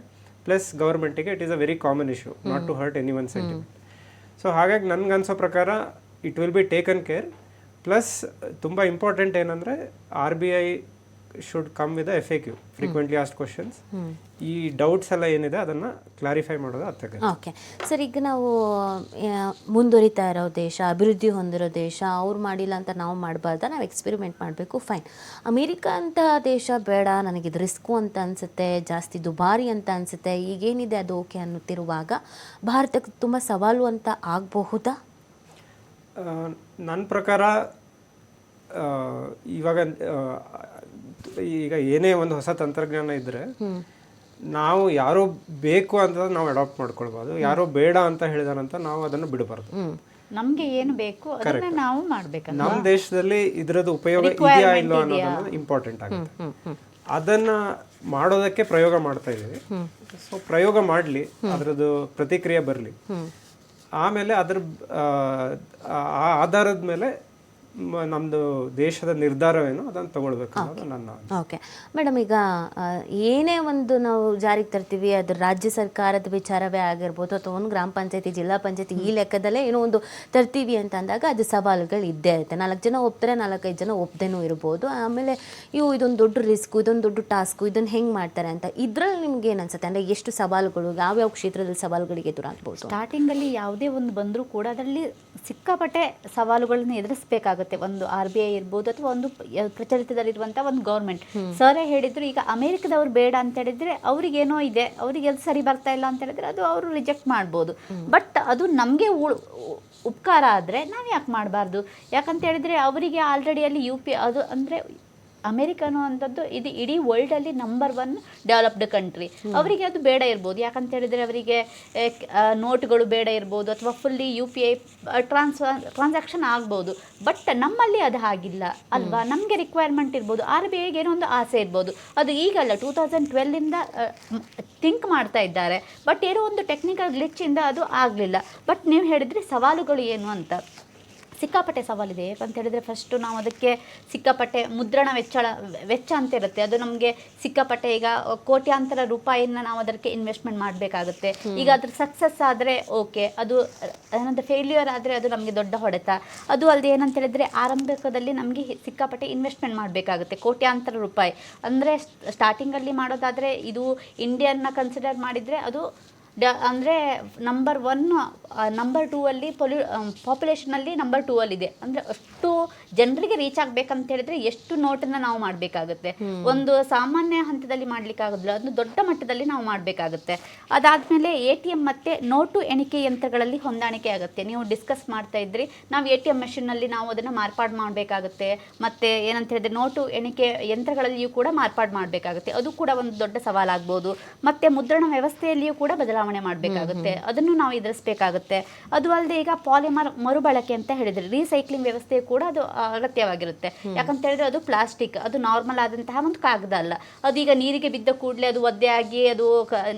ಪ್ಲಸ್ ಗೌರ್ಮೆಂಟಿಗೆ it is a very common issue not to hurt any one sentiment. So ಹಾಗಾಗಿ ನನ್ಗನ್ಸೋ ಪ್ರಕಾರ it will be taken care. Plus ತುಂಬ ಇಂಪಾರ್ಟೆಂಟ್ ಏನಂದರೆ RBI should come with FAQ, frequently asked questions. ಈ doubts ಎಲ್ಲ ಏನಿದೆ ಅದನ್ನು ಕ್ಲಾರಿಫೈ ಮಾಡೋದು ಅತ್ಯಗತ್ಯ. ಓಕೆ ಸರ್, ಈಗ ನಾವು ಮುಂದುವರಿತಾ ಇರೋ ದೇಶ, ಅಭಿವೃದ್ಧಿ ಹೊಂದಿರೋ ದೇಶ, ಅವ್ರು ಮಾಡಿಲ್ಲ ಅಂತ ನಾವು ಮಾಡಬಾರ್ದ, ನಾವು ಎಕ್ಸ್ಪೆರಿಮೆಂಟ್ ಮಾಡಬೇಕು, ಫೈನ್. ಅಮೇರಿಕಾ ಅಂತ ದೇಶ ಬೇಡ, ನನಗಿದು ರಿಸ್ಕು ಅಂತ ಅನಿಸುತ್ತೆ, ಜಾಸ್ತಿ ದುಬಾರಿ ಅಂತ ಅನಿಸುತ್ತೆ, ಈಗೇನಿದೆ ಅದು ಓಕೆ ಅನ್ನುತ್ತಿರುವಾಗ ಭಾರತಕ್ಕೆ ತುಂಬ ಸವಾಲು ಅಂತ ಆಗಬಹುದಾ? ನನ್ನ ಪ್ರಕಾರ ಈಗ ಏನೇ ಒಂದು ಹೊಸ ತಂತ್ರಜ್ಞಾನ ಇದ್ದರೆ ನಾವು ಯಾರೋ ಬೇಕು ಅಂತ ನಾವು ಅಡಾಪ್ಟ್ ಮಾಡ್ಕೊಳ್ಬೋದು, ಯಾರೋ ಬೇಡ ಅಂತ ಹೇಳಿದಾರಂತ ನಾವು ಅದನ್ನು ಬಿಡಬಾರ್ದು. ನಮ್ಗೆ ಏನು ಬೇಕು ಅದನ್ನ ನಾವು ಮಾಡ್ಬೇಕು. ನಮ್ಮ ದೇಶದಲ್ಲಿ ಇದರದ್ದು ಉಪಯೋಗ ಇದೆಯಾ ಇಲ್ಲೋ ಅನ್ನೋದನ್ನ ಇಂಪಾರ್ಟೆಂಟ್ ಆಗುತ್ತೆ. ಅದನ್ನ ಮಾಡೋದಕ್ಕೆ ಪ್ರಯೋಗ ಮಾಡ್ತಾ ಇದ್ದೀವಿ. ಸೊ ಪ್ರಯೋಗ ಮಾಡಲಿ, ಅದರದ್ದು ಪ್ರತಿಕ್ರಿಯೆ ಬರಲಿ, ಆಮೇಲೆ ಅದ್ರ ಆಧಾರದ ಮೇಲೆ ನಮ್ಮದು ದೇಶದ ನಿರ್ಧಾರವೇನು ಅದನ್ನು ತಗೊಳ್ಬೇಕು ಅನ್ನೋದು ನನ್ನ. ಓಕೆ ಮೇಡಮ್, ಈಗ ಏನೇ ಒಂದು ನಾವು ಜಾರಿಗೆ ತರ್ತೀವಿ, ಅದು ರಾಜ್ಯ ಸರ್ಕಾರದ ವಿಚಾರವೇ ಆಗಿರ್ಬೋದು ಅಥವಾ ಒಂದು ಗ್ರಾಮ ಪಂಚಾಯತಿ, ಜಿಲ್ಲಾ ಪಂಚಾಯತಿ, ಈ ಲೆಕ್ಕದಲ್ಲೇ ಏನೋ ಒಂದು ತರ್ತೀವಿ ಅಂತ ಅಂದಾಗ ಅದು ಸವಾಲುಗಳು ಇದ್ದೇ ಇರುತ್ತೆ. 4 ಜನ ಒಪ್ತಾರೆ, 4-5 ಜನ ಒಪ್ಪದೇನೂ ಇರ್ಬೋದು. ಆಮೇಲೆ ಇದೊಂದು ದೊಡ್ಡ ರಿಸ್ಕು, ಇದೊಂದು ದೊಡ್ಡ ಟಾಸ್ಕು, ಇದನ್ನು ಹೆಂಗೆ ಮಾಡ್ತಾರೆ ಅಂತ. ಇದರಲ್ಲಿ ನಿಮ್ಗೆ ಏನು ಅನ್ಸುತ್ತೆ? ಅಂದರೆ ಎಷ್ಟು ಸವಾಲುಗಳು, ಯಾವ್ಯಾವ ಕ್ಷೇತ್ರದಲ್ಲಿ ಸವಾಲುಗಳಿಗೆ ಎದುರಾಗ್ಬೋದು? ಸ್ಟಾರ್ಟಿಂಗಲ್ಲಿ ಯಾವುದೇ ಒಂದು ಬಂದರೂ ಕೂಡ ಅದರಲ್ಲಿ ಸಿಕ್ಕಾಪಟ್ಟೆ ಸವಾಲುಗಳನ್ನ ಎದುರಿಸಬೇಕಾಗುತ್ತೆ. ಒಂದು RBI ಇರ್ಬೋದು ಅಥವಾ ಒಂದು ಪ್ರಚಲಿತದಲ್ಲಿರುವಂಥ ಒಂದು ಗೌರ್ಮೆಂಟ್. ಸರೇ ಹೇಳಿದ್ರು, ಈಗ ಅಮೆರಿಕದವ್ರು ಬೇಡ ಅಂತ ಹೇಳಿದ್ರೆ ಅವ್ರಿಗೇನೋ ಇದೆ, ಅವ್ರಿಗೆ ಅದು ಸರಿ ಬರ್ತಾ ಇಲ್ಲ ಅಂತ ಹೇಳಿದ್ರೆ ಅದು ಅವರು ರಿಜೆಕ್ಟ್ ಮಾಡ್ಬೋದು. ಬಟ್ ಅದು ನಮಗೆ ಉಪಕಾರ ಆದರೆ ನಾವು ಯಾಕೆ ಮಾಡಬಾರ್ದು? ಯಾಕಂತ ಹೇಳಿದ್ರೆ ಅವರಿಗೆ ಆಲ್ರೆಡಿ ಅಲ್ಲಿ ಅದು ಅಂದರೆ ಅಮೆರಿಕ ಅನ್ನುವಂಥದ್ದು ಇದು ಇಡೀ ವರ್ಲ್ಡಲ್ಲಿ ನಂಬರ್ 1 ಡೆವಲಪ್ಡ್ ಕಂಟ್ರಿ. ಅವರಿಗೆ ಅದು ಬೇಡ ಇರ್ಬೋದು. ಯಾಕಂತ ಹೇಳಿದರೆ ಅವರಿಗೆ ನೋಟ್ಗಳು ಬೇಡ ಇರ್ಬೋದು ಅಥವಾ ಫುಲ್ಲಿ UPI ಟ್ರಾನ್ಸಾಕ್ಷನ್ ಆಗ್ಬೋದು. ಬಟ್ ನಮ್ಮಲ್ಲಿ ಅದು ಹಾಗಿಲ್ಲ ಅಲ್ವಾ? ನಮಗೆ ರಿಕ್ವೈರ್ಮೆಂಟ್ ಇರ್ಬೋದು, RBIಗೆ ಏನೋ ಒಂದು ಆಸೆ ಇರ್ಬೋದು. ಅದು ಈಗಲ್ಲ, 2012ಇಂದ ಥಿಂಕ್ ಮಾಡ್ತಾ ಇದ್ದಾರೆ. ಬಟ್ ಏನೋ ಒಂದು ಟೆಕ್ನಿಕಲ್ ಗ್ಲಿಚ್ಚಿಂದ ಅದು ಆಗಲಿಲ್ಲ. ಬಟ್ ನೀವು ಹೇಳಿದ್ರಿ ಸವಾಲುಗಳು ಏನು ಅಂತ. ಸಿಕ್ಕಾಪಟ್ಟೆ ಸವಾಲಿದೆ. ಯಾಕಂತ ಹೇಳಿದರೆ ಫಸ್ಟು ನಾವು ಅದಕ್ಕೆ ಸಿಕ್ಕಾಪಟ್ಟೆ ಮುದ್ರಣ ವೆಚ್ಚ ಅಂತ ಇರುತ್ತೆ. ಅದು ನಮಗೆ ಸಿಕ್ಕಾಪಟ್ಟೆ ಈಗ ಕೋಟ್ಯಾಂತರ ರೂಪಾಯಿನ ನಾವು ಅದಕ್ಕೆ ಇನ್ವೆಸ್ಟ್ಮೆಂಟ್ ಮಾಡಬೇಕಾಗುತ್ತೆ. ಈಗ ಅದ್ರ ಸಕ್ಸಸ್ ಆದರೆ ಓಕೆ, ಅದು ಏನಂತ ಫೇಲ್ಯೂರ್ ಆದರೆ ಅದು ನಮಗೆ ದೊಡ್ಡ ಹೊಡೆತ. ಅದು ಅಲ್ಲದೆ ಏನಂತ ಹೇಳಿದರೆ ಆರಂಭಿಕದಲ್ಲಿ ನಮಗೆ ಸಿಕ್ಕಾಪಟ್ಟೆ ಇನ್ವೆಸ್ಟ್ಮೆಂಟ್ ಮಾಡಬೇಕಾಗುತ್ತೆ, ಕೋಟ್ಯಾಂತರ ರೂಪಾಯಿ. ಅಂದರೆ ಸ್ಟಾರ್ಟಿಂಗಲ್ಲಿ ಮಾಡೋದಾದರೆ ಇದು ಇಂಡಿಯನ್ನ ಕನ್ಸಿಡರ್ ಮಾಡಿದರೆ ಅದು ಅಂದರೆ ನಂಬರ್ 1 ನಂಬರ್ 2 ಅಲ್ಲಿ ಪಾಪ್ಯುಲೇಷನಲ್ಲಿ ನಂಬರ್ 2 ಅಲ್ಲಿದೆ. ಅಂದರೆ ಅಷ್ಟು ಜನರಿಗೆ ರೀಚ್ ಆಗಬೇಕಂತ ಹೇಳಿದ್ರೆ ಎಷ್ಟು ನೋಟನ್ನು ನಾವು ಮಾಡಬೇಕಾಗುತ್ತೆ. ಒಂದು ಸಾಮಾನ್ಯ ಹಂತದಲ್ಲಿ ಮಾಡಲಿಕ್ಕಾಗೋದಿಲ್ಲ, ಅದನ್ನು ದೊಡ್ಡ ಮಟ್ಟದಲ್ಲಿ ನಾವು ಮಾಡಬೇಕಾಗುತ್ತೆ. ಅದಾದಮೇಲೆ ATM ಮತ್ತು ನೋಟು ಎಣಿಕೆ ಯಂತ್ರಗಳಲ್ಲಿ ಹೊಂದಾಣಿಕೆ ಆಗುತ್ತೆ. ನೀವು ಡಿಸ್ಕಸ್ ಮಾಡ್ತಾ ಇದ್ರಿ, ನಾವು ATM ಮೆಷಿನ್ನಲ್ಲಿ ನಾವು ಅದನ್ನು ಮಾರ್ಪಾಡು ಮಾಡಬೇಕಾಗುತ್ತೆ. ಮತ್ತು ಏನಂತ ಹೇಳಿದ್ರೆ ನೋಟು ಎಣಿಕೆ ಯಂತ್ರಗಳಲ್ಲಿಯೂ ಕೂಡ ಮಾರ್ಪಾಡು ಮಾಡಬೇಕಾಗುತ್ತೆ. ಅದು ಕೂಡ ಒಂದು ದೊಡ್ಡ ಸವಾಲಾಗ್ಬೋದು. ಮತ್ತು ಮುದ್ರಣ ವ್ಯವಸ್ಥೆಯಲ್ಲಿಯೂ ಕೂಡ ಬದಲಾವಣೆ ಮಾಡಬೇಕಾಗುತ್ತೆ. ಅದನ್ನು ನಾವು ಎದುರಿಸಬೇಕಾಗುತ್ತೆ. ಬೇಕಾಗುತ್ತೆ. ಅದು ಅಲ್ಲದೆ ಈಗ ಪಾಲಿಮರ್ ಮರುಬಳಕೆ ಅಂತ ಹೇಳಿದ್ರೆ ರೀಸೈಕ್ಲಿಂಗ್ ವ್ಯವಸ್ಥೆ ಕೂಡ ಅದು ಅಗತ್ಯವಾಗಿರುತ್ತೆ. ಯಾಕಂತ ಹೇಳಿದ್ರೆ ಅದು ಪ್ಲಾಸ್ಟಿಕ್, ಅದು ನಾರ್ಮಲ್ ಆದಂತಹ ಒಂದು ಕಾಗದ ಅಲ್ಲ. ಅದು ಈಗ ನೀರಿಗೆ ಬಿದ್ದ ಕೂಡಲೇ ಅದು ಒದ್ದೆ ಆಗಿ ಅದು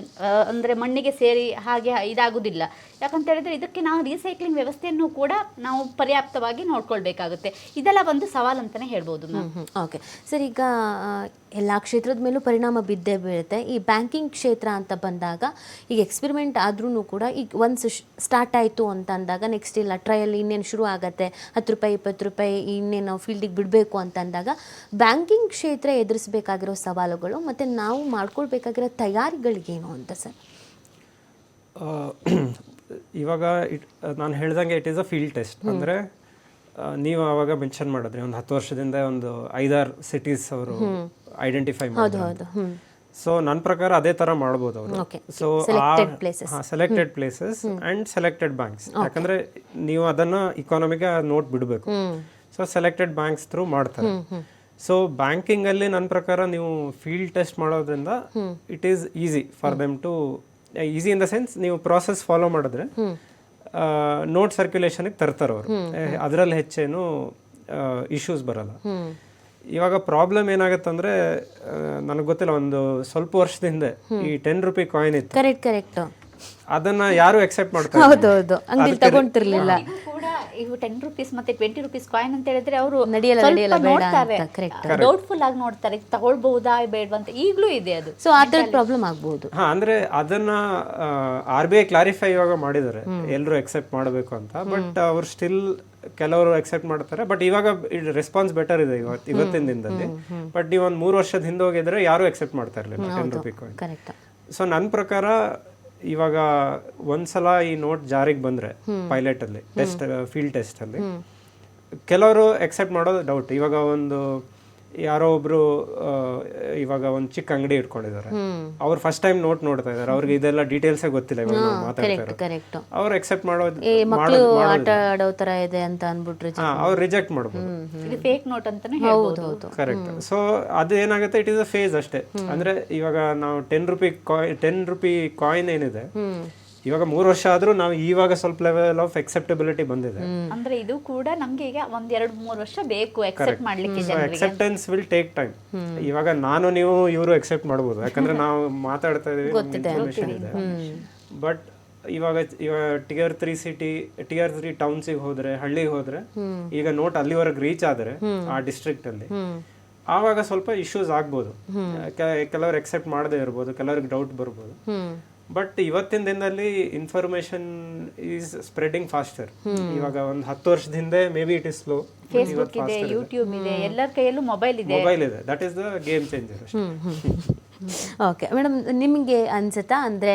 ಅಂದರೆ ಮಣ್ಣಿಗೆ ಸೇರಿ ಹಾಗೆ ಇದಾಗುವುದಿಲ್ಲ. ಯಾಕಂತ ಹೇಳಿದ್ರೆ ಇದಕ್ಕೆ ನಾವು ರೀಸೈಕ್ಲಿಂಗ್ ವ್ಯವಸ್ಥೆಯನ್ನು ಕೂಡ ನಾವು ಪರ್ಯಾಪ್ತವಾಗಿ ನೋಡ್ಕೊಳ್ಬೇಕಾಗುತ್ತೆ. ಇದೆಲ್ಲ ಒಂದು ಸವಾಲು ಅಂತಲೇ ಹೇಳ್ಬೋದು ಮ್ಯಾಮ್. ಓಕೆ ಸರ್, ಈಗ ಎಲ್ಲ ಕ್ಷೇತ್ರದ ಮೇಲೂ ಪರಿಣಾಮ ಬಿದ್ದೇ ಬೀಳುತ್ತೆ. ಈ ಬ್ಯಾಂಕಿಂಗ್ ಕ್ಷೇತ್ರ ಅಂತ ಬಂದಾಗ ಈಗ ಎಕ್ಸ್ಪೆರಿಮೆಂಟ್ ಆದ್ರೂ ಕೂಡ ಈಗ ಒಂದು ಸ್ಟಾರ್ಟ್ ಆಯಿತು ಅಂತ ಅಂದಾಗ ನೆಕ್ಸ್ಟ್ ಇಲ್ಲ ಟ್ರಯಲ್ ಇನ್ನೇನು ಶುರು ಆಗುತ್ತೆ, 10 ರೂಪಾಯಿ 20 ರೂಪಾಯಿ ಇನ್ನೇನು ಫೀಲ್ಡಿಗೆ ಬಿಡಬೇಕು ಅಂತ ಅಂದಾಗ ಬ್ಯಾಂಕಿಂಗ್ ಕ್ಷೇತ್ರ ಎದುರಿಸಬೇಕಾಗಿರೋ ಸವಾಲುಗಳು ಮತ್ತು ನಾವು ಮಾಡ್ಕೊಳ್ಬೇಕಾಗಿರೋ ತಯಾರಿಗಳಿಗೇನು ಅಂತ ಸರ್? ಇವಾಗ ನಾನು ಹೇಳ್ದಂಗೆ it is a field test. ಅಂದರೆ ನೀವು ಆವಾಗ ಮೆನ್ಷನ್ ಮಾಡಿದ್ರಿ ಒಂದು 10 ವರ್ಷದಿಂದ ಒಂದು 5-6 ಸಿಟೀಸ್ ಅವರು ಐಡೆಂಟಿಫೈ ಮಾಡಿದ್ರು. ಸೊ ನನ್ನ ಪ್ರಕಾರ ಅದೇ ತರ ಮಾಡ್ಬೋದು ಅವರು. So selected places and selected banks, ಯಾಕಂದ್ರೆ ನೀವು ಅದನ್ನ ಇಕಾನಮಿಗೆ ನೋಟ್ ಬಿಡಬೇಕು. ಸೊ ಸೆಲೆಕ್ಟೆಡ್ ಬ್ಯಾಂಕ್ಸ್ ಥ್ರೂ ಮಾಡ್ತಾರೆ. ಸೊ ಬ್ಯಾಂಕಿಂಗ್ ಅಲ್ಲಿ ನನ್ನ ಪ್ರಕಾರ ನೀವು ಫೀಲ್ಡ್ ಟೆಸ್ಟ್ ಮಾಡೋದ್ರಿಂದ it is easy for them to, easy in the sense ನೀವು ಪ್ರಾಸೆಸ್ ಫಾಲೋ ಮಾಡಿದ್ರೆ ನೋಟ್ ಸರ್ಕ್ಯುಲೇಷನ್ಗೆ ತರ್ತಾರೆ ಅವರು, ಅದರಲ್ಲಿ ಹೆಚ್ಚೇನು ಇಶ್ಯೂಸ್ ಬರಲ್ಲ. ಇವಾಗ ಪ್ರಾಬ್ಲಮ್ ಏನಾಗತ್ತಂದ್ರೆ ನನಗೆ ಗೊತ್ತಿಲ್ಲ, ಒಂದು ಸ್ವಲ್ಪ ವರ್ಷದ ಹಿಂದೆ ಈ 10 ರೂಪಾಯಿ ಕಾಯಿನ್ ಇತ್ತು, ಕರೆಕ್ಟ್, ಅದನ್ನ ಯಾರು ಎಕ್ಸೆಪ್ಟ್ ಮಾಡ್ತಾರೆ. ಹೌದೌದು, ಅಂಗಡಿ ತಗೊಂತಿರ್ಲಿಲ್ಲ. ಕೂಡ ಇವು 10 ರೂಪೀಸ್ ಮತ್ತೆ 20 ರೂಪೀಸ್ ಕಾಯಿನ್ ಅಂತ ಹೇಳಿದ್ರೆ ಅವರು ನಡೆಯಲ್ಲ ನೋಡ್ತಾರೆ, ಡೌಟ್ಫುಲ್ ಆಗಿ ನೋಡ್ತಾರೆ, ತಗೊಳ್ಬಹುದಾ ಬೇಡವಾ ಅಂತ. ಈಗಲೂ ಇದೆ ಅದು. ಸೊ ಆ ಥರ ಪ್ರಾಬ್ಲಮ್ ಆಗ್ಬಹುದು. ಅಂದ್ರೆ ಅದನ್ನ RBI ಕ್ಲಾರಿಫೈ ಇವಾಗ ಮಾಡಿದ್ದಾರೆ, ಎಲ್ಲರೂ ಎಕ್ಸೆಪ್ಟ್ ಮಾಡಬೇಕು ಅಂತ. ಬಟ್ ಅವ್ರು ಸ್ಟಿಲ್ ಕೆಲವರು ಎಕ್ಸೆಪ್ಟ್ ಮಾಡ್ತಾರೆ. ಬಟ್ ಇವಾಗ ರೆಸ್ಪಾನ್ಸ್ ಬೆಟರ್ ಇದೆ ಇವತ್ತಿನ ದಿನದಲ್ಲಿ. ಬಟ್ ನೀವು ಒಂದು 3 ವರ್ಷದ ಹಿಂದೆ ಹೋಗಿದ್ರೆ ಯಾರು ಎಕ್ಸೆಪ್ಟ್ ಮಾಡ್ತಾ ಇರಲಿಲ್ಲ 10 ರೂಪಾಯಿ ಕಾಯಿನ್. ಸೊ ನನ್ನ ಪ್ರಕಾರ ಇವಾಗ ಒಂದ್ಸಲ ಈ ನೋಟ್ ಜಾರಿಗೆ ಬಂದ್ರೆ ಪೈಲಟ್ ಅಲ್ಲಿ ಟೆಸ್ಟ್, ಫೀಲ್ಡ್ ಟೆಸ್ಟ್ ಅಲ್ಲಿ ಕೆಲವರು ಎಕ್ಸೆಪ್ಟ್ ಮಾಡೋದು ಡೌಟ್. ಇವಾಗ ಒಂದು ಯಾರೋ ಒಬ್ರು ಇವಾಗ ಒಂದು ಚಿಕ್ಕ ಅಂಗಡಿ ಇಟ್ಕೊಂಡಿದ್ದಾರೆ, ಅವ್ರು ಫಸ್ಟ್ ಟೈಮ್ ನೋಟ್ ನೋಡ್ತಾ ಇದಾರೆ, ಅವ್ರಿಗೆ ಇದೆಲ್ಲ ಡೀಟೇಲ್ಸ್ ಗೊತ್ತಿಲ್ಲ, ಇವಾಗ ನಾವು ಮಾತಾಡ್ತಾರೆ, ಅವ್ರು ಎಕ್ಸೆಪ್ಟ್ ಮಾಡೋದು ಆಟ ಆಡೋ ತರ ಇದೆ ಅಂತ ಅನ್ಬಿಟ್ರೆ ಅವ್ರು ರಿಜೆಕ್ಟ್ ಮಾಡ್ಬೋದು, ಇದು ಫೇಕ್ ನೋಟ್ ಅಂತಾನೆ ಹೌದು. ಕರೆಕ್ಟ್. ಸೊ ಅದು ಏನಾಗುತ್ತೆ, ಇಟ್ ಇಸ್ ಅ ಫೇಸ್ ಅಷ್ಟೇ. ಅಂದ್ರೆ ಇವಾಗ ನಾವು 10 ರೂಪಾಯಿ ಕಾಯಿನ್ ಏನಿದೆ, ಇವಾಗ 3 ವರ್ಷ ಆದ್ರೂ ನಾವು ಇವಾಗ ಸ್ವಲ್ಪ ಲೆವೆಲ್ ಆಫ್ ಅಕ್ಸೆಪ್ಟಬಿಲಿಟಿ ಬಂದಿದೆ. ಅಂದ್ರೆ ಇದು ಕೂಡ ನಮ್ಗೆ ಈಗ 1-2-3 ವರ್ಷ ಬೇಕು ಅಕ್ಸೆಪ್ಟ್ ಮಾಡ್ಲಿಕ್ಕೆ. Acceptance will take time. ಇವಾಗ ನಾನು ನೀವು ಇವರು ಅಕ್ಸೆಪ್ಟ್ ಮಾಡ್ಬೋದು, ಯಾಕಂದ್ರೆ ನಾವು ಮಾತಾಡ್ತಾ ಇದೀವಿ, ಇನ್ಫಾರ್ಮೇಶನ್ ಇದೆ. ಬಟ್ ಇವಾಗ ಟಿಯರ್ 3 ಸಿಟಿ, ಟಿಯರ್ 3 ಟೌನ್ಸಿಗೆ ಹೋದ್ರೆ, ಹಳ್ಳಿಗೆ ಹೋದ್ರೆ, ಈಗ ನೋಟ್ ಅಲ್ಲಿವರೆಗೆ ರೀಚ್ ಆದ್ರೆ ಆ ಡಿಸ್ಟ್ರಿಕ್ಟ್ ಅಲ್ಲಿ, ಆವಾಗ ಸ್ವಲ್ಪ ಇಶ್ಯೂಸ್ ಆಗ್ಬೋದು. ಕೆಲವರು ಅಕ್ಸೆಪ್ಟ್ ಮಾಡದೇ ಇರ್ಬೋದು, ಕೆಲವ್ರಿಗೆ ಡೌಟ್ ಬರ್ಬೋದು. ಬಟ್ ಇವತ್ತಿನ ದಿನದಲ್ಲಿ ಇನ್ಫಾರ್ಮೇಶನ್ ಈಸ್ ಸ್ಪ್ರೆಡಿಂಗ್ ಫಾಸ್ಟರ್. ಇವಾಗ ಒಂದು 10 ವರ್ಷದ ಹಿಂದೆ may be it is slow. Facebook ಇದೆ, ಯೂಟ್ಯೂಬ್ ಇದೆ, ಎಲ್ಲರ ಕೈಯಲ್ಲೂ ಮೊಬೈಲ್ ಇದೆ. That is the game changer. Okay madam, ನಿಮಗೆ ಅನ್ಸುತ್ತಾ ಅಂದರೆ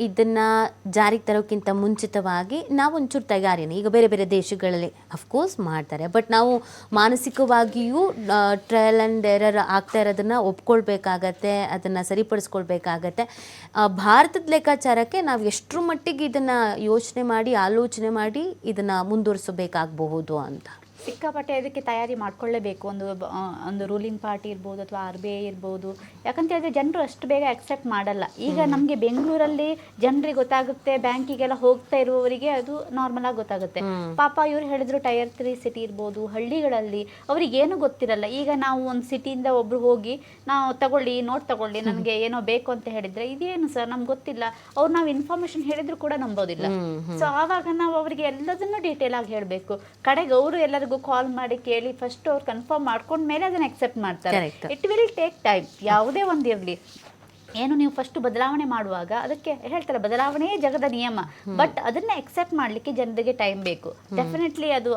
ಇದನ್ನು ಜಾರಿಗೆ ತರೋಕ್ಕಿಂತ ಮುಂಚಿತವಾಗಿ ನಾವು ಒಂಚೂರು ತಯಾರಿನ ಈಗ ಬೇರೆ ಬೇರೆ ದೇಶಗಳಲ್ಲಿ ಅಫ್ಕೋರ್ಸ್ ಮಾಡ್ತಾರೆ, ಬಟ್ ನಾವು ಮಾನಸಿಕವಾಗಿಯೂ ಟ್ರಯಲ್ ಆ್ಯಂಡ್ ಎರರ್ ಆಗ್ತಾ ಇರೋದನ್ನು ಒಪ್ಕೊಳ್ಬೇಕಾಗತ್ತೆ, ಅದನ್ನು ಸರಿಪಡಿಸ್ಕೊಳ್ಬೇಕಾಗತ್ತೆ. ಭಾರತದ ಲೆಕ್ಕಾಚಾರಕ್ಕೆ ನಾವು ಎಷ್ಟರ ಮಟ್ಟಿಗೆ ಇದನ್ನು ಯೋಚನೆ ಮಾಡಿ ಆಲೋಚನೆ ಮಾಡಿ ಇದನ್ನು ಮುಂದುವರಿಸಬೇಕಾಗಬಹುದು ಅಂತ? ಸಿಕ್ಕಾಪಟ್ಟೆ ಅದಕ್ಕೆ ತಯಾರಿ ಮಾಡ್ಕೊಳ್ಳೇಬೇಕು. ಒಂದು ರೂಲಿಂಗ್ ಪಾರ್ಟಿ ಇರ್ಬೋದು ಅಥವಾ RBI ಇರ್ಬೋದು. ಯಾಕಂತ ಹೇಳಿದ್ರೆ ಜನರು ಅಷ್ಟು ಬೇಗ ಅಕ್ಸೆಪ್ಟ್ ಮಾಡಲ್ಲ. ಈಗ ನಮಗೆ ಬೆಂಗಳೂರಲ್ಲಿ ಜನರಿಗೆ ಗೊತ್ತಾಗುತ್ತೆ, ಬ್ಯಾಂಕಿಗೆಲ್ಲ ಹೋಗ್ತಾ ಇರುವವರಿಗೆ ಅದು ನಾರ್ಮಲ್ ಆಗಿ ಗೊತ್ತಾಗುತ್ತೆ. ಪಾಪ ಇವ್ರು ಹೇಳಿದ್ರು ಟೈರ್ 3 ಸಿಟಿ ಇರ್ಬೋದು, ಹಳ್ಳಿಗಳಲ್ಲಿ ಅವ್ರಿಗೆ ಏನು ಗೊತ್ತಿರಲ್ಲ. ಈಗ ನಾವು ಒಂದು ಸಿಟಿಯಿಂದ ಒಬ್ರು ಹೋಗಿ ನಾವು ನೋಟ್ ತಗೊಳ್ಳಿ ನನಗೆ ಏನೋ ಬೇಕು ಅಂತ ಹೇಳಿದ್ರೆ, ಇದೇನು ಸರ್ ನಮ್ಗೆ ಗೊತ್ತಿಲ್ಲ, ಅವ್ರು ನಾವು ಇನ್ಫಾರ್ಮೇಶನ್ ಹೇಳಿದ್ರು ಕೂಡ ನಂಬೋದಿಲ್ಲ. ಸೊ ಆವಾಗ ನಾವು ಅವರಿಗೆ ಎಲ್ಲದನ್ನು ಡೀಟೇಲ್ ಆಗಿ ಹೇಳಬೇಕು. ಕಡೆಗೆ ಅವರು ಎಲ್ಲರಿಗೂ ಕಾಲ್ ಮಾಡಿ ಕೇಳಿ ಫಸ್ಟ್ ಅವ್ರು ಕನ್ಫರ್ಮ್ ಮಾಡ್ಕೊಂಡ ಮೇಲೆ ಅದನ್ನ ಅಕ್ಸೆಪ್ಟ್ ಮಾಡ್ತಾರೆ. It will take time. ಯಾವುದೇ ಒಂದಿರಲಿ, ಏನು ನೀವು ಫಸ್ಟ್ ಬದಲಾವಣೆ ಮಾಡುವಾಗ ಅದಕ್ಕೆ ಹೇಳ್ತಾರೆ ಬದಲಾವಣೆಯೇ ಜಗದ ನಿಯಮ. ಬಟ್ ಅದನ್ನ ಅಕ್ಸೆಪ್ಟ್ ಮಾಡಲಿಕ್ಕೆ ಜನರಿಗೆ ಟೈಮ್ ಬೇಕು. ಡೆಫಿನೆಟ್ಲಿ ಅದು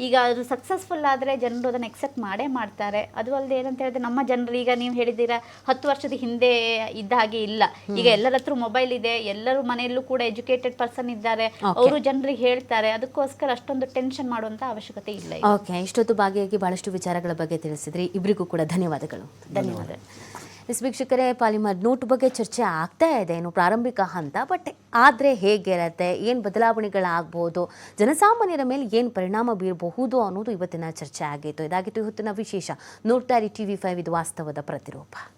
ಈಗ ಅದು ಸಕ್ಸಸ್ಫುಲ್ ಆದರೆ ಜನರು ಅದನ್ನು ಅಕ್ಸೆಪ್ಟ್ ಮಾಡೇ ಮಾಡ್ತಾರೆ. ಅದು ಅಲ್ಲದೆ ಏನಂತ ಹೇಳಿದ್ರೆ ನಮ್ಮ ಜನರು ಈಗ ನೀವು ಹೇಳಿದ್ದೀರಾ 10 ವರ್ಷದ ಹಿಂದೆ ಇದ್ದ ಹಾಗೆ ಇಲ್ಲ. ಈಗ ಎಲ್ಲರ ಹತ್ರ ಮೊಬೈಲ್ ಇದೆ, ಎಲ್ಲರೂ ಮನೆಯಲ್ಲೂ ಕೂಡ ಎಜುಕೇಟೆಡ್ ಪರ್ಸನ್ ಇದ್ದಾರೆ, ಅವರು ಜನರಿಗೆ ಹೇಳ್ತಾರೆ. ಅದಕ್ಕೋಸ್ಕರ ಅಷ್ಟೊಂದು ಟೆನ್ಷನ್ ಮಾಡುವಂತ ಅವಶ್ಯಕತೆ ಇಲ್ಲ. ಓಕೆ, ಇಷ್ಟೊತ್ತು ಭಾಗಿಯಾಗಿ ಬಹಳಷ್ಟು ವಿಚಾರಗಳ ಬಗ್ಗೆ ತಿಳಿಸಿದ್ರಿ. ಇಬ್ಬರಿಗೂ ಕೂಡ ಧನ್ಯವಾದಗಳು. ವೀಕ್ಷಕರೇ, ಪಾಲಿಮರ್ ನೋಟ್ ಬಗ್ಗೆ ಚರ್ಚೆ ಆಗ್ತಾ ಇದೆ, ಇನ್ನು ಪ್ರಾರಂಭಿಕ ಹಂತ. ಬಟ್ ಆದರೆ ಹೇಗಿರತ್ತೆ, ಏನು ಬದಲಾವಣೆಗಳಾಗ್ಬೋದು, ಜನಸಾಮಾನ್ಯರ ಮೇಲೆ ಏನು ಪರಿಣಾಮ ಬೀರಬಹುದು ಅನ್ನೋದು ಇವತ್ತಿನ ಚರ್ಚೆ ಆಗಿತ್ತು. ಇದಾಗಿತ್ತು ಇವತ್ತಿನ ವಿಶೇಷ. ನೋಡ್ತಾ ಇರಿ TV5, ಇದು ವಾಸ್ತವದ ಪ್ರತಿರೂಪ.